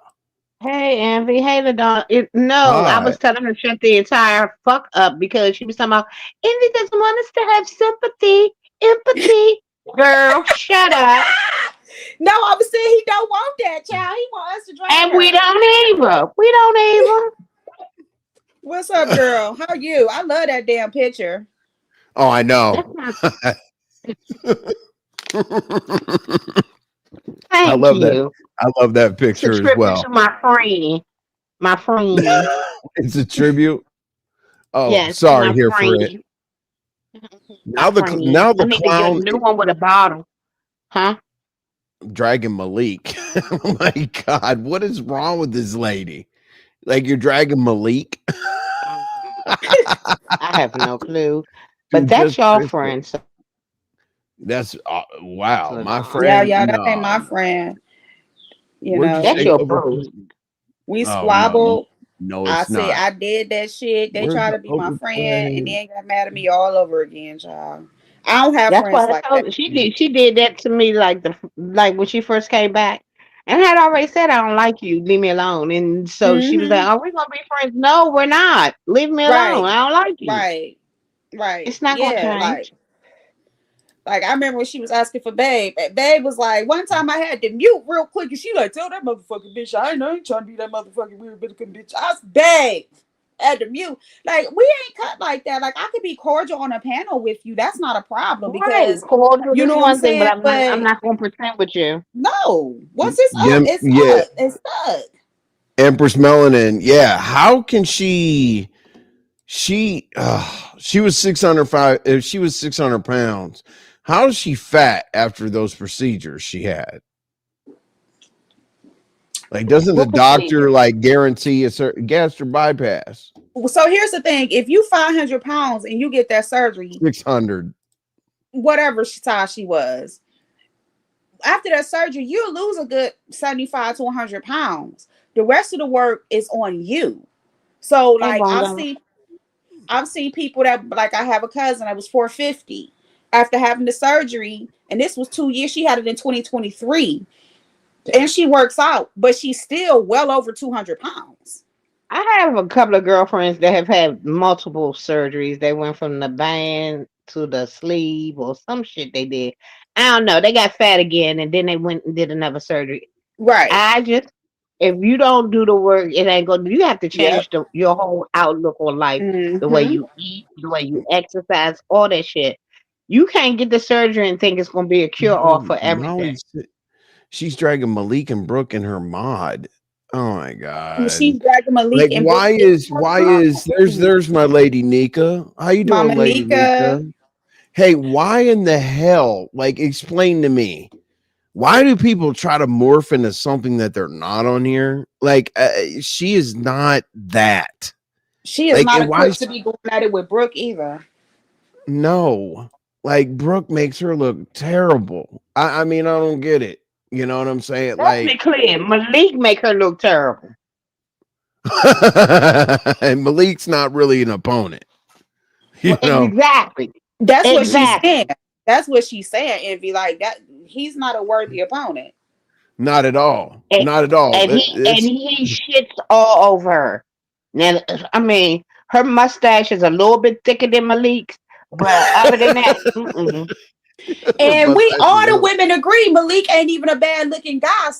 Hey, Envy. Hey, Ladon. No, I Hi. was telling her to shut the entire fuck up because she was talking about Envy doesn't want us to have sympathy, empathy. Girl, shut up. No, I was saying he don't want that, child. He want us to drag And we her. don't either. We don't either. What's up, girl? How are you? I love that damn picture. Oh, I That's know. not. I Thank love that. you. I love that It's a picture as tribute well. to my friend. My friend. It's a tribute. Oh, Yes, to sorry, my here for it. friend. My friend. Now I the need to get a clown new one with a bottle. Huh? dragging Malik. Oh my god, what is wrong with this lady? Like you're dragging Malik? Um, I have no clue. But Dude, that's just your Christa. friend, so That's wow, my Ladon. Yeah, friend. yeah, that ain't my No, friend. You where'd you know, That's say your over? boo. we Oh no, squabbled. no, I it's said not. I did that shit. They Where's tried the to be my friend and overplay? then got mad at me all over again, child. I don't have That's friends what I like that. told her. She did that to me like when she first came back. And I had already said I don't like you. Leave me alone. And so she was like, Mm-hmm. "Are we gonna be friends?" No, we're not. Leave me alone. Right, I don't like you. right, right. It's not gonna Yeah, change. like I remember when she was asking for Babe. And Babe was like, one time I had to mute real quick, and she like, tell that motherfucking bitch I ain't trying to be that motherfucking weird bitch. I was Babe. At the mute, like we ain't cut like that. Like I could be cordial on a panel with you. That's not a problem Right. because Cordial you is know what I'm one thing, but saying. I'm But not gonna pretend with you. no, once it's up, it's Yeah, up. It's stuck. Empress Melanin. Yeah, how can she? She was 605. If she was 600 pounds, how is she fat after those procedures she had? Like, doesn't the What doctor procedure? like guarantee a certain gastric bypass? So here's the thing: if you 500 pounds and you get that surgery, 600. whatever size she was, after that surgery, you'll lose a good 75 to 100 pounds. The rest of the work is on you. So Hey, like Bongo. I've seen people that like I have a cousin that was 450 after having the surgery, and this was 2 years. She had it in 2023, and she works out, but she's still well over 200 pounds. I have a couple of girlfriends that have had multiple surgeries. They went from the band to the sleeve or some shit they did. I don't know. They got fat again and then they went and did another surgery. Right. I just, if you don't do the work, it ain't going to, you have to Yep. change your whole outlook on life, the way Mm-hmm. you eat, the way you exercise, all that shit. You can't get the surgery and think it's going to be a cure all for everything. Molly, she's dragging Malik and Brooke in her mod. Oh my god! She's dragging Malik Like, and Brooke. why is there's my lady Nika? How you Mama doing, lady Nika. Nika? Hey, why in the hell? Like, explain to me. Why do people try to morph into something that they're not on here? Like, she is not that. She is Like, not and why? equipped to be going at it with Brooke either. No, like Brooke makes her look terrible. I mean, I don't get it. You know what I'm saying? Let's be Like, clear. Malik make her look terrible. and Malik's not really an opponent. You Well, know, exactly. That's what she's Exactly. saying. That's what she's saying, Envy. Like that, he's not a worthy opponent. not at all. and, Not at all. and he shits all over her. Now, I mean, her mustache is a little bit thicker than Malik's, but other than that, And But we that's all the little. women agree Malik ain't even a bad looking guy.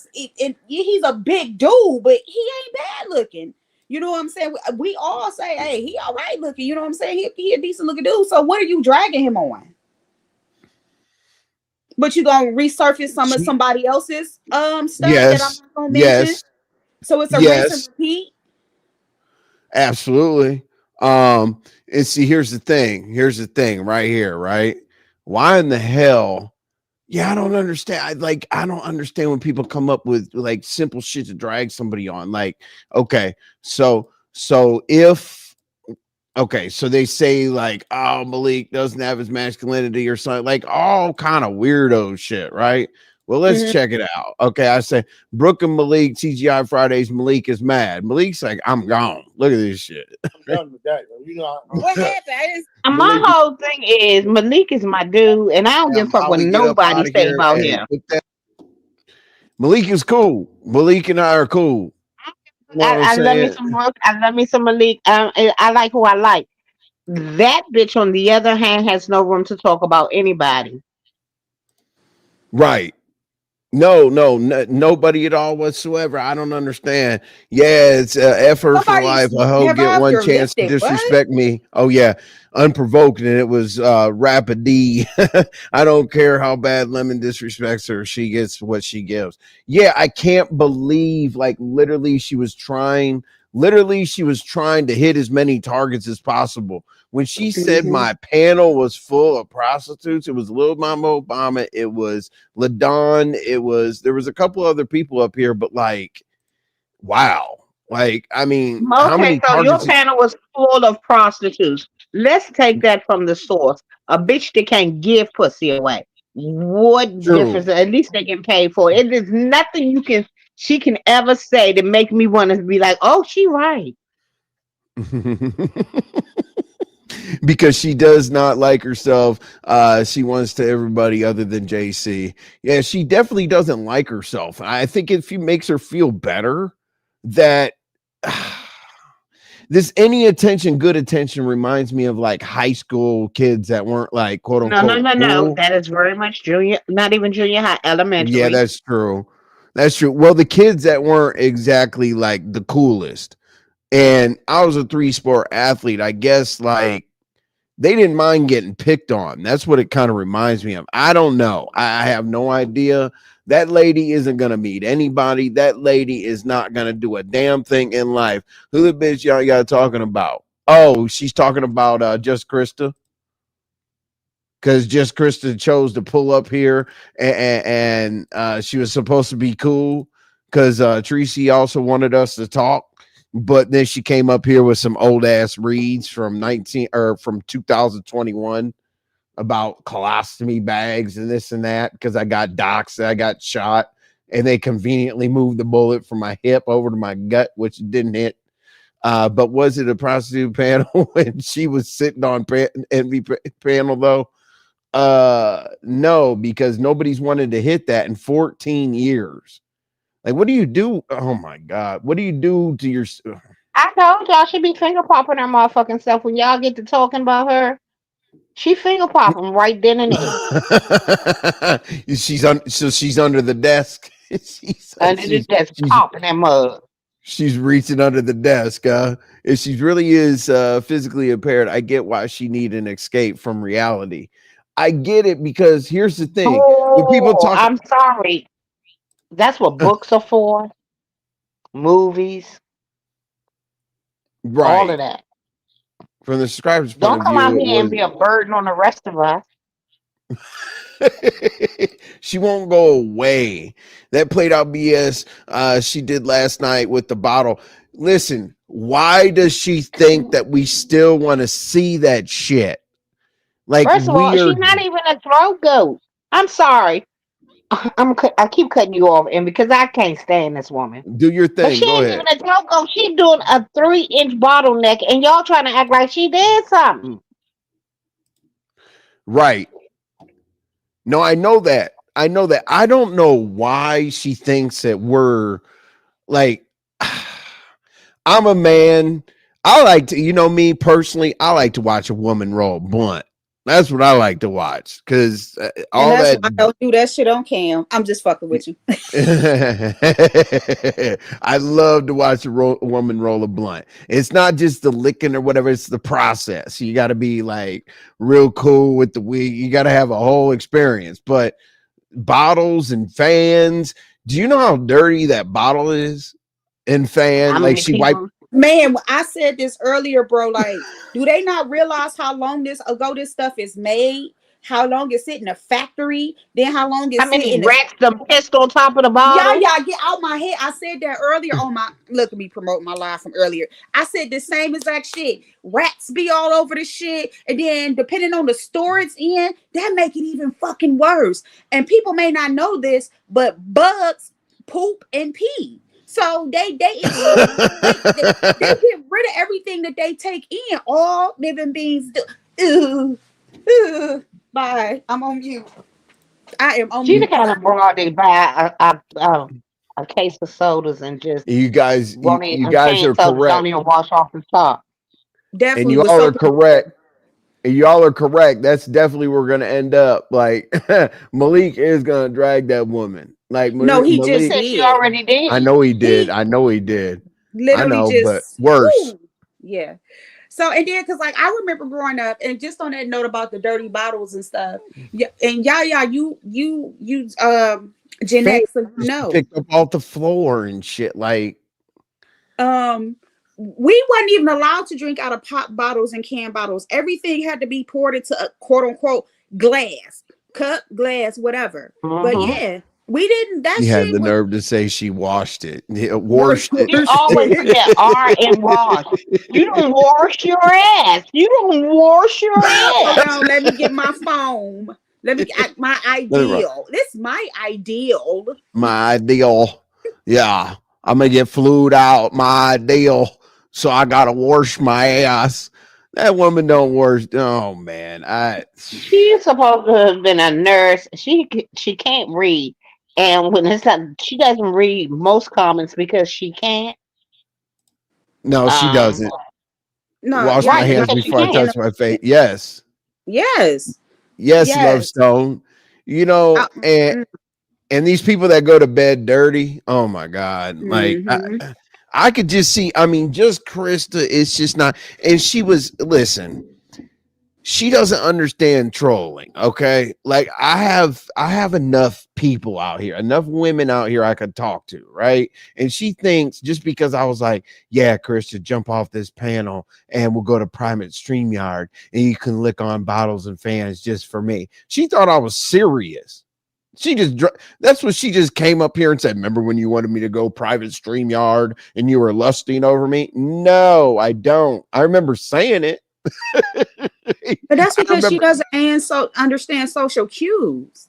He's a big dude, but he ain't bad looking. You know what I'm saying? We all say, hey, he all right looking. You know what I'm saying? He a decent looking dude. So what are you dragging him on? But you gonna resurface some of She, somebody else's stuff that I'm yes, not gonna mention. yes, So it's a rinse and yes, repeat. absolutely. And see, here's the thing. Here's the thing right here, right? Why in the hell? Yeah, I don't understand. I don't understand when people come up with like simple shit to drag somebody on. Like, okay, so if okay, so they say like, oh, Malik doesn't have his masculinity or something, like all kind of weirdo shit, right? Well, let's Mhm. check it out. Okay, I say Brooke and Malik, TGI Fridays. Malik is mad. Malik's like, I'm gone. Look at this shit. I'm done with that. You know, What happened? I didn't. And my Malik, whole thing is Malik is my dude, and I don't give a fuck what Molly, get up nobody out of say here about and him. put that. Malik is cool. Malik and I are cool. You know what I'm I love me saying? some Brooke. I love me some Malik. I like who I like. That bitch, on the other hand, has no room to talk about anybody. Right. Nobody at all whatsoever. I don't understand. Yeah, it's effort for life. Somebody's A hoe never get off one your chance to lipstick. What? disrespect me. Oh yeah, unprovoked, and it was Rapid D. I don't care how bad Lemon disrespects her. She gets what she gives. Yeah, I can't believe like literally she was trying to hit as many targets as possible. When she said Mhm. my panel was full of prostitutes, it was Lil Mama Obama, it was LaDon, there was a couple other people up here, but like, wow. Like, I mean, how Okay, many so your targets? panel was full of prostitutes. Let's take that from the source. A bitch that can't give pussy away. What difference? True. At least they can pay for it. It is nothing she can ever say to make me want to be like, oh, she right. Because she does not like herself. She wants to everybody other than JC. Yeah, she definitely doesn't like herself. I think if she makes her feel better, that this any attention, good attention reminds me of like high school kids that weren't like quote No, no, unquote no, no. cool. That is very much junior, not even junior high, Yeah, elementary. that's true. That's true. Well, the kids that weren't exactly like the coolest. And I was a three-sport athlete. I guess like they didn't mind getting picked on. That's what it kind of reminds me of. I don't know. I have no idea. That lady isn't gonna meet anybody. That lady is not gonna do a damn thing in life. Who the bitch y'all got talking about? Oh, she's talking about just Krista. Because just Krista chose to pull up here and she was supposed to be cool because Tracy also wanted us to talk, but then she came up here with some old ass reads from 2021 about colostomy bags and this and that because I got doxxed, I got shot, and they conveniently moved the bullet from my hip over to my gut, which didn't hit. But was it a prostitute panel when she was sitting on envy panel though? No, because nobody's wanted to hit that in 14 years. Like, what do you do? Oh my god, what do you do to your I told y'all she be finger popping her motherfucking self when y'all get to talking about her. She finger popping right then and there. so she's under the desk. Under the desk, She's popping that mug. she's reaching under the desk. If she really is physically impaired, I get why she need an escape from reality. I get it because here's the thing: when people Oh, talk, I'm sorry. That's what books are for, movies, all of right that. from the subscriber's point Don't of come out view, it here and was be a burden on the rest of us. she won't go away. That played out BS she did last night with the bottle. Listen, why does she think that we still want to see that shit? Like First of all, we are she's not even a throat goat. I'm sorry. I keep cutting you off, and because I can't stand this woman. do your But thing. she Go ain't even ahead. a throat goat. She doing a 3-inch bottleneck, and y'all trying to act like she did something. Right. No, I know that. I know that. I don't know why she thinks that we're like I'm a man. I like to, me personally, I like to watch a woman roll blunt. That's what I like to watch because And all that's why that I don't do that shit on cam. I'm just fucking with you. I love to watch a woman roll a blunt. It's not just the licking or whatever, it's the process. You got to be like real cool with the weed. You got to have a whole experience. But bottles and fans, do you know how dirty that bottle is? And How fan, like many she wiped. people? Man, I said this earlier, bro. Like, do they not realize how long this stuff is made? how long it sit in a factory, then how long it How sit many in the rats them pissed on top of the yeah, bottle? yeah, get out my head. I said that earlier on my look at me promoting my live from earlier. I said the same exact shit. Rats be all over the shit, and then depending on the store it's in, that make it even fucking worse. And people may not know this, but bugs poop and pee. So they excrete they get rid of everything that they take in. All living beings do. Ooh, ooh. Bye. I'm on mute. I am on She the mute. kind of broad that buy a case of sodas and just you guys, won't you even guys can are sodas, don't correct, even wash off the top. and Definitely you with all are soap and correct. water. Y'all are correct. That's definitely where we're gonna end up. Like Malik is gonna drag that woman. Like No, he She just Malik, said she did. already did. I know he did. He I know he did. I literally know, but just worse. woo. Yeah. So and then because like I remember growing up, and just on that note about the dirty bottles and stuff. Yeah, and yeah, you Gen Fan X, so you just know. picked up off the floor and shit. Like, Um we weren't even allowed to drink out of pop bottles and can bottles. Everything had to be poured into a quote unquote glass, cup, glass, whatever. But Mm-hmm. yeah, we didn't that she had shit the was nerve to say she washed it. Yeah, worse, washed You worse always shit. forget R and wash. You don't wash your ass. You don't wash your Hold ass. on, let me get my foam. Let me get my it. ideal. This is my ideal. My ideal. Yeah. I'm gonna get flued out. My ideal. So I gotta wash my ass. That woman don't wash. Oh man. She's supposed to have been a nurse. She can't read, and when it's not, she doesn't read most comments because she can't. No, she Um, doesn't. No, Wash yeah, my right, and hands because she before I can't. and touch my face. Yes. yes, Yes, Love yes. Stone. Uh, And these people that go to bed dirty, oh my God. Like mm-hmm. I could just see, I mean, just Krista, it's just not, and she was, listen, she doesn't understand trolling. Okay, like I have enough people out here, enough women out here I could talk to, right? And she thinks just because I was like, yeah, Krista, jump off this panel and we'll go to private StreamYard and you can lick on bottles and fans just for me, she thought I was serious. That's what she just came up here and said. Remember when you wanted me to go private StreamYard and you were lusting over me? No, I don't. I remember saying it. But that's I because she remember, doesn't understand social cues.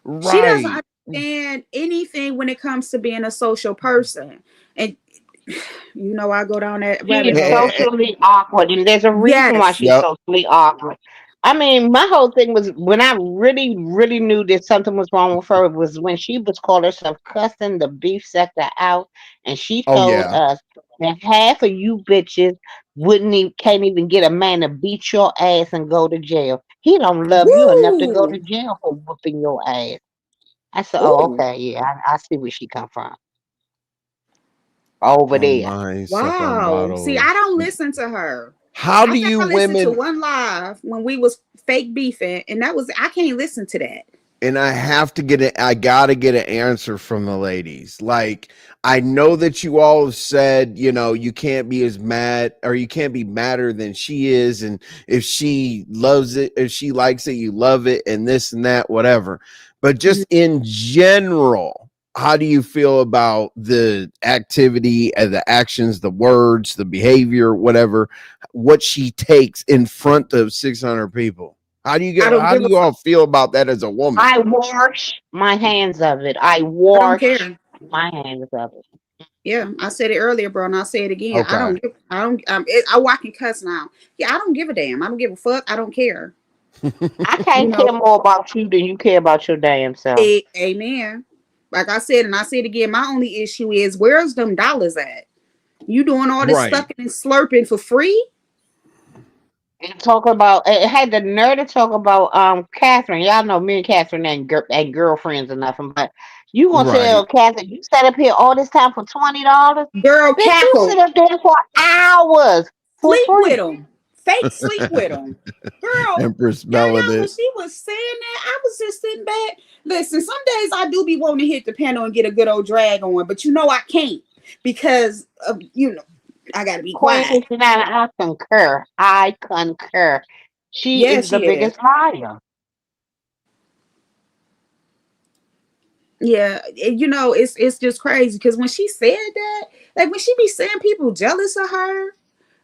She doesn't right. understand anything when it comes to being a social person. And I go down that She rabbit is hole. socially awkward, and there's a reason why Yes. she's Yep. socially awkward. I mean, my whole thing was when I really, really knew that something was wrong with her was when she was called herself cussing the beef sector out, and she Oh told yeah. us that half of you bitches can't even get a man to beat your ass and go to jail. He don't love you enough to go to Woo. jail for whooping your ass. I said, oh, Ooh. okay, yeah, I see where she come from over Oh there. my, suck on Wow. See, I bottles. don't listen to her. How I do think you I listened to women? one live when we was fake beefing, and that was I can't listen to that. And I have to get it. I gotta get an answer from the ladies. Like, I know that you all have said, you can't be as mad, or you can't be madder than she is. And if she loves it, if she likes it, you love it, and this and that, whatever. But Mhm. just in general, how do you feel about the activity and the actions, the words, the behavior, whatever, what she takes in front of 600 people? I don't How do give a you fuck. all feel about that as a woman? I wash my hands of it. I I don't wash care. my hands of it. Yeah, I said it earlier, bro, and I'll say it again. I Okay. don't give. I don't. I walk and cuss now. Yeah, I don't give a damn. I don't give a fuck. I don't care. I You can't know. care more about you than you care about your damn self. Amen. Like I said, and I said it again. My only issue is where's them dollars at? You doing all this Right. sucking and slurping for free? And talk about it had the nerve to talk about Catherine. Y'all know me and Catherine ain't girlfriends or nothing, but you gonna Right. tell Catherine you sat up here all this time for $20? Girl, Bitch, you cackle. sit up there for hours for Sleep with free. them. Fake sleep with them. Girl, Empress yeah, when Melody. she was saying that, I was just sitting back. Listen, some days I do be wanting to hit the panel and get a good old drag on, but I can't because of, I gotta be Queen quiet. 69, I concur. I concur. She Yes, is the she is. biggest liar. Yeah, it's just crazy because when she said that, like when she be saying people jealous of her,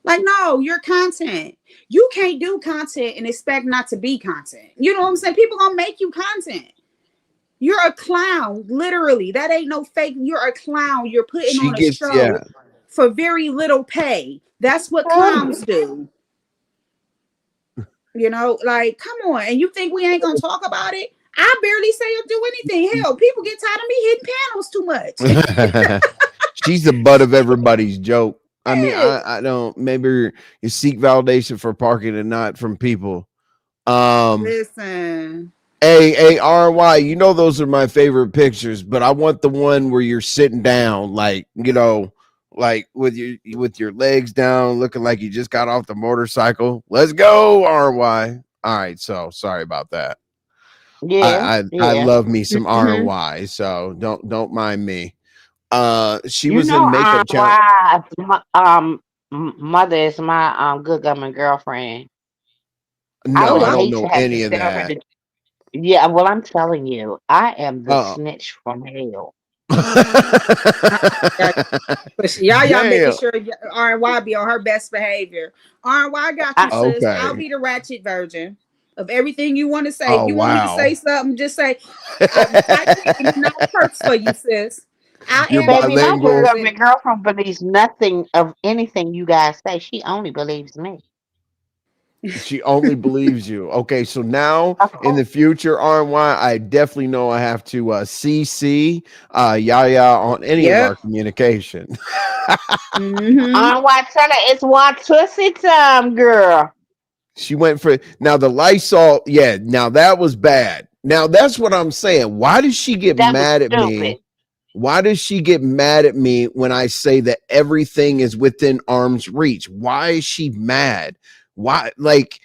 like no, your content. You can't do content and expect not to be content. You know what I'm saying? People gonna make you content. You're a clown, literally. That ain't no fake. You're a clown. You're putting She on a gets show for very little pay. That's what clowns do. Like, come on. And you think we ain't gonna talk about it? I barely say or do anything. Hell, people get tired of me hitting panels too much. she's the butt of everybody's joke. I mean, Yeah. I don't maybe you seek validation for parking and not from people. Listen. RY, those are my favorite pictures, but I want the one where you're sitting down, like, like with your legs down, looking like you just got off the motorcycle. Let's go, RY. All right, so sorry about that. Yeah, I yeah. love me some Mhm. RY, so don't mind me. She You was know, in makeup challenge. why mother is my good government girlfriend. I Oh No, would I wow. don't hate to know have to any of tell her that. to. Yeah, well, I'm telling you, I am the Oh. snitch from hell. Yeah, but y'all making Damn. sure R&Y be on her best behavior. R&Y got you, I, sis. I'll Okay. be the ratchet virgin of everything you want to say. If Oh you want me to say wow. something, just say, type it in nice perks for you, sis. I'll You're add my baby, my good bilingual. followers in. government girlfriend believes nothing of anything you guys say. She only believes me. She only believes you. Okay, so now Of in the course. future, RY, I definitely know I have to CC Yaya on any of Yep. our communication. Mm-hmm. Why tell her it's Watusi time, girl. She went for now the Lysol. Yeah, now that was bad. Now that's what I'm saying. Why does she get That was mad at stupid. me? Why does she get mad at me when I say that everything is within arm's reach? Why is she mad? Why like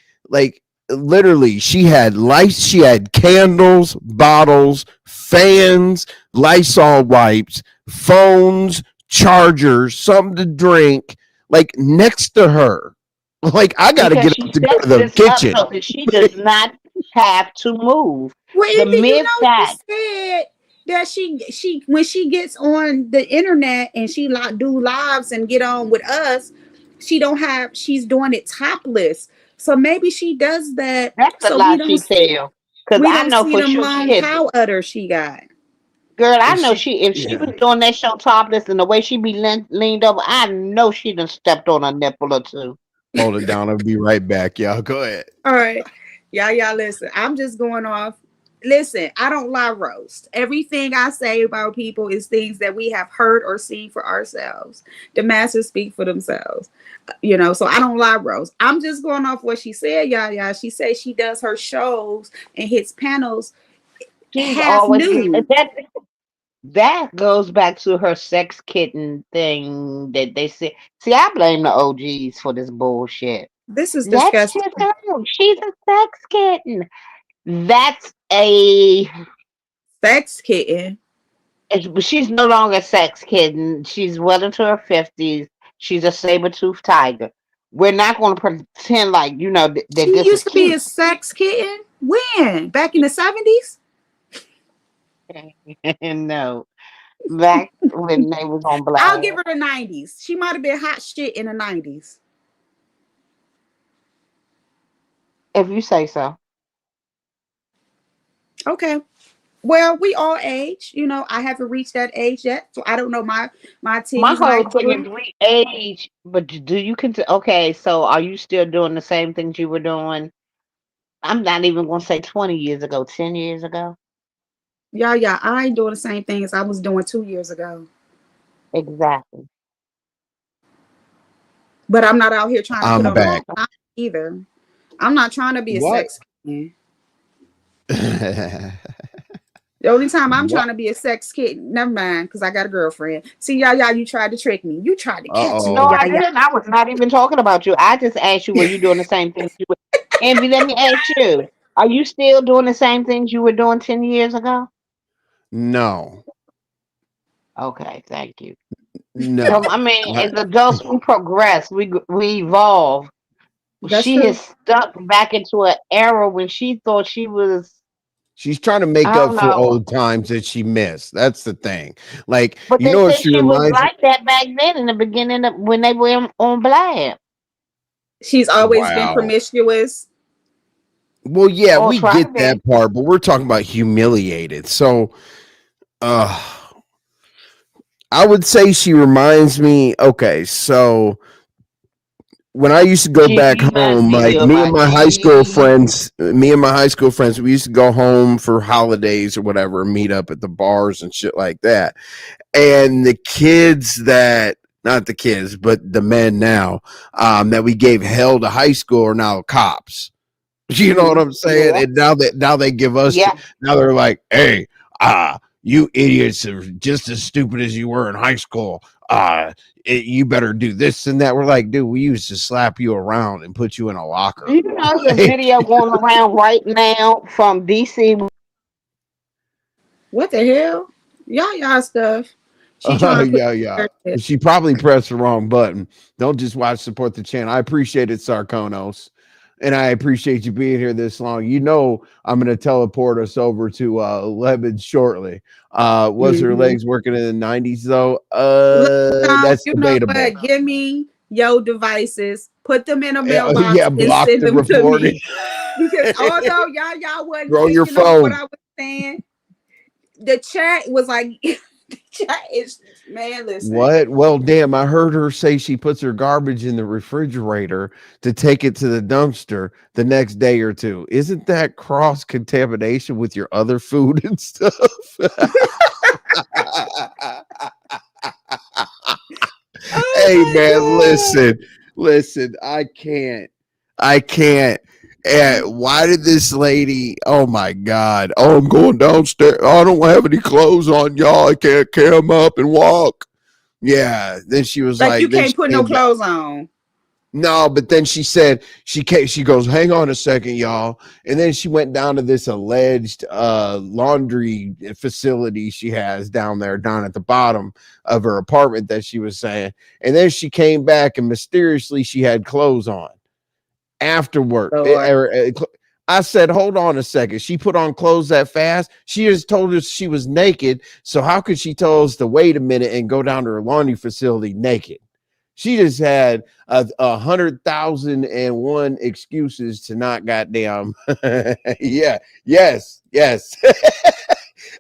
literally she had lights, she had candles, bottles, fans, Lysol wipes, phones, chargers, something to drink, like next to her. Like I gotta Because get she up to go set to the this up kitchen. so that she does not have to move. Well, The and then myth she that said that she when she gets on the internet and she do lives and get on with us, she's doing it topless. So maybe she does that that's the so lie she tell. Cause we I don't know see for them sure long she had. cow udders she got. Girl, I And know she she if she yeah. was doing that show topless and the way she be leaned over, I know she done stepped on a nipple or two. Hold it down. I'll be right back, y'all. Go ahead. All right. Y'all listen. I'm just going off. Listen, I don't lie roast. Everything I say about people is things that we have heard or seen for ourselves. The masses speak for themselves. So I don't lie roast. I'm just going off what she said, y'all. She said she does her shows and hits panels She's half always nude. that goes back to her sex kitten thing that they said. See, I blame the OGs for this bullshit. This is That's disgusting. just her. She's a sex kitten. That's a Sex kitten. she's no longer a sex kitten. She's well into her 50s. She's a saber-toothed tiger. We're not going to pretend like, that She this is used to be a cute. sex kitten. When? Back in the 70s? No. Back when they was on I'll give blast. her the 90s. She might have been hot shit in the 90s. If you say so. Okay. Well, we all age. I haven't reached that age yet, so I don't know. My My titties whole might thing do is we age, but do you okay, so are you still doing the same things you were doing? I'm not even gonna say 20 years ago, 10 years ago. it. Yeah. I ain't doing the same things I was doing 2 years ago. Exactly. But I'm not out here trying to put I'm on back. a either. I'm not trying to be a What? sex kitten. The only time I'm What? trying to be a sex kitten, never mind, because I got a girlfriend. See, y'all, you tried to trick me. You tried to catch me, No, Uh-oh. I y'all. didn't. I was not even talking about you. I just asked you, were you doing the same things you were Envy, let me ask you. Are you still doing the same things you were doing 10 years ago? No. Okay, thank you. So No. I mean, I- as adults, we progress, we evolve. That's She true. has stuck back into an era when she thought she was. She's trying to make I up don't for know. old times that she missed. That's the thing. Like, But you they know what said she she was reminds me? like that back then in the beginning of when they were on Blab She's always been Wow. promiscuous. Well, yeah, or we try to get be. that part, but we're talking about humiliated. So, uh, I would say she reminds me. Okay, so when I used to go She back reminds home, me like of my me and my high school friends, we used to go home for holidays or whatever, and meet up at the bars and shit like that. And the kids that, not the kids, but the men now, that we gave hell to high school are now cops. You know what I'm saying? Yeah, And now they give us, yeah. now they're like, hey, you idiots are just as stupid as you were in high school. You better do this and that. We're like, dude, we used to slap you around and put you in a locker. You know, there's a video going around right now from DC. What the hell? Y'all stuff. She trying to put Yeah, yeah. her shit. She probably pressed the wrong button. Don't just watch support the channel. I appreciate it, Sarkonos. And I appreciate you being here this long. You know, I'm going to teleport us over to Lebanon shortly. Was her Mhm. legs working in the 90s, though? Look, Tom, That's you know debatable. what? Give me your devices, put them in a mailbox, Yeah, and block send the them to recording. me. Because although y'all wasn't Throw your picking up what phone. I was saying, the chat was like, the chat is, man, listen. What? Well, damn, I heard her say she puts her garbage in the refrigerator to take it to the dumpster the next day or two. Isn't that cross contamination with your other food and stuff? Oh Hey, my man, God. listen, I can't. Why did this lady? Oh my God! Oh, I'm going downstairs. I don't have any clothes on, y'all. I can't carry them up and walk. Yeah. Then she was Like you like, then can't she put no came back. clothes on. No, but then she said she goes, hang on a second, y'all. And then she went down to this alleged laundry facility she has down there, down at the bottom of her apartment that she was saying. And then she came back and mysteriously she had clothes on afterward. Lord. I said, hold on a second. She put on clothes that fast. She just told us she was naked. So how could she tell us to wait a minute and go down to her laundry facility naked? She just had 100,001 excuses to not goddamn. Yeah, yes.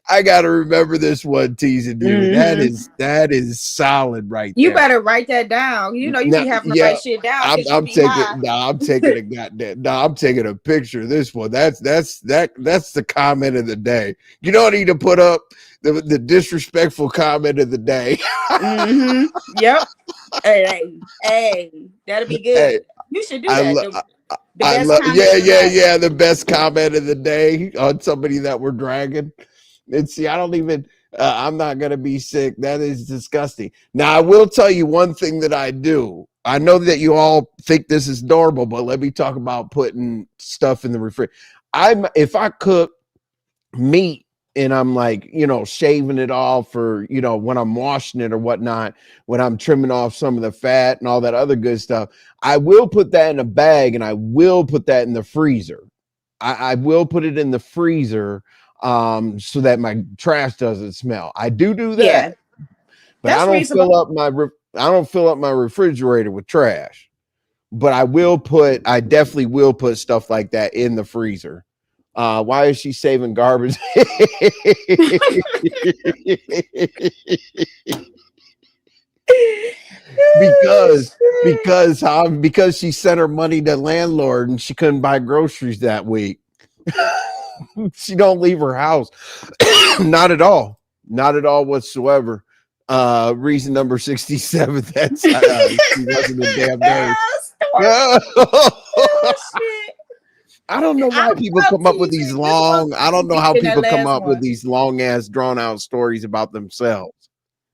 I gotta remember this one, teasing you. Mm-hmm. That is solid right You there. better write that down. You know you Now, be having to yeah, write shit down I'm because you I'm be taking high. no, I'm taking a goddamn no, I'm taking a picture of this one. That's the comment of the day. You don't need to put up the disrespectful comment of the day. Mm-hmm. Yep. Hey, that'll be Hey, good. You should do I that. love. The I best love, comment of the day. yeah. The best comment of the day on somebody that we're dragging. And see, I don't even, I'm not going to be sick. That is disgusting. Now, I will tell you one thing that I do. I know that you all think this is normal, but let me talk about putting stuff in the refrigerator. If I cook meat and I'm like, shaving it off or, when I'm washing it or whatnot, when I'm trimming off some of the fat and all that other good stuff, I will put that in a bag and I will put that in the freezer. I will put it in the freezer so that my trash doesn't smell. I do that, Yeah, but that's reasonable. I don't fill up my refrigerator with trash. But I definitely will put stuff like that in the freezer. Why is she saving garbage? because because she sent her money to landlord and she couldn't buy groceries that week. She don't leave her house. Not at all. Not at all whatsoever. Reason number 67. That's she wasn't a damn nurse. Oh, shit. I don't know I why people love come up with these teasing. This long. I don't motherfucker know deep how in that people come last up with one. these long ass drawn out stories about themselves.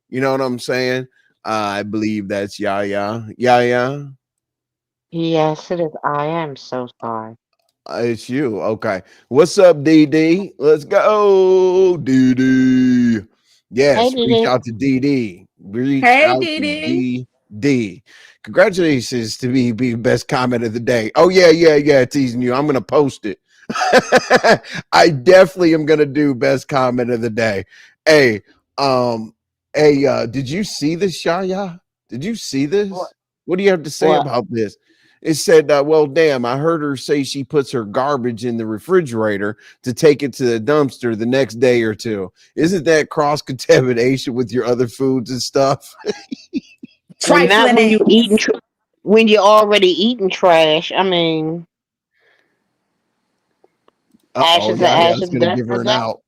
You know what I'm saying? I believe that's Yaya. Yaya. Yes, it is. I am so sorry. It's you. Okay. What's up, DD? Let's go, DD. Hey, Yes, reach Didi. out to DD. Reach Hey, out to Didi. DD. Congratulations to be best comment of the day. Oh, yeah. Teasing you. I'm gonna post it. I definitely am gonna do best comment of the day. Hey, did you see this, Shaya? Did you see What? this? What do you have to say What? about this? It said, well, damn, I heard her say she puts her garbage in the refrigerator to take it to the dumpster the next day or two. Isn't that cross contamination with your other foods and stuff? Well, not Trifling when you eating ass. when you're already eating trash. I mean, Oh, ashes are yeah, that's ashes, gonna dust give are her an dust. out.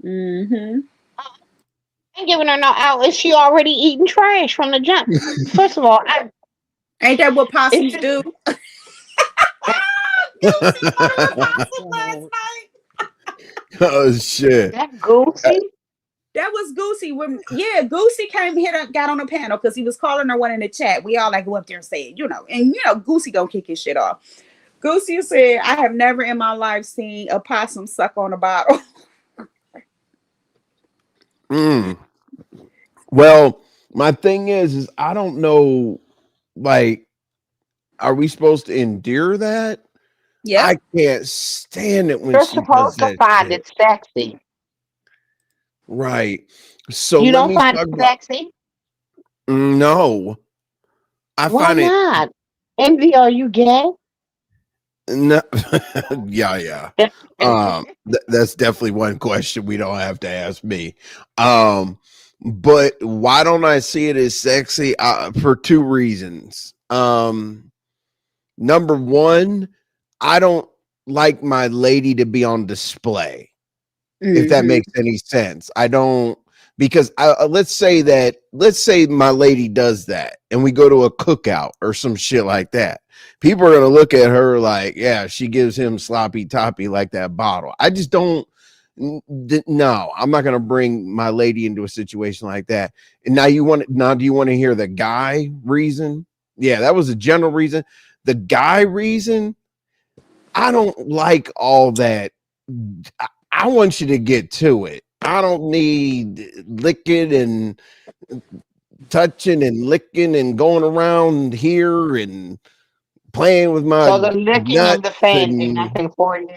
Mm-hmm. I ain't giving her no out. Is she already eating trash from the jump? First of all, Ain't that what it's possums just do? Goosey put in a possum last night. Oh shit. that goosey. That was Goosey. When Goosey came here, got on the panel because he was calling her one in the chat. We all like go up there and say it, and Goosey gonna kick his shit off. Goosey said, "I have never in my life seen a possum suck on a bottle." Mm. Well, my thing is I don't know, like, are we supposed to endure that? Yep. I can't stand it when You're she does supposed to that find shit. it sexy. Right. So You let don't me find talk it about sexy? no. I Why find it not? Envy, are you gay? no. Yeah. That's definitely one question we don't have to ask me. But why don't I see it as sexy? For two reasons. Number one, I don't like my lady to be on display, if that Mm-hmm. makes any sense. I don't, because let's say my lady does that and we go to a cookout or some shit like that. People are going to look at her like, yeah, she gives him sloppy toppy like that bottle. I just don't. No, I'm not going to bring my lady into a situation like that. And do you want to hear the guy reason? Yeah, that was a general reason. The guy reason, I don't like all that. I want you to get to it. I don't need licking and touching and licking and going around here and playing with my So the licking and the nuts fan did and nothing for you.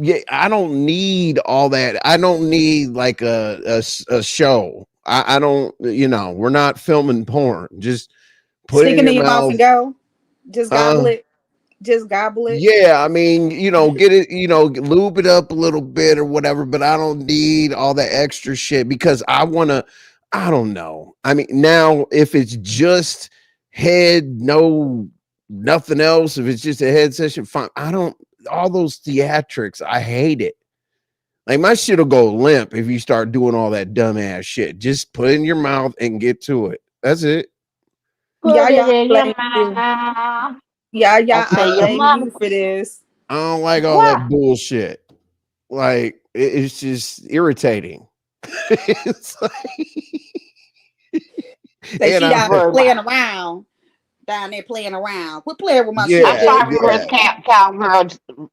yeah, I don't need all that. I don't need like a show. I don't, we're not filming porn. Just put it Stick in it in your your mouth and mouth. go. Just gobble Uh, it. Just gobble it. Yeah, I mean, get it, lube it up a little bit or whatever, but I don't need all that extra shit because I don't know. I mean, now if it's just head, no, nothing else, if it's just a head session, fine. I don't, all those theatrics, I hate it. Like my shit'll go limp if you start doing all that dumbass shit. Just put it in your mouth and get to it. That's it. Put it Yeah, in your blame you. mouth. I I tell your blame you mama. for this. I don't like all that Why? bullshit. Like it's just irritating. It's like, Say and she I down there Very playing much. around. Down there playing around. Quit playing with my shit, I'm yeah, sorry, bitch. reverse yeah. cowgirl.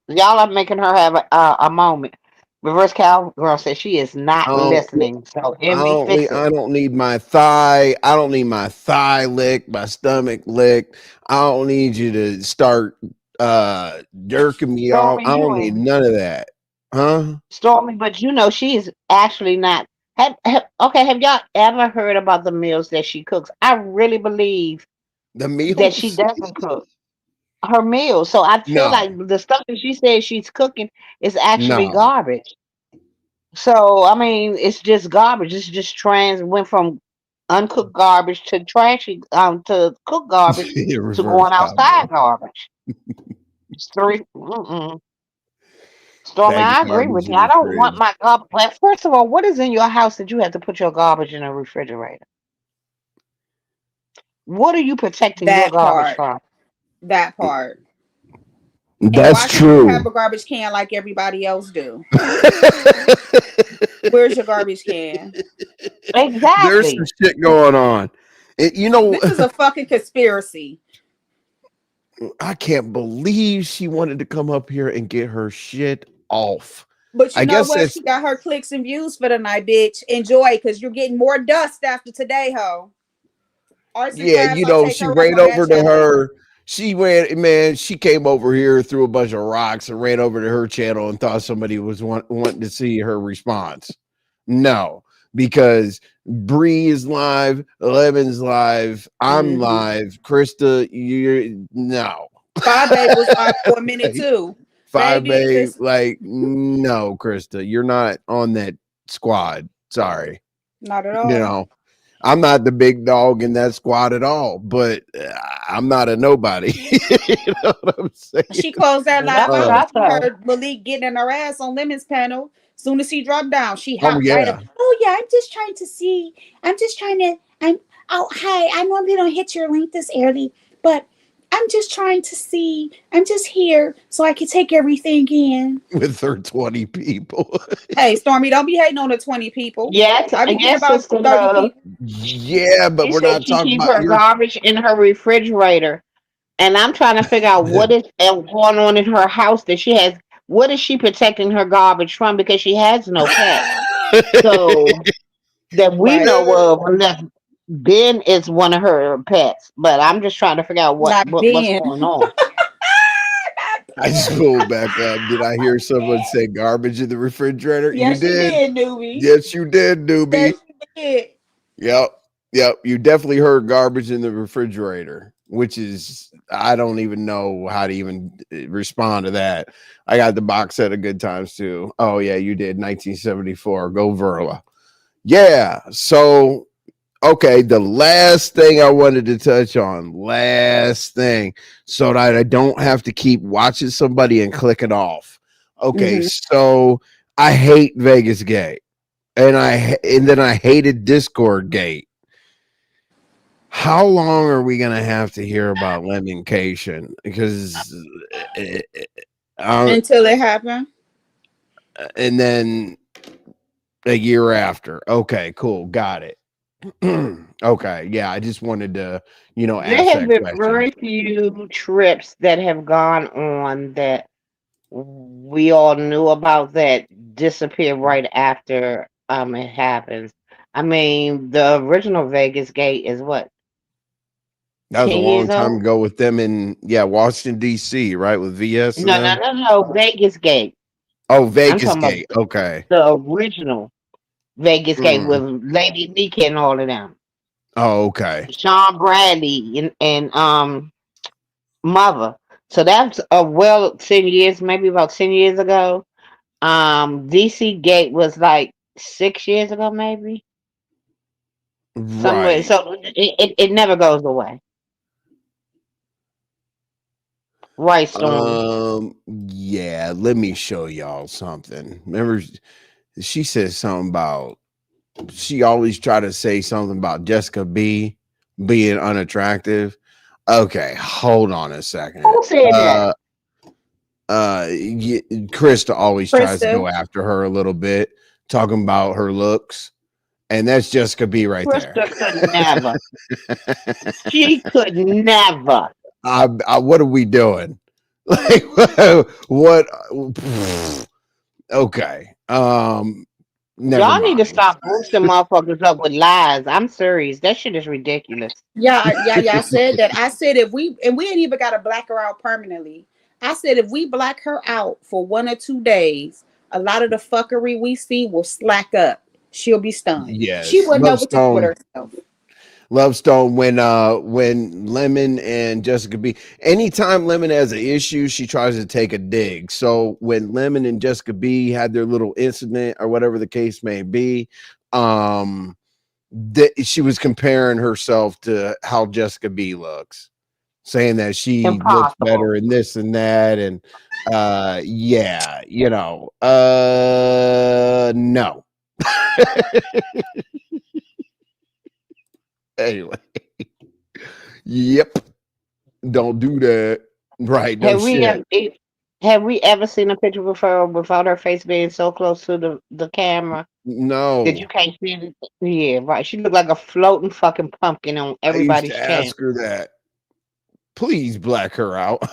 Y'all are making her have a moment. Reverse cowgirl says she is I not don't listening. So Envy, fix it. I don't need my thigh. I don't need my thigh licked, my stomach licked. I don't need you to start jerking me off. Stormy, I you don't need ain't none of that. Huh? Stormy, but she is actually not. Okay, have y'all ever heard about the meals that she cooks? I really believe The that she meals? doesn't cook her meals. So I feel No, like the stuff that she says she's cooking is actually no. garbage. So I mean, it's just garbage. It's just went from uncooked garbage to trashy to cooked garbage to Reverse going cowgirl. outside garbage. It's three. Stormy, Bag of I agree with garbage you. in I the don't want fridge. my garbage. Well, first of all, what is in your house that you have to put your garbage in a refrigerator? What are you protecting your That garbage part. from? That part. And That's why can't you have true. a garbage can like everybody else do? Where's your garbage can? There's some Exactly. shit going on. This is a fucking conspiracy. I can't believe she wanted to come up here and get her shit off. But you I know guess what? that's She got her clicks and views for the night, bitch. Enjoy, because you're getting more dust after today, ho. Arson yeah, Fast, I'll take she her up ran on that over to challenge. her. She ran, man. She came over here, threw a bunch of rocks, and ran over to her channel and thought somebody was wanting to see her response. No, because Bree is live, Lemon's live, I'm live, Christa, you're no. 5 Babe was live for a minute too. 5Babe, listen. like no, Christa, you're not on that squad. Sorry, Not at all. you know. I'm not the big dog in that squad at all, but I'm not a nobody. You know what I'm saying? She closed that live That's what out. I She thought. heard Malik getting in her ass on Lemon's panel. Soon as he dropped down, she Oh hopped right up. yeah, Oh yeah, I'm just trying to see. I'm just trying to. I'm. Oh hi. I normally don't hit your link this early, but I'm just trying to see. I'm just here so I can take everything in. with her 20 people. Hey, Stormy, don't be hating on the 20 people. Yes, I be getting yes, about Sister 30 Love. people. Yeah, but She we're said not she talking keep about her your. garbage in her refrigerator, and I'm trying to figure out what is going on in her house that she has. What is she protecting her garbage from? Because she has no pet. So that we Right. know of, unless Ben is one of her pets. But I'm just trying to figure out Not what's Ben. going on. I just pulled back up. Did I hear someone say garbage in the refrigerator? You Yes, you did. did, newbie. Yes, you did, newbie. Yes, you did. Yep. Yep. You definitely heard garbage in the refrigerator, which is, I don't even know how to even respond to that. I got the box set of Good Times too. Oh, yeah, you did. 1974. Go Verla. Yeah. So, okay. The last thing I wanted to touch on, last thing, so that I don't have to keep watching somebody and click it off. Okay. Mhm. So, I hate Vegas Gate. And then I hated Discord Gate. How long are we gonna have to hear about Lemoncation? Because uh, Until it happened. and then a year after. Okay, cool, got it. Okay, yeah, I just wanted to, There ask have that been question. very few trips that have gone on that we all knew about that disappear right after it happens. I mean, the original Vegas Gate is what, That was a 10 long years time old? ago with them in Washington D.C. Right with VS and No, no, them. no, no. Vegas Gate. Oh, I'm Vegas talking about Gate. Okay. the original Vegas Gate Mm. with Lady Nika and all of them. Oh, okay. Sean Bradley and Mother. So that's well 10 years, maybe about 10 years ago. DC Gate was like 6 years ago, maybe. Somewhere. Right. So it never goes away. Right, Stormy. Yeah, let me show y'all something. Remember, she said something about she always try to say something about Jessica B being unattractive. Okay, hold on a second. Who said that? Krista always tries to go Krista. after her a little bit, talking about her looks, and that's Jessica B right there. Krista could never. She could never. What are we doing? Like what? Okay. Never Y'all need to mind. stop boosting motherfuckers up with lies. I'm serious. That shit is ridiculous. Yeah. I said that. I said if we and we ain't even got to black her out permanently. I said if we black her out for 1 or 2 days, a lot of the fuckery we see will slack up. She'll be stunned. She Yes, wouldn't know what to do with herself. Love Stone. When Lemon and Jessica B, anytime Lemon has an issue, she tries to take a dig. So when Lemon and Jessica B had their little incident or whatever the case may be, she was comparing herself to how Jessica B looks, saying that she looks Impossible. better and this and that, and yeah, no. Anyway, yep, don't do that. Right, no Have we shit. ever have we ever seen a picture of her without her face being so close to the camera that you No, can't see it? Yeah, right. She looked like a floating fucking pumpkin on I used everybody's to channel. ask her that. Please black her out.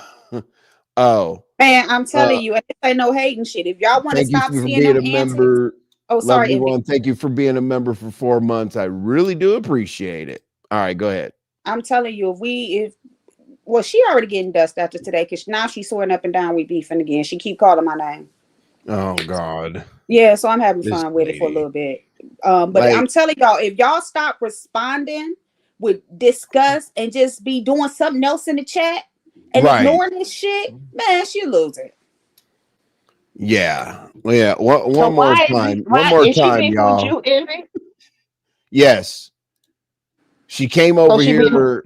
Oh, Man, I'm telling uh, you, and this ain't no hating shit. If y'all want to thank you stop for seeing being them a antics, member. oh Love sorry, you Envy. one. Thank you for being a member for 4 months. I really do appreciate it. All right, go ahead. I'm telling you, if Well, she already getting dust after today because now she's swearing up and down we beefing again. She keep calling my name. Oh God, Yeah, so I'm having this fun with it for a lady. little bit. But I'm Like, telling y'all, if y'all stop responding with disgust and just be doing something else in the chat and right. ignoring this shit, man, she lose it. Yeah. Yeah. So One more why is time. One why more is she time, beefing with y'all. you, Envy? Yes. She came So over she beefing. here.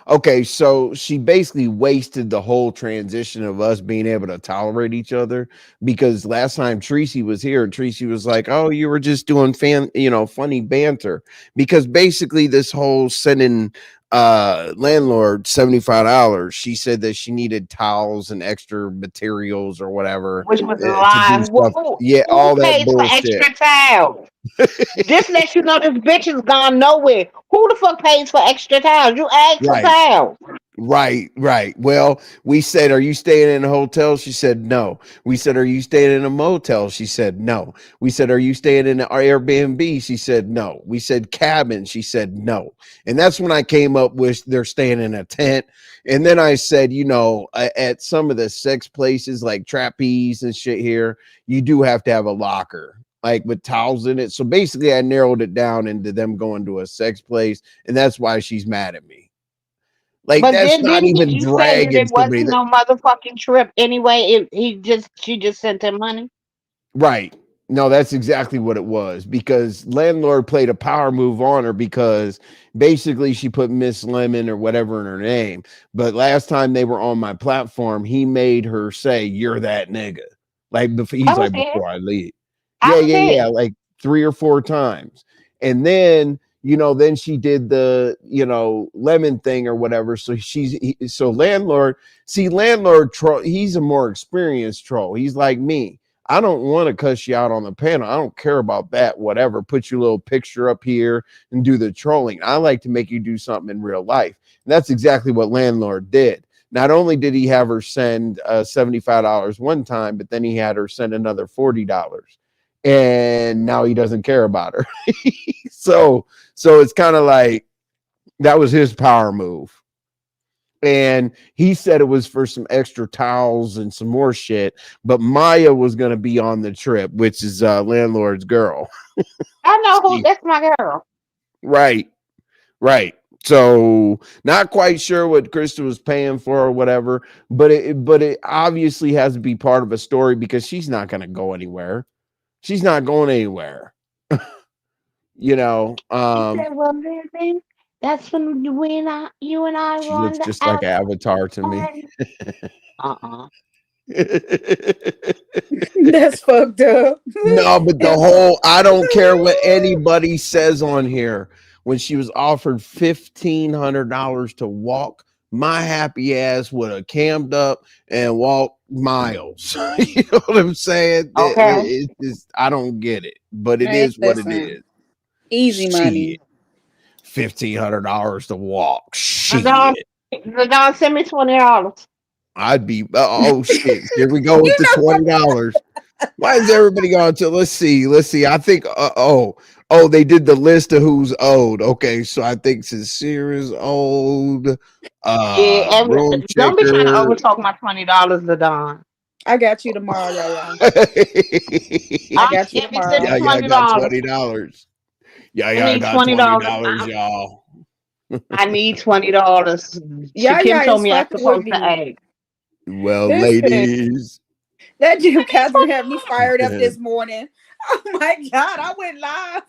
Okay, so she basically wasted the whole transition of us being able to tolerate each other because last time Tracy was here, Tracy was like, "Oh, you were just doing funny banter." Because basically this whole sending landlord $75, she said that she needed towels and extra materials or whatever Which was a to do lie. stuff. Yeah, Who all that pays for bullshit. extra towels? This lets you know this bitch has gone nowhere. Who the fuck pays for extra towels? You asked for Right. towels. Right. Well, we said, "Are you staying in a hotel?" She said, "No." We said, "Are you staying in a motel?" She said, "No." We said, "Are you staying in an Airbnb?" She said, "No." We said, "Cabin." She said, "No." And that's when I came up with they're staying in a tent. And then I said, at some of the sex places like trapeze and shit here, you do have to have a locker, like with towels in it. So basically, I narrowed it down into them going to a sex place, and that's why she's mad at me. Like, But that's then not didn't even he say that dragging it somebody wasn't that no motherfucking trip anyway? She just sent him money. right. No, that's exactly what it was because landlord played a power move on her because basically she put Miss Lemon or whatever in her name. But last time they were on my platform, he made her say, "You're that nigga." Like I he's was like, there. "Before I leave." I was Yeah, there. like 3 or 4 times. And then, then she did the, lemon thing or whatever. So so landlord, see, landlord troll, he's a more experienced troll. He's like me. I don't want to cuss you out on the panel. I don't care about that, whatever. Put your little picture up here and do the trolling. I like to make you do something in real life. And that's exactly what landlord did. Not only did he have her send $75 one time, but then he had her send another $40. And now he doesn't care about her. So it's kind of like that was his power move. And he said it was for some extra towels and some more shit, but Maya was going to be on the trip, which is landlord's girl. I know who. See, That's my girl. right. So not quite sure what Krista was paying for or whatever, but it obviously has to be part of a story because she's not going to go anywhere. She's not going anywhere. you know, He um, said, "Well, baby, that's when you and I she were on looks the just like outside Avatar to me. party." Uh-uh. That's fucked up. No, but the That's whole I don't care what anybody says on here. When she was offered $1,500 to walk, my happy ass would have camped up and walked miles. You know what I'm saying? Okay. It's just I don't get it, but it man, is what it listen, is. easy Shit, money. $1,500 to walk. The dog, Shit, the dog sent me $20. I'd be. Oh shit! Here we go with You the know what? $20. Why is everybody going to? Let's see. I think. They did the list of who's owed. Okay, so I think Sincere is owed. Yeah, Room don't be trying to checker. overtalk my $20, the Don. I got you tomorrow, yeah. I I got you if you send me tomorrow. Yeah, I got $20, $20. Yeah, I I need got $20. $20, y'all. I need $20. Yeah, Shakim told is me I'm fucking with supposed to me. ask. Well, Listen, ladies. that Jim I need Catherine had me fired up Yeah. this morning. Oh my god, I went live.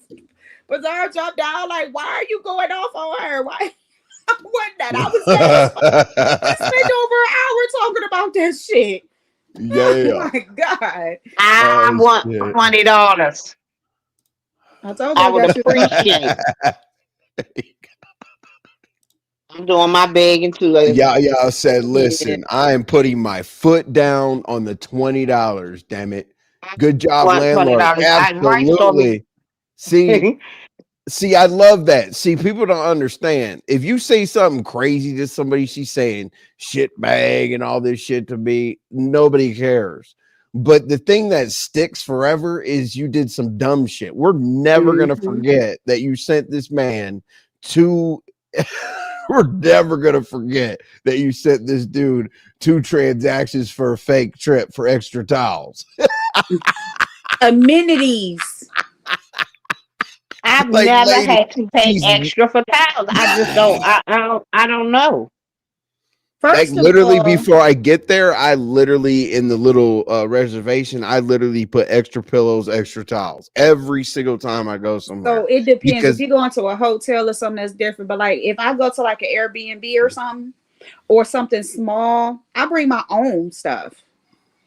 Bizarre jumped down like, why are you going off on her? Why? I wasn't that. I was mad as fuck. We spent over an hour talking about that shit. Oh Yeah. my god. I Oh want shit. $20. I told you I I would got you tomorrow. appreciate. I'm doing my begging too. Y'all said, Yeah. listen, I am putting my foot down on the $20, damn it. I Good job, want landlord. $20. I right store me. Absolutely. See, I love that. See, people don't understand. If you say something crazy to somebody, she's saying shit bag and all this shit to me, nobody cares. But the thing that sticks forever is you did some dumb shit. We're never gonna Mhm. forget that you sent this man to We're never gonna forget that you sent this dude 2 transactions for a fake trip for extra towels. Amenities. I've Like, never lady, had to pay she's extra for towels. I just don't. I don't know. like First of literally all, before I get there, I literally in the little reservation, I literally put extra pillows, extra towels every single time I go so somewhere it depends. If because you go into a hotel or something that's different, but like if I go to like an Airbnb or something or something small, I bring my own stuff.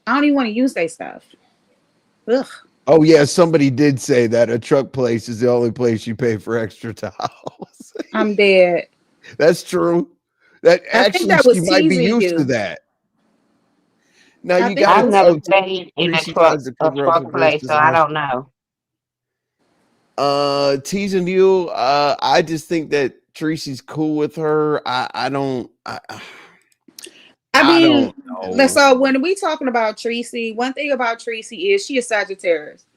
I don't even want to use their stuff. Ugh. oh yeah, somebody did say that a truck place is the only place you pay for extra towels. I'm dead. That's true. That I think actually that she was might be teasing used to you. that. Now I you think that I've gotta was never oh stayed in a Tracy has a truck girlfriend place, so Chris's I house. don't know. Teasing you. I just think that Tracy's cool with her. I I mean, don't know. so when we talking about Tracy, one thing about Tracy is she is Sagittarius.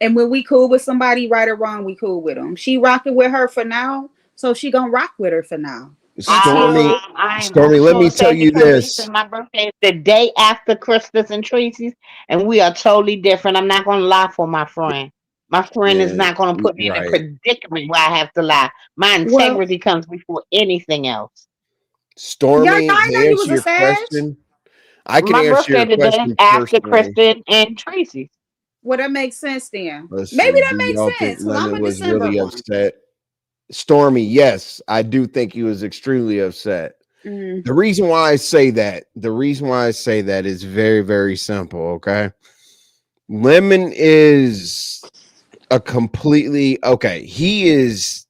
And when we cool with somebody, right or wrong, we cool with them. She rocking with her for now, so she gonna rock with her for now Stormy, until I'm Stormy, let me sure tell you Sagittarius, this. and my birthday is the day after Christmas and Tracy's, and we are totally different. I'm not going to lie for my friend. My friend is Yeah, not going to put me in a right. predicament where I have to lie. My well, integrity comes before anything else. yeah, Stormy, I know to you answer was a your Sag. question, I can My answer birthday your the day question after personally. Kristen and Tracy's. Well, that makes sense then. Maybe Listen, that do makes y'all think sense because I'm Lemon a was December really one. upset? Stormy, yes, I do think he was extremely upset. Mm. The reason why I say that is very, very simple. Okay. Lemon is a completely okay. He is,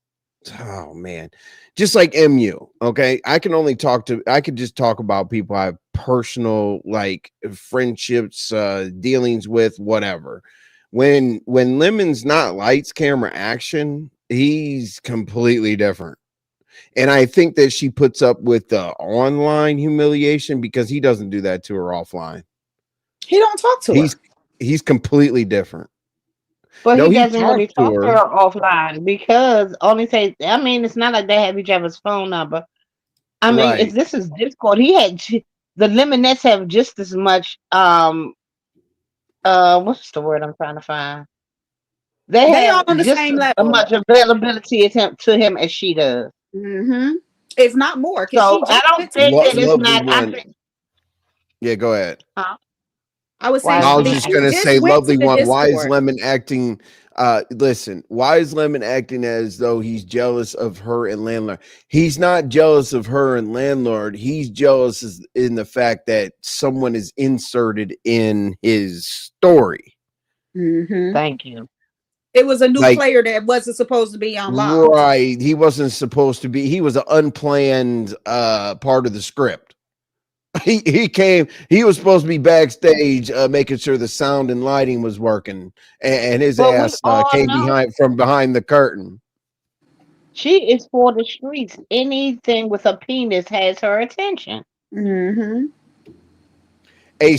oh man, just like MU. Okay. I could just talk about people I have personal like friendships, dealings with, whatever. When Lemon's not lights, camera, action, he's completely different. And I think that she puts up with the online humiliation because he doesn't do that to her offline. He don't talk to He's her. he's completely different. But No, he he doesn't really talks to talk to her. her offline because only say, I mean, it's not like they have each other's phone number. I mean, if Right. this is Discord, the Lemonettes have just as much what's the word I'm trying to find? They They all have on the just same as level. much availability as to him as she does. Mm-hmm. If not more, because So she I just don't went to think that it's Lovely not. I one. think, Yeah, go ahead. huh? I was saying Why No, is I was Lemon just she gonna acting? just say, went to lovely the one. Why is Discord. Lemon acting? Listen, why is Lemon acting as though he's jealous of her and Landlord? He's not jealous of her and Landlord. He's jealous in the fact that someone is inserted in his story. Mm-hmm. Thank you. It was a new Like, player that wasn't supposed to be unlocked. right, he wasn't supposed to be. He was an unplanned part of the script. He was supposed to be backstage making sure the sound and lighting was working, and his But we ass all came know behind the curtain. she is for the streets. Anything with a penis has her attention. Mm-hmm. A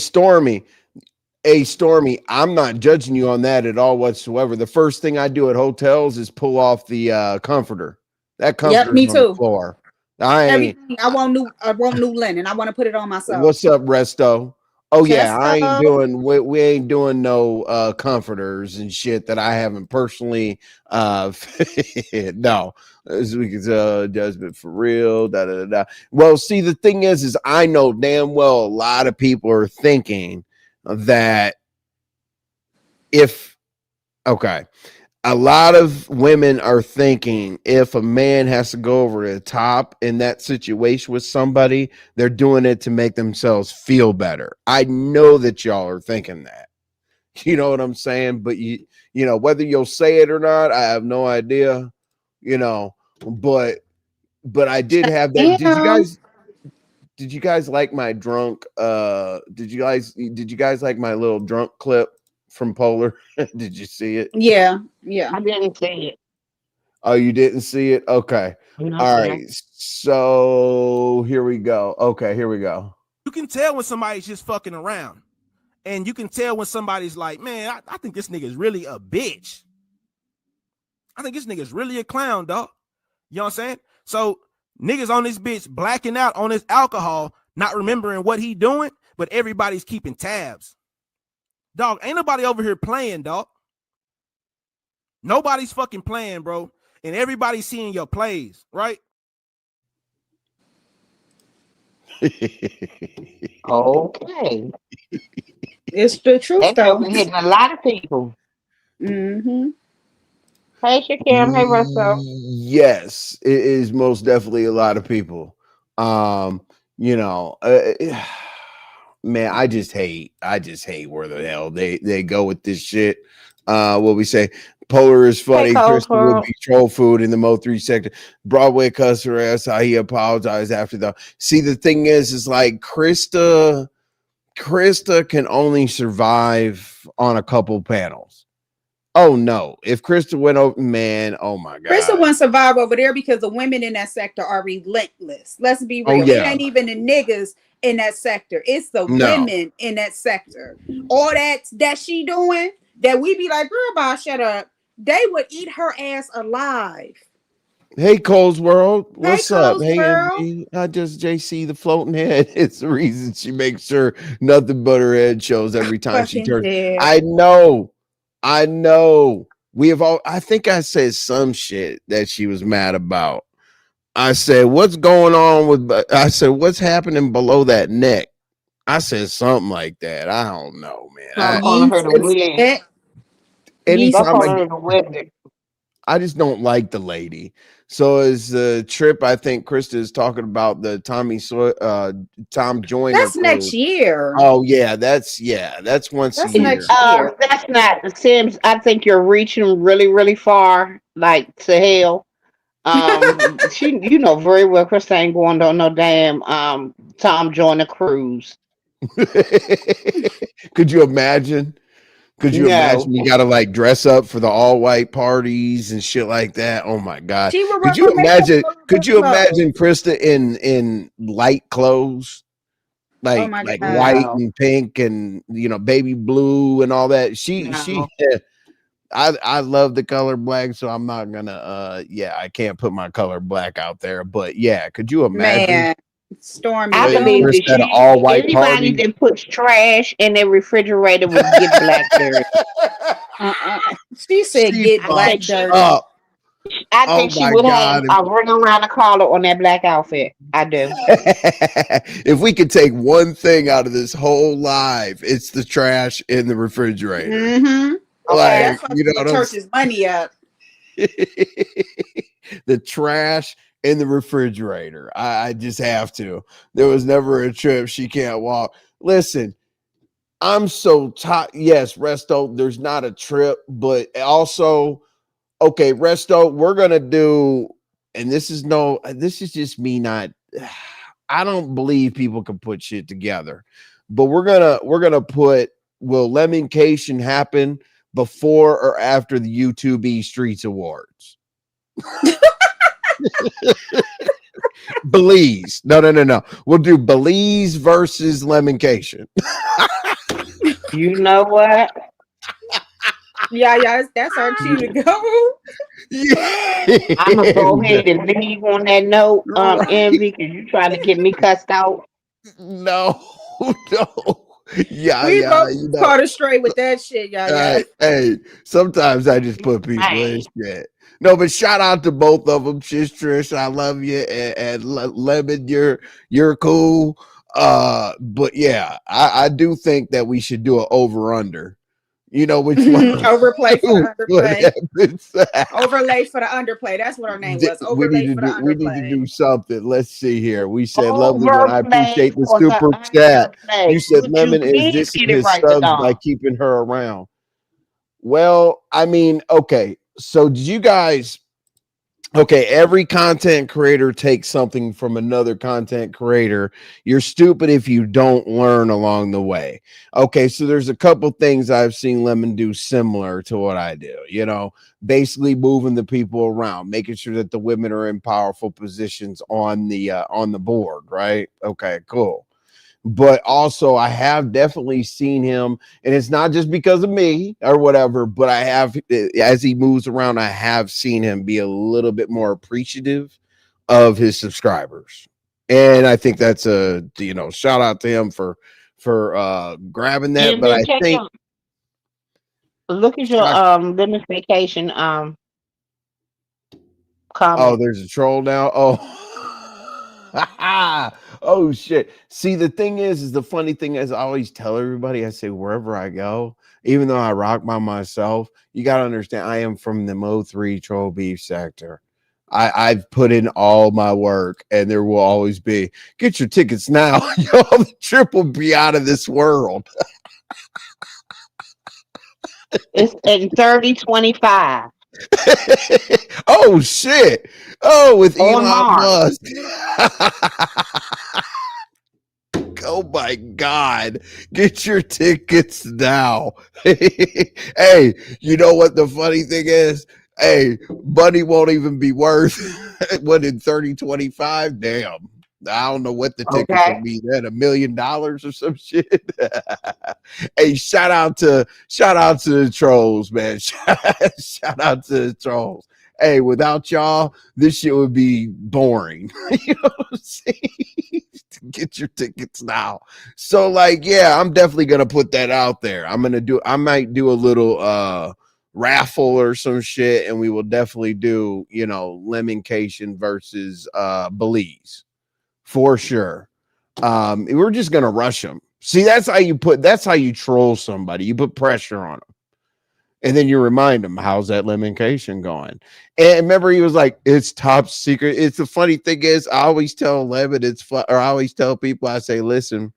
Stormy, I'm not judging you on that at all whatsoever. The first thing I do at hotels is pull off the comforter. That Yep, comforter's me on the too. floor. I ain't. Everything. I want new linen. I want to put it on myself. What's up, Resto? Oh yeah, I ain't Chesto. doing we ain't doing no comforters and shit that I haven't personally no. As we can tell, judgment for real. Da, da, da, da. Well, see, the thing is I know damn well a lot of people are thinking that if okay, a lot of women are thinking if a man has to go over the top in that situation with somebody, they're doing it to make themselves feel better. I know that y'all are thinking that. You know what I'm saying? But you know, whether you'll say it or not, I have no idea. You know, but I did have that. Damn. Did you guys like my drunk did you guys like my little drunk clip from Polar? Did you see it? Yeah. Yeah. I didn't say it. Oh, you didn't see it? Okay. No, All sir. right. So here we go. Okay, here we go. You can tell when somebody's just fucking around. And you can tell when somebody's like, man, I think this nigga is really a bitch. I think this nigga is really a clown, dog. You know what I'm saying? So Niggas on this bitch blacking out on this alcohol, not remembering what he doing, but everybody's keeping tabs. Dog, ain't nobody over here playing, dog. Nobody's fucking playing, bro. And everybody's seeing your plays, right? Okay. It's the truth, That though. joke is hitting a lot of people. Mm-hmm. Hey, Shakim. Hey, Russell. Yes, it is most definitely a lot of people. You know, man, I just hate where the hell they go with this shit. What we say, Polar is Hey, funny. Cold Kristen would World. be troll food in the Mo3 sector. Broadway cuss her ass. How he apologized after the. See, the thing is like Krista can only survive on a couple panels. Oh no! If Krista went over, man, oh my Krista god. won't survive over there because the women in that sector are relentless. Let's be Oh real. It yeah, ain't even the niggas in that sector. It's the no. women in that sector. All that she doing, that we be like, girl, bye, shut up. They would eat her ass alive. Hey, Cole's World, Hey, what's up? Cole's Hey, World. MB, not just JC, the floating head. It's the reason she makes sure nothing but her head shows every time she Fucking turns. dead. I know. We have all. I think I said some shit that she was mad about. I said, "What's going on with?" I said, "What's happening below that neck?" I said something like that. I don't know, man. Stop calling her the witch. Stop Anytime I calling her get, the witch. I just don't like the lady. So is the trip? I think Krista is talking about the Tom Joyner That's next crew. year. Oh that's once a That's year. next year. That's not the Sims. I think you're reaching really, really far, like to hell. You know very well Chris ain't going on no damn Tom Joyner cruise. Could you imagine? Could you imagine No. you got to like dress up for the all white parties and shit like that? Oh my god! She would Could work you her makeup imagine? a little Could bit you low. imagine Krista in light clothes, Oh my like God. white No. and pink and baby blue and all that? She No. I love the color black, so I'm not gonna I can't put my color black out there. But yeah, could you imagine Man, Stormy, I don't. believe Chris that at an all white anybody party? that puts trash in their refrigerator would get black dirt. Uh-uh. She said She get I black think fucked she dirt. up. I Oh think she my would have god. a ring around the collar on that black outfit. I do. If we could take one thing out of this whole live, it's the trash in the refrigerator. Mm-hmm. Okay. Like, That's what you know the what I'm church's money up. the trash in the refrigerator. I just have to. There was never a trip she can't walk. Listen, I'm so tired. Yes, Resto, there's not a trip, but also, okay, Resto, we're gonna do, and this is just me not. I don't believe people can put shit together, but we're gonna put, will Lemoncation happen before or after the YouTube E Streets Awards? Belize. No. We'll do Belize versus Lemoncation. You know what? Yeah, that's our cue to go. I'm gonna go Yeah. ahead and leave on that note, Right. Envy, because you trying to get me cussed out. No, no. Yeah, We yeah. both caught her straight with that shit, yeah. Hey, sometimes I just put people in Man, shit. No, but shout out to both of them. Shish Trish, I love you, and Lemon, you're cool. But yeah, I do think that we should do an over under. You know which one? Overplay for the What underplay. happens? Overlay for the underplay. That's what her name was. Overlay for the We need to underplay. do something. Let's see here. We said lovely one. I overplay appreciate the for the super chat. underplay. You said But you Lemon is did dissing get it his right, subs by Sadam. keeping her around. Well, I mean, okay. So did you guys? Okay, every content creator takes something from another content creator. You're stupid if you don't learn along the way. Okay, so there's a couple things I've seen Lemon do similar to what I do. Basically moving the people around, making sure that the women are in powerful positions on the board, right? Okay, cool. But also I have definitely seen him, and it's not just because of me or whatever, but I have, as he moves around, I have seen him be a little bit more appreciative of his subscribers. And I think that's a, you know, shout out to him for grabbing that. And But then I check think your look at your shout- limit vacation oh, comment. there's a troll now. Oh. Oh shit. See, the thing is the funny thing is I always tell everybody, I say wherever I go, even though I rock by myself, you gotta understand I am from the Mo3 troll beef sector. I've put in all my work, and there will always be. Get your tickets now. Yo, the trip will be out of this world. It's in 3025 Oh shit. Oh, with on Elon Mars. Musk. Oh my God. Get your tickets now. Hey, you know what the funny thing is? Hey, money won't even be worth what in 3025? Damn. I don't know what the tickets will Okay. be then, $1 million or some shit. Hey, shout out to the trolls, man. Shout out to the trolls. Hey, without y'all, this shit would be boring. You know what I'm saying? Get your tickets now. So, like, yeah, I'm definitely gonna put that out there. I might do a little raffle or some shit, and we will definitely do, you know, Lemoncation versus Belize for sure. We're just gonna rush them. See, that's how you troll somebody. You put pressure on them. And then you remind him, how's that Lemoncation going? And remember, he was like, it's top secret. It's the funny thing is, I always tell Lemon, or I always tell people, I say, listen,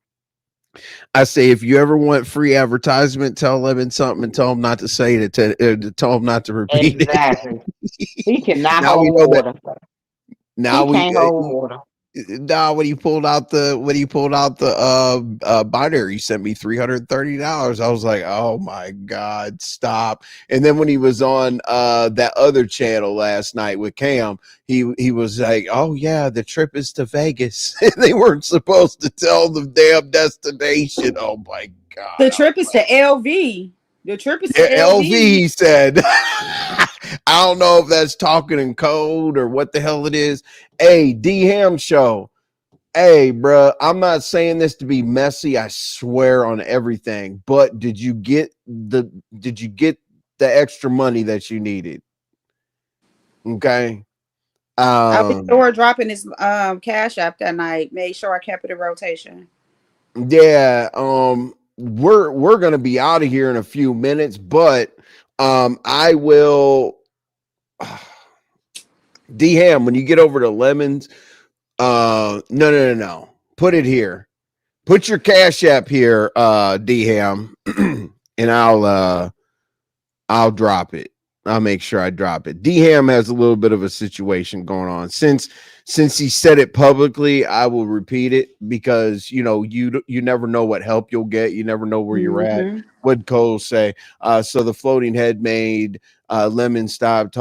I say, if you ever want free advertisement, tell Lemon something and tell him not to say it, tell him not to repeat Exactly. it. He cannot Now we hold know that. water. Now He we, can't hold water. nah, when he pulled out the binary, he sent me $330. I was like, oh my God, stop. And then when he was on that other channel last night with Cam, he was like, oh yeah, the trip is to Vegas. They weren't supposed to tell the damn destination. Oh my God. The trip is to LV. The trip is to Yeah, LV, LV. he said. I don't know if that's talking in code or what the hell it is. Hey, D Ham show. Hey, bro, I'm not saying this to be messy. I swear on everything. But did you get the extra money that you needed? Okay. I was sure dropping his cash app that night. Made sure I kept it in rotation. Yeah. We're gonna be out of here in a few minutes, but I will. D Ham, when you get over to Lemons, no. Put it here. Put your cash app here, D Ham, and I'll drop it. I'll make sure I drop it. D Ham has a little bit of a situation going on. Since he said it publicly, I will repeat it because you know you never know what help you'll get. You never know where you're at. Mm-hmm. What Cole say? So the floating head made Lemon stop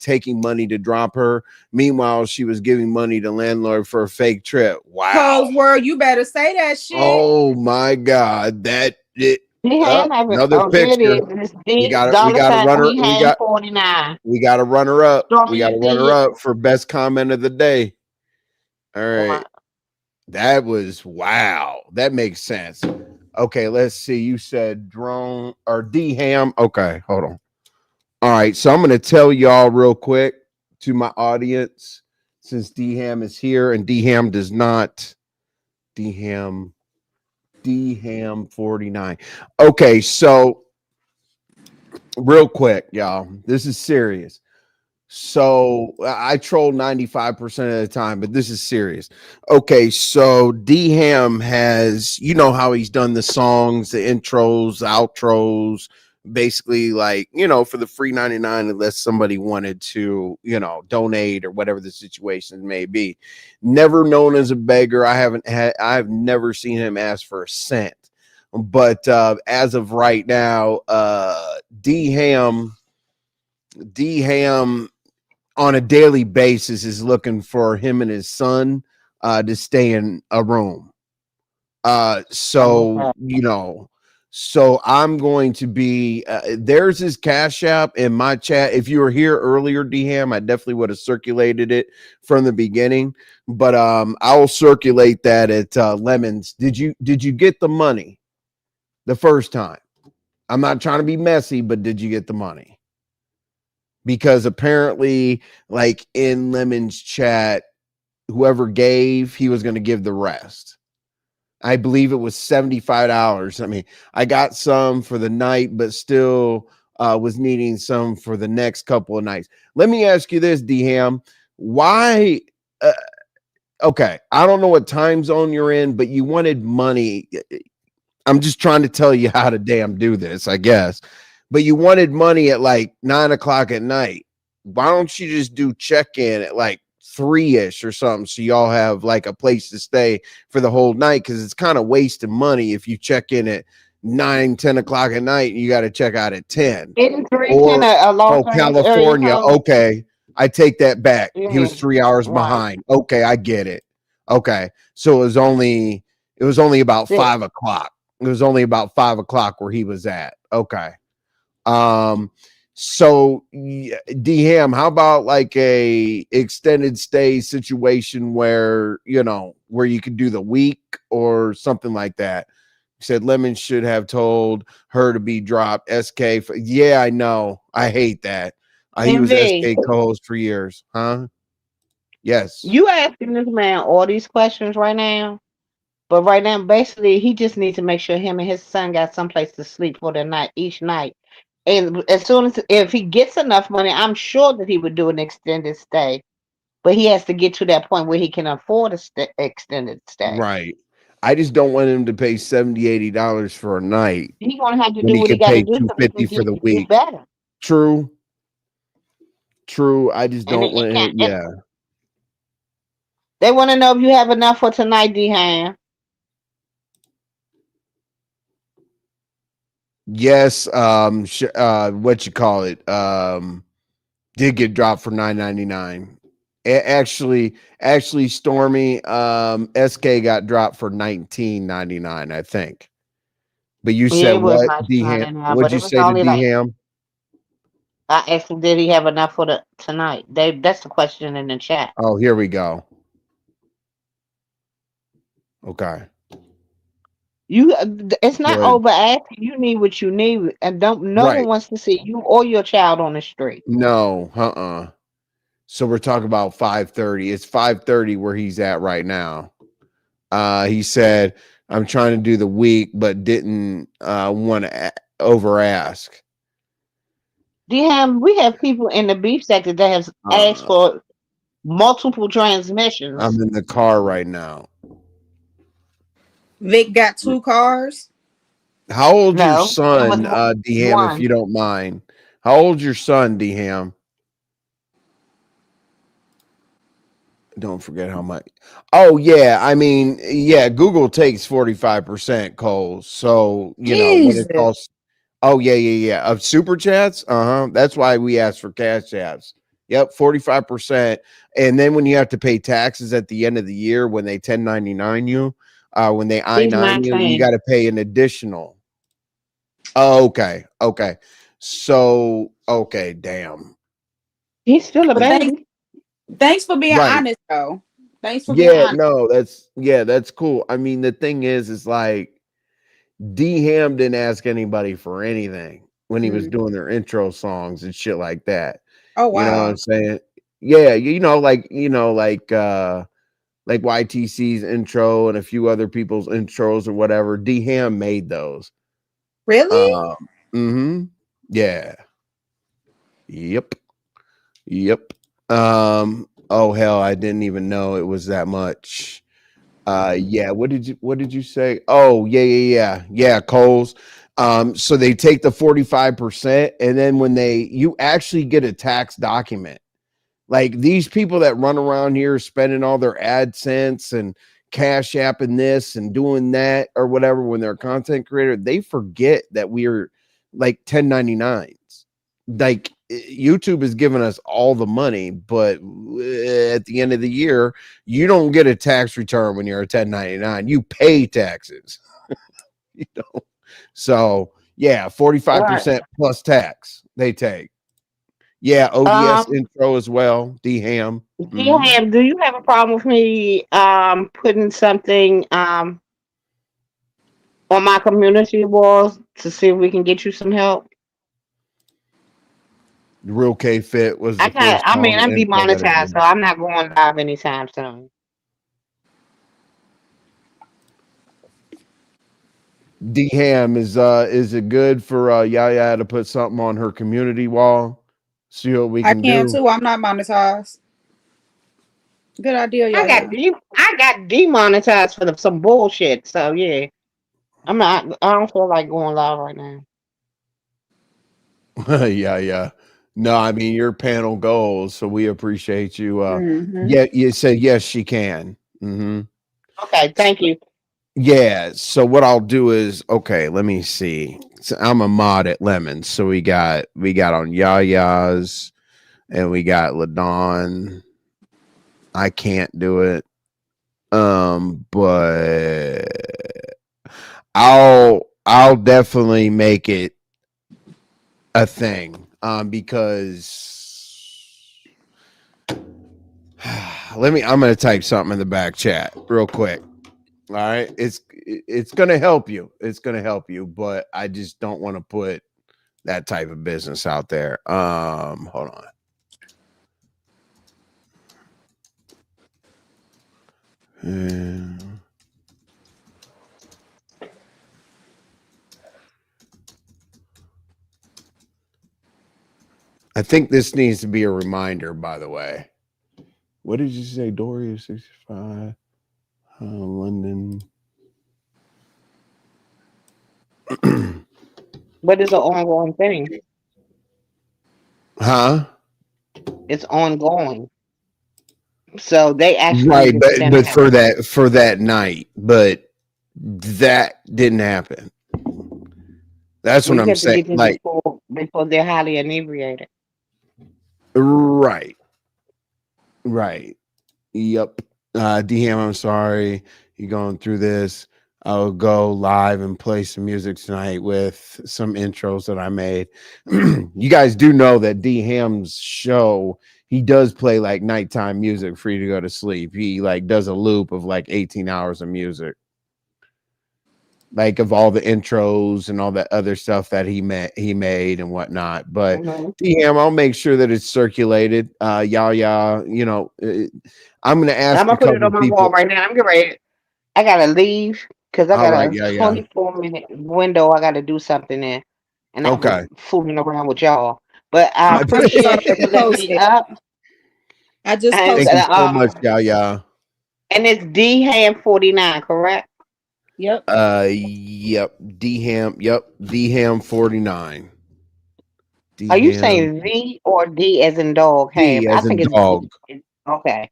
taking money to drop her. Meanwhile, she was giving money to Landlord for a fake trip. Wow. Cole's World, you better say that shit. Oh my God, that it. He had Another there it picture. is. We got $49. to He had 49. we got to run her up. Stormy, We got to you run see her it? up for best comment of the day. All right. That was wow. That makes sense. Okay, let's see. You said drone or D Ham. Okay, hold on. All right, so I'm going to tell y'all real quick to my audience since D Ham is here and D Ham does not. D Ham 49. Okay, so real quick, y'all. This is serious. So I troll 95% of the time, but this is serious. Okay, so D Ham has, you know how he's done the songs, the intros, the outros, basically like, you know, for the free 99 unless somebody wanted to, you know, donate or whatever the situation may be. Never known as a beggar. I've never seen him ask for a cent. But as of right now, D Ham on a daily basis is looking for him and his son to stay in a room. So, you know, So I'm going to be there's his Cash App in my chat. If you were here earlier, D Ham, I definitely would have circulated it from the beginning. But I will circulate that at Lemons. Did you get the money the first time? I'm not trying to be messy, but did you get the money? Because apparently, like in Lemon's chat, whoever gave, he was going to give the rest. I believe it was $75. I mean, I got some for the night, but still was needing some for the next couple of nights. Let me ask you this, D Ham. Why? Okay, I don't know what time zone you're in, but you wanted money. I'm just trying to tell you how to damn do this, I guess. But you wanted money at like 9:00 at night. Why don't you just do check-in at like 3-ish or something, so y'all have like a place to stay for the whole night? Because it's kind of wasting money if you check in at 9-10 o'clock at night and you got to check out at 10. Isn't 310 Or a Los Angeles area California. code? Okay, I take that back. He Yeah, was 3 hours right. behind. Okay, I get it. Okay, so it was only about 5 o'clock. It was only about 5 o'clock where he was at. Okay. So D Ham, how about like a extended stay situation where, you know, where you could do the week or something like that? You said Lemon should have told her to be dropped. SK. Yeah, I know. I hate that. He was MV, SK co-host for years. Huh? Yes. you asking this man all these questions right now, but right now, basically, he just needs to make sure him and his son got someplace to sleep for the night, each night. And as soon as, if he gets enough money, I'm sure that he would do an extended stay. But he has to get to that point where he can afford a extended stay. Right. I just don't want him to pay $70-$80 for a night He's gonna have to when do he what he could got to pay do so he can 250 for the get week. better. True. I just And don't want him. Yeah. they want to know if you have enough for tonight, D Ham. Yes. What you call it? Did get dropped for $9.99. Actually, Stormy, SK got dropped for $19.99, I think. But you Yeah, said it was what, nice D Ham? tonight now, What'd but you it was say to only D like Ham? I asked him, did he have enough for the tonight? That's the question in the chat. Oh, here we go. Okay. It's not Good. over asking. You need what you need, and no one Right. wants to see you or your child on the street. No. So we're talking about 5:30. It's 5:30 where he's at right now. He said, I'm trying to do the week, but didn't want to over ask. We have people in the beef sector that have asked for multiple transmissions. I'm in the car right now. Vic got 2 cars. How old's your No, it was son, D Ham, if one. you don't mind? How old's your son, D Ham? Don't forget how much. Oh, yeah. I mean, yeah, Google takes 45%, Cole. So, you know, when Jesus. it costs. Oh, yeah. Of super chats? That's why we ask for cash apps. Yep, 45%. And then when you have to pay taxes at the end of the year, when they 1099 you, when they He's I-9 you, you 19. got to pay an additional. Oh, okay. So, okay, damn. He's still a But baby. thanks for being Right. honest, though. Thanks for being Yeah, honest. no, that's cool. I mean, the thing is like D Ham didn't ask anybody for anything when he was doing their intro songs and shit like that. Oh You know what wow. I'm saying? Yeah, like YTC's intro and a few other people's intros or whatever. D Ham made those. Really? Yeah. Yep. Oh hell, I didn't even know it was that much. Yeah, what did you say? Oh, yeah, Coles. So they take the 45%, and then when you actually get a tax document. Like these people that run around here spending all their AdSense and Cash App and this and doing that or whatever when they're a content creator, they forget that we're like 1099s. Like YouTube is giving us all the money, but at the end of the year, you don't get a tax return when you're a 1099. You pay taxes. You know. So yeah, 45% plus tax they take. Yeah, ODS intro as well. D Ham. D Ham, do you have a problem with me putting something on my community walls to see if we can get you some help? The Real K Fit was the first I'm song intro that I demonetized, did. so I'm not going live anytime soon. D Ham is it good for Yaya to put something on her community wall? See what we I can can do. too. I'm not monetized. Good idea, yeah. I got demonetized for some bullshit. So yeah, I don't feel like going live right now. Yeah. No, I mean your panel goals, so we appreciate you. Mm-hmm. Yeah, you said yes, she can. Okay, thank you. Yeah. So what I'll do is let me see. So I'm a mod at Lemons, so we got on Yaya's and we got Ladon. I can't do it. But I'll definitely make it a thing. Because I'm gonna type something in the back chat real quick. All right. It's gonna help you. It's gonna help you, but I just don't want to put that type of business out there. Hold on. I think this needs to be a reminder, by the way. What did you say? Dory is 65. London. But it's an ongoing thing. Huh? It's ongoing. So they actually Right, just sent but out for that night, but that didn't happen. That's well, what you I'm have to saying. get them Like, before they're highly inebriated. right. Yep. DM, I'm sorry you're going through this. I'll go live and play some music tonight with some intros that I made. You guys do know that D Ham's show, he does play like nighttime music for you to go to sleep. He like does a loop of like 18 hours of music. Like of all the intros and all that other stuff that he made and whatnot. But DM, I'll make sure that it's circulated. I'm gonna ask I'm gonna a put it couple on of my wall people. right now. I'm getting ready. I gotta leave because I All got right, a yeah. 24-minute window. I gotta do something in, and I was Okay. fooling around with y'all. But I I I just appreciate you already for letting me posted. up. I just And Thank you posted. so much, yeah. and it's D Ham 49, correct? Yep. Yep. D Ham. Yep. D Ham 49. D Are you Ham. saying V or D as in dog ham? D I as in think it's dog. okay.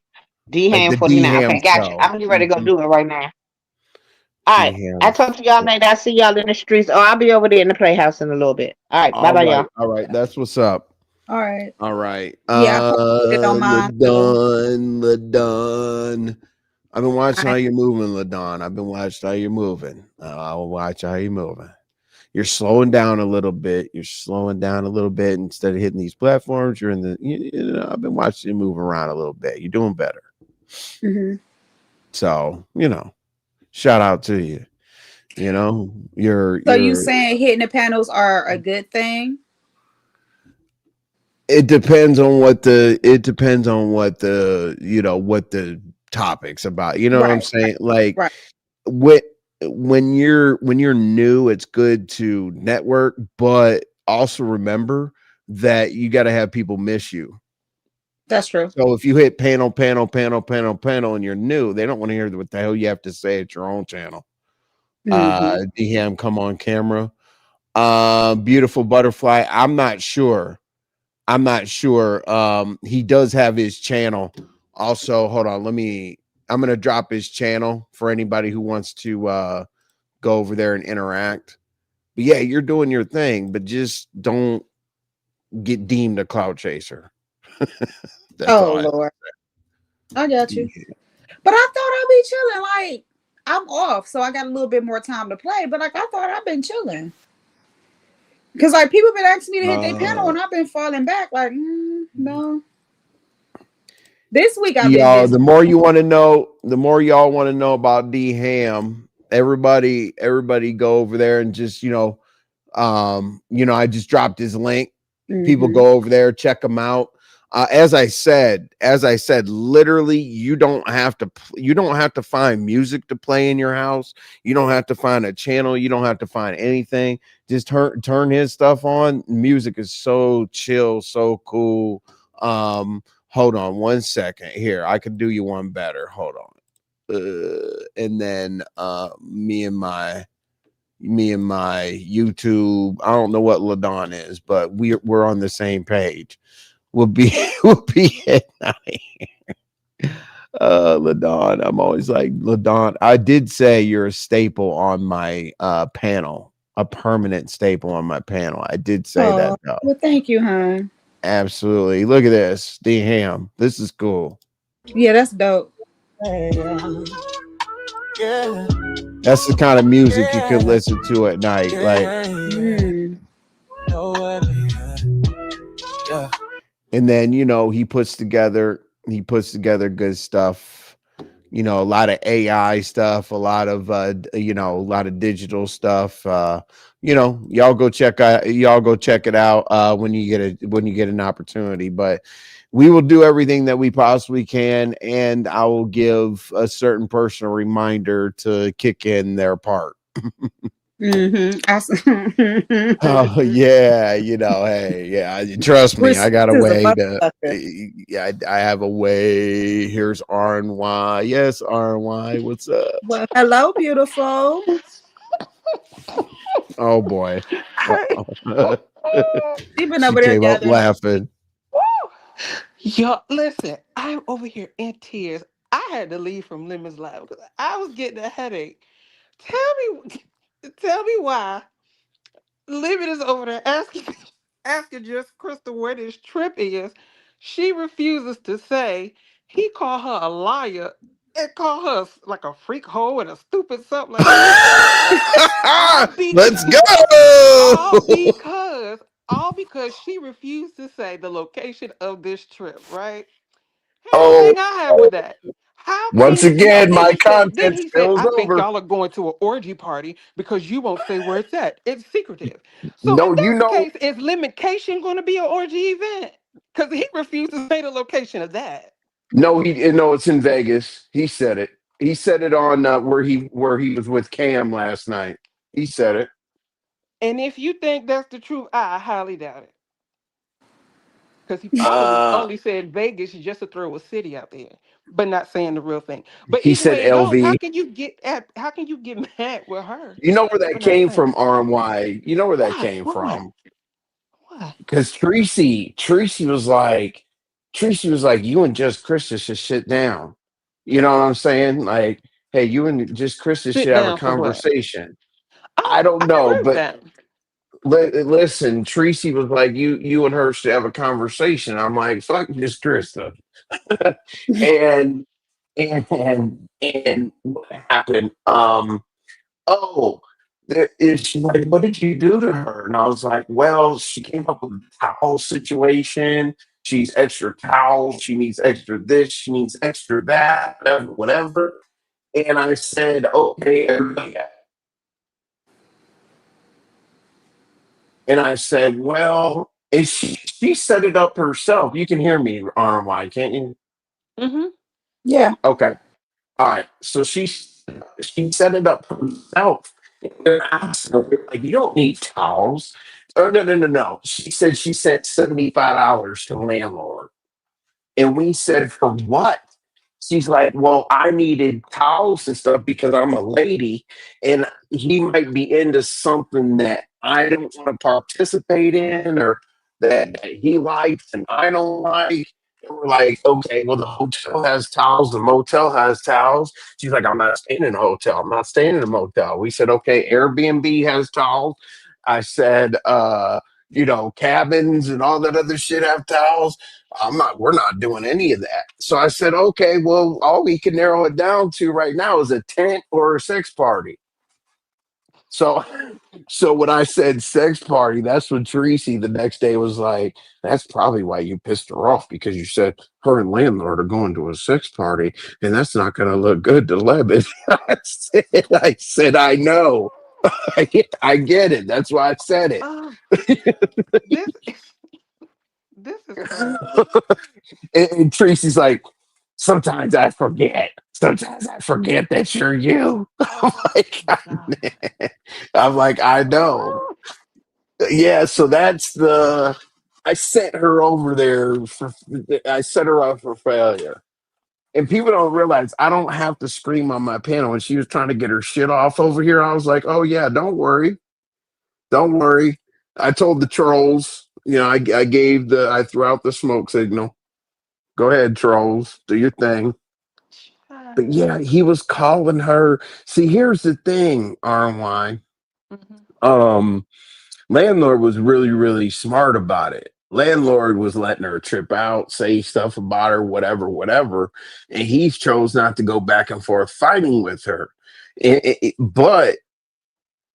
D Like Ham the D 49. Ham Okay, gotcha. show. I'm gonna get ready to go do it right now. All D right. I Ham. talk to y'all later. I see y'all in the streets. Oh, I'll be over there in the playhouse in a little bit. All right. Bye All bye, right. y'all. All right. That's what's up. All right. All right. Yeah, I posted it on mine too. Ladon. I've been watching I, how you're moving, Ladon. I've been watching how you're moving. I'll watch how you're moving. You're slowing down a little bit. Instead of hitting these platforms. You're in the. I've been watching you move around a little bit. You're doing better. mm-hmm. So shout out to you. You're. So you saying hitting the panels are a good thing? It depends on what the. What the topic's about. You know what I'm Right. saying? Like Right. when you're new, it's good to network, but also remember that you got to have people miss you. That's true. So if you hit panel, and you're new, they don't want to hear what the hell you have to say at your own channel. Mm-hmm. DM, come on camera. Beautiful butterfly. I'm not sure. He does have his channel. Also, hold on. I'm gonna drop his channel for anybody who wants to go over there and interact. But yeah, you're doing your thing, but just don't get deemed a cloud chaser. That's Oh all. Lord, I got you. But I thought I'd be chilling. Like I'm off, so I got a little bit more time to play. But like I thought, I've been chilling because like people been asking me to hit their panel, and I've been falling back. Like no, this week I've been Y'all, busy. the more you want to know, the more y'all want to know about D Ham. Everybody go over there and just I just dropped his link. People Mm-hmm. go over there, check him out. As I said, literally, you don't have to find music to play in your house. You don't have to find a channel. You don't have to find anything. Just turn his stuff on. Music is so chill, so cool. Hold on one second here. I could do you one better. Hold on. And then me and my YouTube. I don't know what Ladon is, but we're on the same page. We'll be at night. Ladon. I'm always like Ladon. I did say you're a staple on my panel, a permanent staple on my panel. I did say that though. Well, thank you, hon. Absolutely. Look at this, D Ham. This is cool. Yeah, that's dope. That's the kind of music you could listen to at night. Like, and then he puts together good stuff. A lot of AI stuff, a lot of digital stuff. Y'all go check it out when you get an opportunity. But we will do everything that we possibly can, and I will give a certain person a reminder to kick in their part. Oh yeah, hey, yeah. Trust me, I got a way to. Yeah, I have a way. Here's RNY. Yes, RNY. What's up? Well, hello, beautiful. Oh boy, Even she over there came up gathering. laughing. Y'all, listen, I'm over here in tears. I had to leave from Lemons Live because I was getting a headache. Tell me why Lemon is over there asking just Krista where this trip is. She refuses to say. He called her a liar and called her like a freak hoe and a stupid something like that. Let's all go. because all because she refused to say the location of this trip, right? Here's the Oh, thing I have with that. How can once you and again, my then content he said, spills I think over. y'all are going to an orgy party because you won't say where it's at. It's secretive. So No, if you that's the know, case, is limitation going to be an orgy event? Because he refused to say the location of that. no, it's in Vegas. He said it. He said it on where he was with Cam last night. He said it. And if you think that's the truth, I highly doubt it. Because he probably Uh, only said Vegas just to throw a city out there, but not saying the real thing. But he either said way it goes, LV. how can you get mad with her You know where that for not came saying from, it? RMY. You know where that Why? came What? from. What? Because Tracy was like, you and Just Krista should sit down. You know what I'm saying? Like, hey, you and Just Krista Sit should have a down for what? conversation. I Oh, don't I know, wrote but that. listen, Tracy was like, you and her should have a conversation. I'm like, fuck Just Krista. and and what happened? Oh, she's like, what did you do to her? And I was like, well, she came up with a towel situation. She's extra towels. She needs extra this. She needs extra that. Whatever, whatever. And I said, okay, everybody. And I said, well, and she set it up herself. You can hear me, RMY, can't you? Mm-hmm. Yeah. Okay. All right. So she set it up herself. And I asked her, like, you don't need towels. Oh no, no, no, no. She said she sent $75 to landlord. And we said, for what? She's like, well, I needed towels and stuff because I'm a lady and he might be into something that I don't want to participate in or that he likes and I don't like. And we're like, okay, well, the hotel has towels, the motel has towels. She's like, I'm not staying in a hotel. I'm not staying in a motel. We said, okay, Airbnb has towels. I said, cabins and all that other shit have towels. We're not doing any of that. So I said, okay, well, all we can narrow it down to right now is a tent or a sex party. So, so when I said sex party, that's when Tracy the next day was like, "That's probably why you pissed her off because you said her and landlord are going to a sex party, and that's not going to look good to Lebanon." I said, I know, I get it. That's why I said it. Oh, this this is crazy. And Tracy's like, "Sometimes I forget. Sometimes I forget that you're you." I'm like, Oh God. I'm like, I know. Yeah, so that's the. I sent her over there for. I set her up for failure, and people don't realize I don't have to scream on my panel. When she was trying to get her shit off over here, I was like, "Oh yeah, don't worry, don't worry." I told the trolls, I threw out the smoke signal. Go ahead, trolls, do your thing. But Child. yeah, he was calling her. See, here's the thing, RY. Mhm. Um, Landlord was really, really smart about it. Landlord was letting her trip out, say stuff about her, whatever, whatever. And he chose not to go back and forth fighting with her. But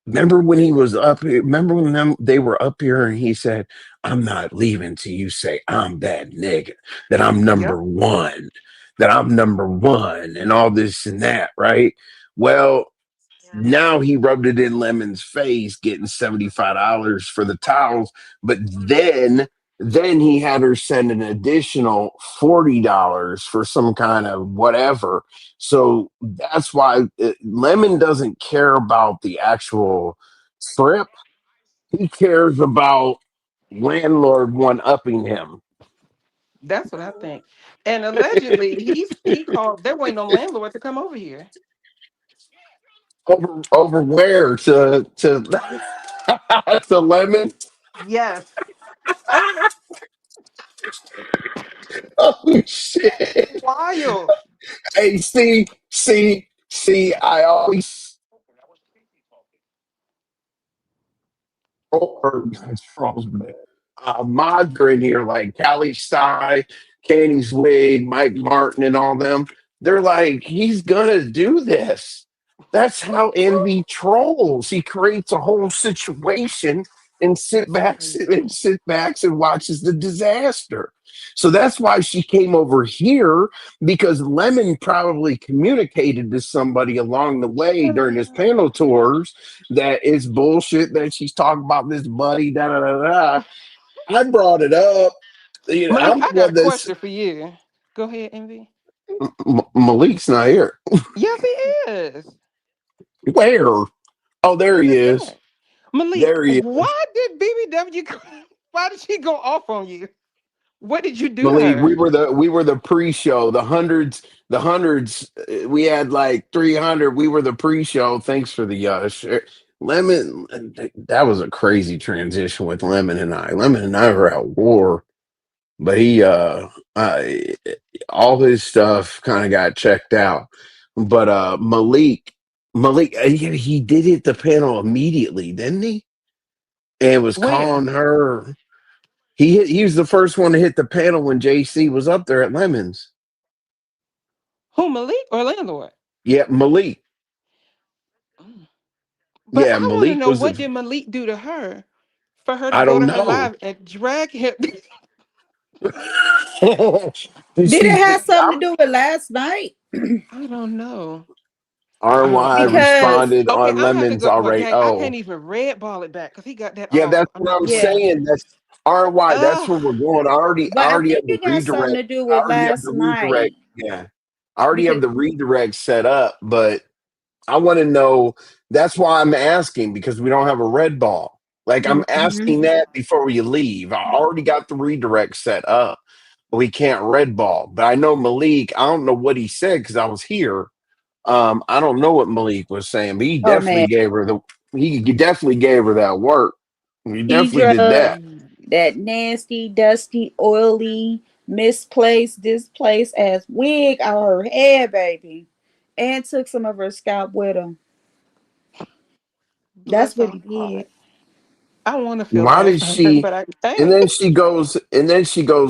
remember when he was up here? Remember when they were up here and he said, "I'm not leaving till you say I'm that nigga, that I'm Yep. number one, and all this and that, right?" Well, now he rubbed it in Lemon's face, getting $75 for the towels. But then he had her send an additional $40 for some kind of whatever. So that's why Lemon doesn't care about the actual trip. He cares about landlord one upping him. That's what I think. And allegedly, he called. They're waiting on landlord to come over here. Over where to to Lemon? Yes. Oh shit! Wild. Hey, see, I always or mods are in here like Callie Sty, Candy Swig, Mike Martin, and all them. They're like, he's gonna do this. That's how Envy trolls. He creates a whole situation and sit That's back crazy. and sit backs and watches the disaster. So that's why she came over here because Lemon probably communicated to somebody along the way during his panel tours that it's bullshit that she's talking about this buddy, da da da da. I brought it up. Malik, I'm I the got a one that's question for you. Go ahead, Envy. Malik's not here. Yes, he is. Where? Oh, there In he the is. chat. Malik, There he is. why did BBW why did she go off on you? What did you do to Malik, her? we were the pre-show. The hundreds. We had like 300. We were the pre-show. Thanks for the Lemon. That was a crazy transition with Lemon and I. Lemon and I were at war, but he all his stuff kind of got checked out. But Malik, he did hit the panel immediately, didn't he? And was When? calling her. He was the first one to hit the panel when JC was up there at Lemons. Who, Malik or landlord? Yeah, Malik. Mm. But Yeah, I want to Malik know was what the. did Malik do to her for her to I go to don't her know. live and drag him? Did it She's have something I'm, to do with last night? I don't know. I don't RY know. Because responded Okay, on I'm gonna have to Lemons go. Well, already. dang, I Oh, can't even red ball it back because he got that yeah, off. that's I'm what not I'm doing yeah, that. saying. That's RY. That's Ugh. where we're going. I but I already think have the it got something redirect. to do I with already have last the redirect. night. Yeah, I already have Because the redirect set up, but I want to know. That's why I'm asking because we don't have a red ball. Like I'm Mhm. asking that before you leave. I already got the redirect set up. We can't red ball, but I know Malik. I don't know what he said because I was here. I don't know what Malik was saying, but he Oh definitely man, gave her the. He definitely gave her that work. He he definitely did drug that. Mm. that nasty, dusty, oily, misplaced, displaced ass wig out her head, baby, and took some of her scalp with him. That's Bless what her he did. heart. I want to feel Why bad does for her, she? but I And can't. then she goes,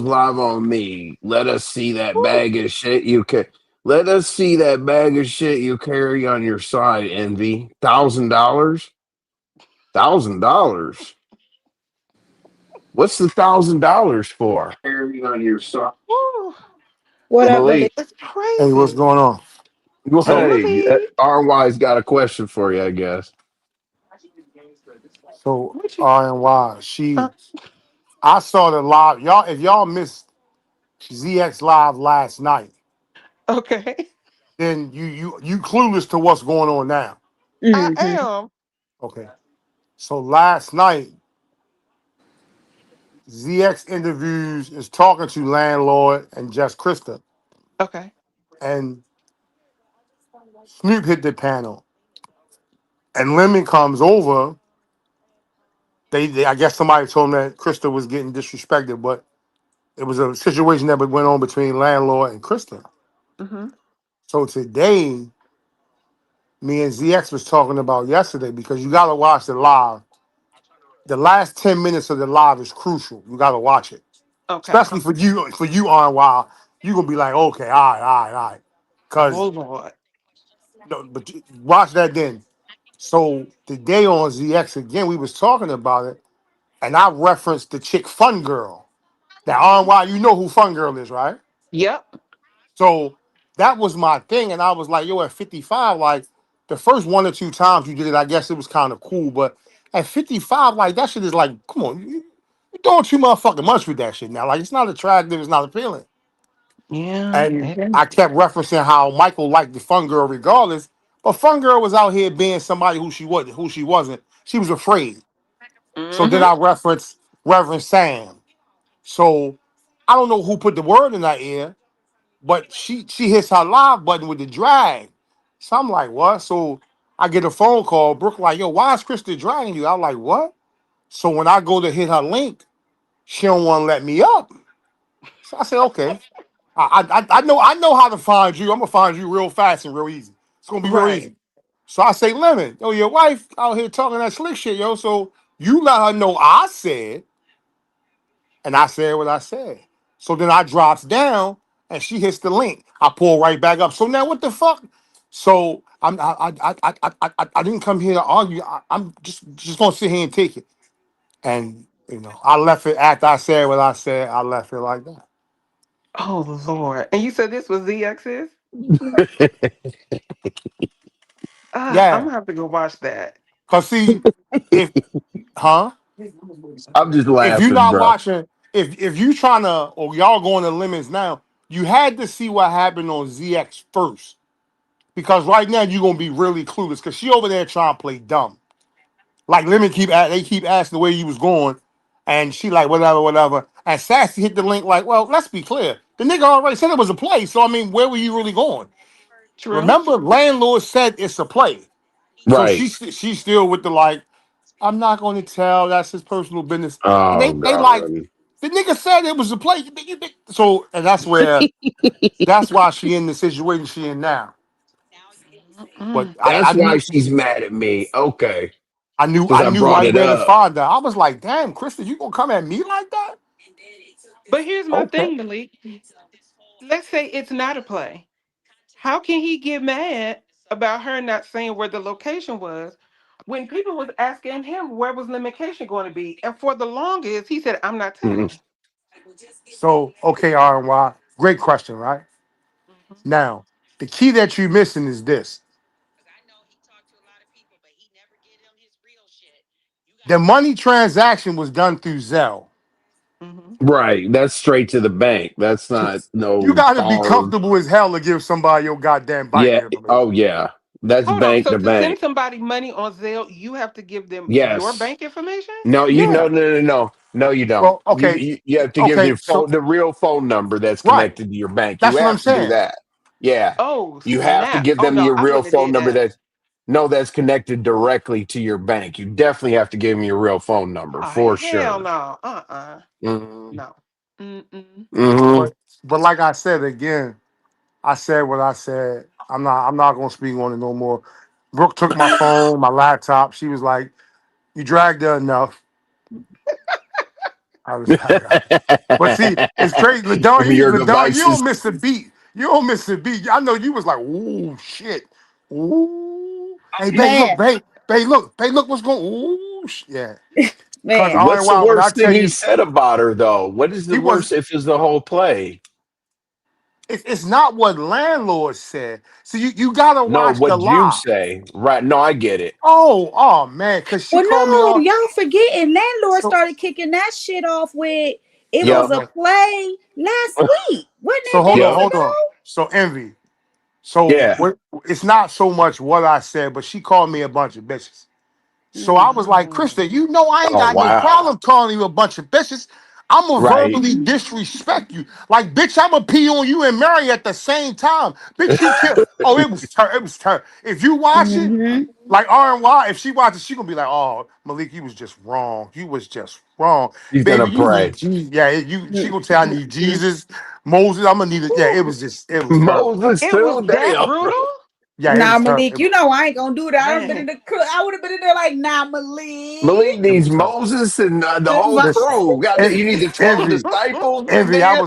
live on me. Let us see that Woo. bag of shit you can. Let us see that bag of shit you carry on your side, Envy. $1,000. $1,000. What's the $1,000 for? Carry on your side. Woo. What That up, Malik. Malik? is Hey, what's crazy. going on? Well, Hey, hey, Malik. RY's got a question for you, I guess. So What you? R and Y, Uh, I saw the live. Y'all, if y'all missed ZX live last night, okay. then you clueless to what's going on now. I Mm-hmm. am. Okay. So last night, ZX interviews is talking to Landlord and just Christa, Okay. and Snoop hit the panel, and Lemon comes over. I guess somebody told him that Christa was getting disrespected, but it was a situation that went on between Landlord and Christa. Mm-hmm. So today, me and ZX was talking about yesterday because you gotta watch the live. The last 10 minutes of the live is crucial. You gotta watch it. Okay. Especially for you on while you gonna be like, okay, all right. Oh Cause Lord. no, but watch that then. So today on ZX again, we was talking about it, and I referenced the chick Fun Girl. Now on while you know who Fun Girl is, right? Yep. So that was my thing, and I was like, yo, at 55, like the first one or two times you did it, I guess it was kind of cool, but at 55, like that shit is like, come on, you're doing too motherfucking much with that shit now. Like it's not attractive, it's not appealing. Yeah. And It is. I kept referencing how Michael liked the Fun Girl regardless, but Fun Girl was out here being somebody who she wasn't. She was afraid. So then Mm-hmm. I referenced Reverend Sam. So I don't know who put the word in her ear, but she hits her live button with the drag. So I'm like, what? So I get a phone call. Brooke like, yo, why is Krista dragging you? I'm like, what? So when I go to hit her link, she don't want to let me up. So I said, okay. I know how to find you. I'm gonna find you real fast and real easy. It's gonna be real Right. easy. So I say, Lemon, yo, your wife out here talking that slick shit, yo. So you let her know I said, and I said what I said. So then I drops down and she hits the link. I pull right back up. So now what the fuck? So I didn't come here to argue. I'm just gonna sit here and take it. And I left it after I said what I said. I left it like that. Oh Lord. And you said this was ZX's? I'm Yeah, gonna have to go watch that. cause see, if huh, I'm just if you're laughing, not bro. watching, if you trying to or y'all going to limits now, you had to see what happened on ZX first. Because right now you're gonna be really clueless. Because she over there trying to play dumb. Like they keep asking the way you was going, and she like whatever, whatever. And Sassy hit the link like, well, let's be clear. The nigga already said it was a play. So I mean, where were you really going? True. Remember, landlord said it's a play. So Right. she's still with the like, I'm not going to tell. That's his personal business. And Oh they like God. the nigga said it was a play. So and that's why she in the situation she in now. But Mm-mm. That's why she's mad at me. Okay. Because I I knew brought right it where to up. find her. I was like, damn, Krista, you gonna come at me like that? But here's my Okay. thing, Malik. Let's say it's not a play. How can he get mad about her not saying where the location was when people was asking him where was the location going to be? And for the longest, he said, I'm not telling Mhm. you. So, okay, RY. Great question, right? Mhm. Now, the key that you're missing is this. The money transaction was done through Zelle. Mhm. Right. That's straight to the bank. That's not You no gotta be card. comfortable as hell to give somebody your goddamn Yeah. banking information. Oh yeah. That's Hold on. bank So to to send bank. somebody money on Zelle, you have to give them your Yes. bank information? No, you Yeah. no, you don't. Well, okay, You have to give okay. your So, phone the real phone number that's right. connected to your bank. You That's what I'm have to do saying. that. Yeah. Oh, You have to snap. give Oh, them no, your I real wouldn't have phone did number that. that's connected directly to your bank. You definitely have to give them your real phone number Oh, for hell sure. no. Uh-uh. hmm No. Mm-mm. hmm But like I said again, I said what I said. I'm not gonna speak on it no more. Brooke took my phone, my laptop. She was like, you dragged her enough. I was like, but see, it's crazy. Give me your Ladon, you devices. don't miss a beat. You don't miss a beat. I know you was like, ooh, shit. Ooh. Hey, babe, look, Man, babe, look what's going Ooh, yeah. Because man. all in What's the while, when I worst thing tell he you, said about her, though? What is the he was, worst if it's the whole play? it's not what landlord said. So you got to No, watch the what you live. say. Right. No, I get it. Oh, man, because she Well, called me no, on. y'all forgetting. Landlord So, started kicking that shit off with it no, was Yep. a no. play last week. Wasn't So that hold on, days Yep. hold on. ago? So envy. So Yeah. it's not so much what I said, but she called me a bunch of bitches. So I was like, Krista, Mm. you know I ain't Oh, got no wow. problem calling you a bunch of bitches. I'm gonna Right. verbally disrespect you. Like, bitch, I'm gonna pee on you and Mary at the same time. Bitch, you kill. Oh, it was terrible. If you watch it, Mm-hmm. like RNY, if she watches, she gonna be like, oh, Malik, you was just wrong. You was just wrong. He's going Baby, to you need pray. Jesus. Yeah, she gonna say, I need Jesus. Moses, I'm gonna need it. Yeah, it was terrible. Moses, It was too? that Damn. brutal? Yeah, it Nah, was terrible. Malik, you know I ain't gonna do that. I would have been in Man. the I would have been in there like, nah, Malik. Malik It was needs terrible. Moses and the The- whole my- Listen, crew. God, you need the 12 envy. disciples, Envy, goddamn.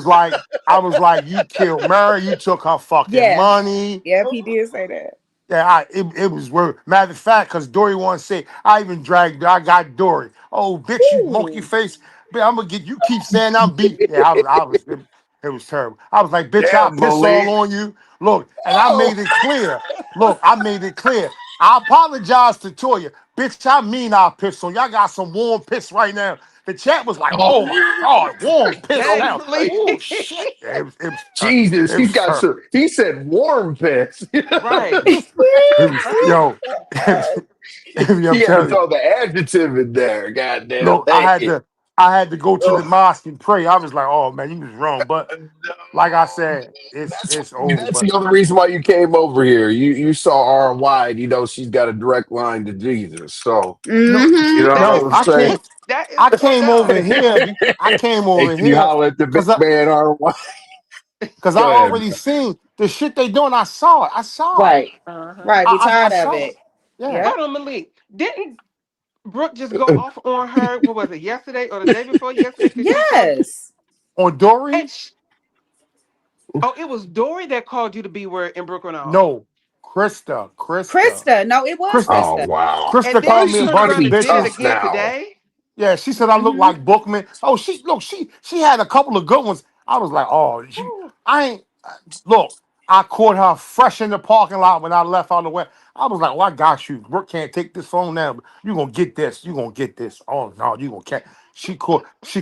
I was like, you killed Mary, you took her fucking yeah, money. yep, he did say that. Yeah, it was worth. Matter of fact, because Dory once said, I even dragged, I got Dory. Oh, bitch, you monkey Ooh. face. Bitch, I'm gonna get you. Keep saying I'm beat. Yeah, it was terrible. I was like, bitch, I'll Damn, piss all Malik. on you. Look, and I Oh, made it clear. Look, I made it clear. I apologize to Toya. Bitch, I mean I'll piss on you. I got some warm piss right now. The chat was like, oh, oh my God, warm piss Dang, now. Malik. Oh shit. Yeah, it was terrible. Jesus. It He's was got terrible. some. He said warm piss. Right. It was, yo, I'm He had to telling you. throw the adjective in there. Goddamn. Look, Hey. I had to go to the Oh, mosque and pray. I was like, oh man, you was wrong. But like I no. said, That's it's over. that's But the other reason why you came over here. You saw RY, and you know she's got a direct line to Jesus. So no, you Mm-hmm. know That what no, I'm saying. that is I fucked came up. over here. I came Hey, over can you here holler at the big because man RY? I Go ahead. already seen the shit they doing. I saw it. I saw it. Right, Uh-huh. right. We I tired of saw it. it. Yeah. Yep. Hold on, Malik. Didn't Brooke just go off on her? What was it, yesterday or the day before yesterday? Because she called. Yes. On Dory? And oh, it was Dory that called you to be where in Brooke went off. No, Krista. Krista. No, it was Krista. Oh Krista. wow. And Krista then Why called she me a she turned bunch gotta of around be and did it bitches. tough again now? today. Yeah, she said I look Mm-hmm. like Bookman. Oh, she had a couple of good ones. I was like, oh, Whew. I ain't look. I caught her fresh in the parking lot when I left out of the way. I was like, oh, I got you. Brooke can't take this phone now. But you gonna get this. You gonna get this. Oh no, you gonna catch. She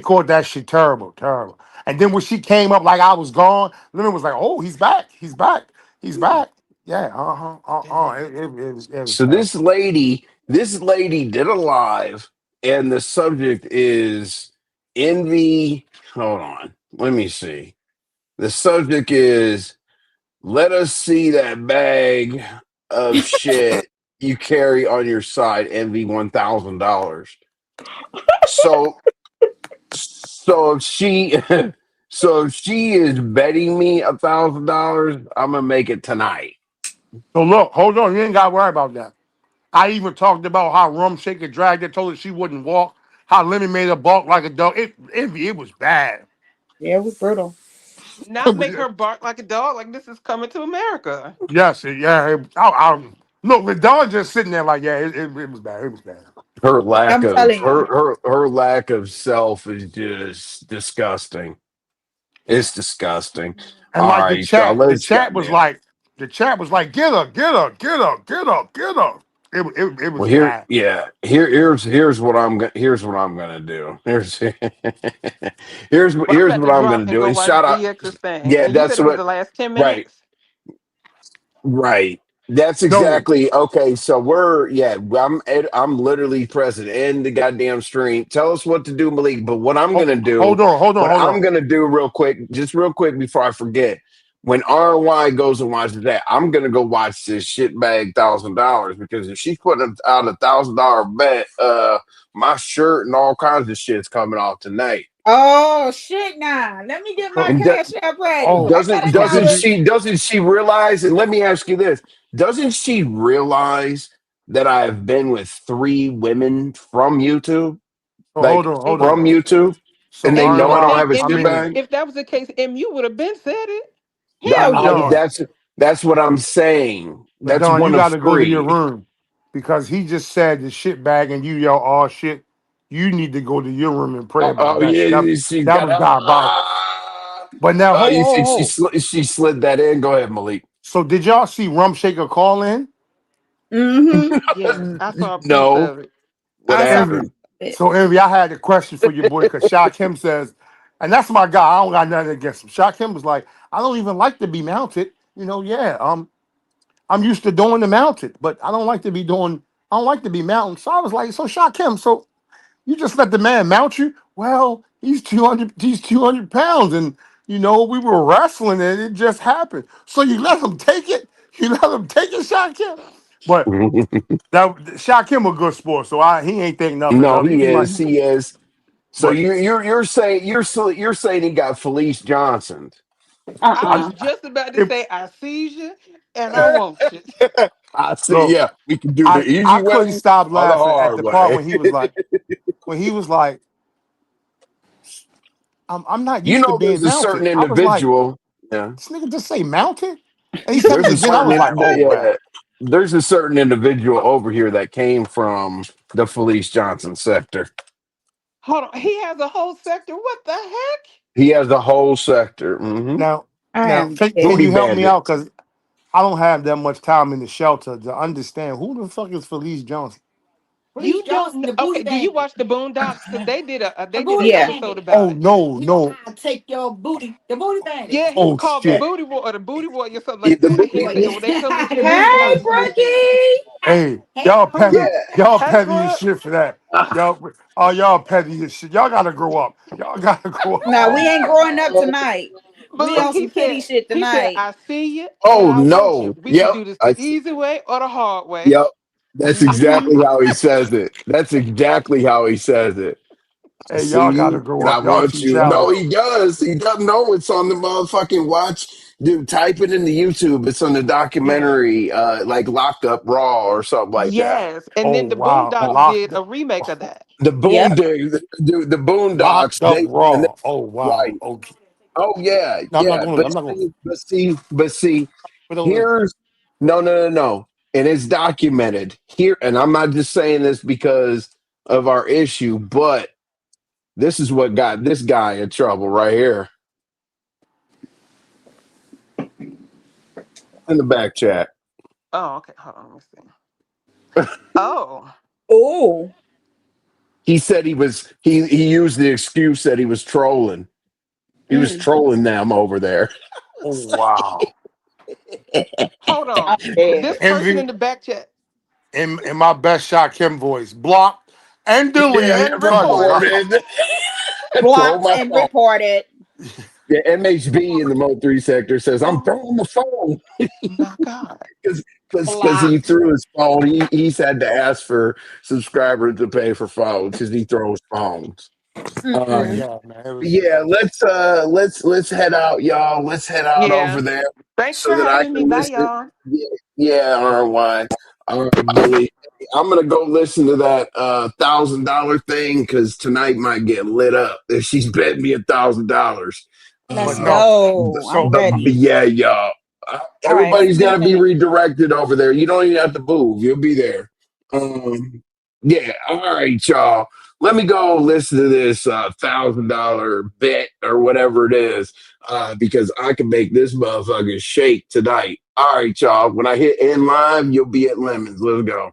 caught that shit terrible, terrible. And then when she came up like I was gone, Lemon was like, oh, he's back. He's back. He's back. Yeah, Dang. It was So terrible. this lady did a live, and the subject is envy. Hold on, let me see. The subject is let us see that bag of shit you carry on your side, envy $1,000. So so if she so if she is betting me $1,000, I'm gonna make it tonight. So look, hold on. You ain't got to worry about that. I even talked about how Rum Shaker dragged her, told her she wouldn't walk. How Lemmy made her balk like a dog. It was bad. Yeah, it was brutal. Not make her bark like a dog. Like this is coming to America. Yes, look, the dog just sitting there like, yeah, it was bad. It was bad. Her lack I'm of telling you. her lack of self is just disgusting. It's disgusting. And All like right, y'all. the Let's chat was goddamn. like, get her, get her, get her, get her, get her. It Well, was bad. here's what I'm gonna do. Well, I'm Here's about to what I'm gonna drop and do. go And watch shout out, DX's thing. yeah, And you that's said it was what the last 10 right. minutes? Right. That's No, exactly okay. So I'm literally present in the goddamn stream. Tell us what to do, Malik. But what hold I'm on. gonna do real quick, just real quick before I forget, when RY goes and watches that, I'm gonna go watch this shitbag $1,000 because if she's putting out $1,000 bet, my shirt and all kinds of shit's coming off tonight. Oh shit! Nah, let me get my So, And cash app ready. oh, I got a so did dollar. you? doesn't she realize, and let me ask you this, doesn't she realize that I've been with three women from YouTube? So hold Like on, hold on. from Exactly. YouTube? So And they And know you I would don't think have a I shit MU, mean, bag. if that was the case, MU would have been said it. Hell but yeah. Don, That's what I'm saying. That's You one got of to go to your three. room because he just said the shit bag and you yell all shit. You need to go to your room and pray about that shit. Yeah, she's That got was diabolical. But now, you see, hold. she slid that in. Go ahead, Malik. So did y'all see Rum Shaker call in? Mm-hmm. Yes, I saw proof No, of it. what I saw Envy. happened? it. So Envy, I had a question for your boy because Shaq Kim says, and that's my guy. I don't got nothing against him. Shaq Kim was like, I don't even like to be mounted. Yeah, I'm used to doing the mounted, but I don't like to be doing. I don't like to be mounted. So I was like, so Shaq Kim, so you just let the man mount you? Well, he's 200. He's 200 pounds, and we were wrestling, and it just happened. So you let him take it. You let him take it, Shaq Kim. But that Shaq Kim a good sport, so he ain't think nothing No, of it. He he was like, is. He is. So but you're saying he got Felice Johnson. I I, was just about to if say I seized you and I want you. I see. look, Yeah, we can do the I easy couldn't way stop or the laughing at hard the part way. when he was like, I'm not You used to know, being there's a mounted. certain I was like, individual. Yeah, this nigga just say mounted, and he said it there's a again. I certain was like, oh yeah, wow. there's a certain individual over here that came from the Felice Johnson sector. Hold on. He has a whole sector. What the heck? He has the whole sector. Mm-hmm. Now, I now, am can Booty you dead. help me bandit. out? Because I don't have that much time in the shelter to understand who the fuck is Felice Johnson. You don't know. Okay, do you watch the Boondocks? Because they did an Yeah. episode about Oh it. no, no. Yeah, he's Oh called the shit. Booty War or the Booty Warrior, something Yeah, like the that. booty. They told him to move Hey, on. Brookie. Hey, y'all Who? petty. Y'all Hey, petty as Brooke. shit for that. Y'all petty as shit. Y'all gotta grow up. Y'all gotta grow up. No, we ain't growing up tonight. But We look, on some kitty shit he said, tonight. I see you and Oh I want you. no. We can Yep. do this the easy way or the hard way. Yep. That's Mm-hmm. exactly how he says it. That's exactly how he says it. I Hey, see y'all gotta you grow and I up. Y'all want too you. No, childish. he does. He doesn't know it's on the motherfucking watch. Dude, type it into YouTube. It's on the Yeah. documentary, like Locked Up Raw or something like that. Yes. And Oh then the wow. Boondocks did a remake of that. The Yep. the Boondocks, Locked up and raw. they Oh wow. right. Okay. Oh yeah, No, I'm not yeah. going. I'm not going. But see, Wait, wait, wait. here's no. And it's documented here, and I'm not just saying this because of our issue, but this is what got this guy in trouble right here in the back chat. Oh, okay. Hold on. Let me see. Oh. Oh. He said he used the excuse that he was trolling. He was Mm. trolling them over there. Oh wow. Hold on. I'm This dead. person Envy in the back chat in my best shot Kim voice. Blocked and Yeah, delete. and Cut it reported. out. reported. Throw Blocked my and phone. reported. The MHB in the Mo 3 sector says, I'm Oh throwing the phone my God. because he Blocked. threw his phone. He's had to ask for subscribers to pay for phones because he throws phones. My Mm-mm. God, man. It was Yeah, let's head out, y'all. Let's head out Yeah. over there Thanks so for that I having me. can Bye, listen. y'all. Yeah, yeah, RY. All right, Billy. I'm gonna go listen to that $1,000 thing because tonight might get lit up. If she's betting me $1,000. Let's but no. go. I'm So But ready. yeah, y'all. All right. Everybody's See you got in a to be minute. redirected over there. You don't even have to move. You'll be there. Um, yeah. All right, y'all. Let me go listen to this $1,000 bet or whatever it is, because I can make this motherfucker shake tonight. All right, y'all. When I hit end live, you'll be at Lemons. Let's go.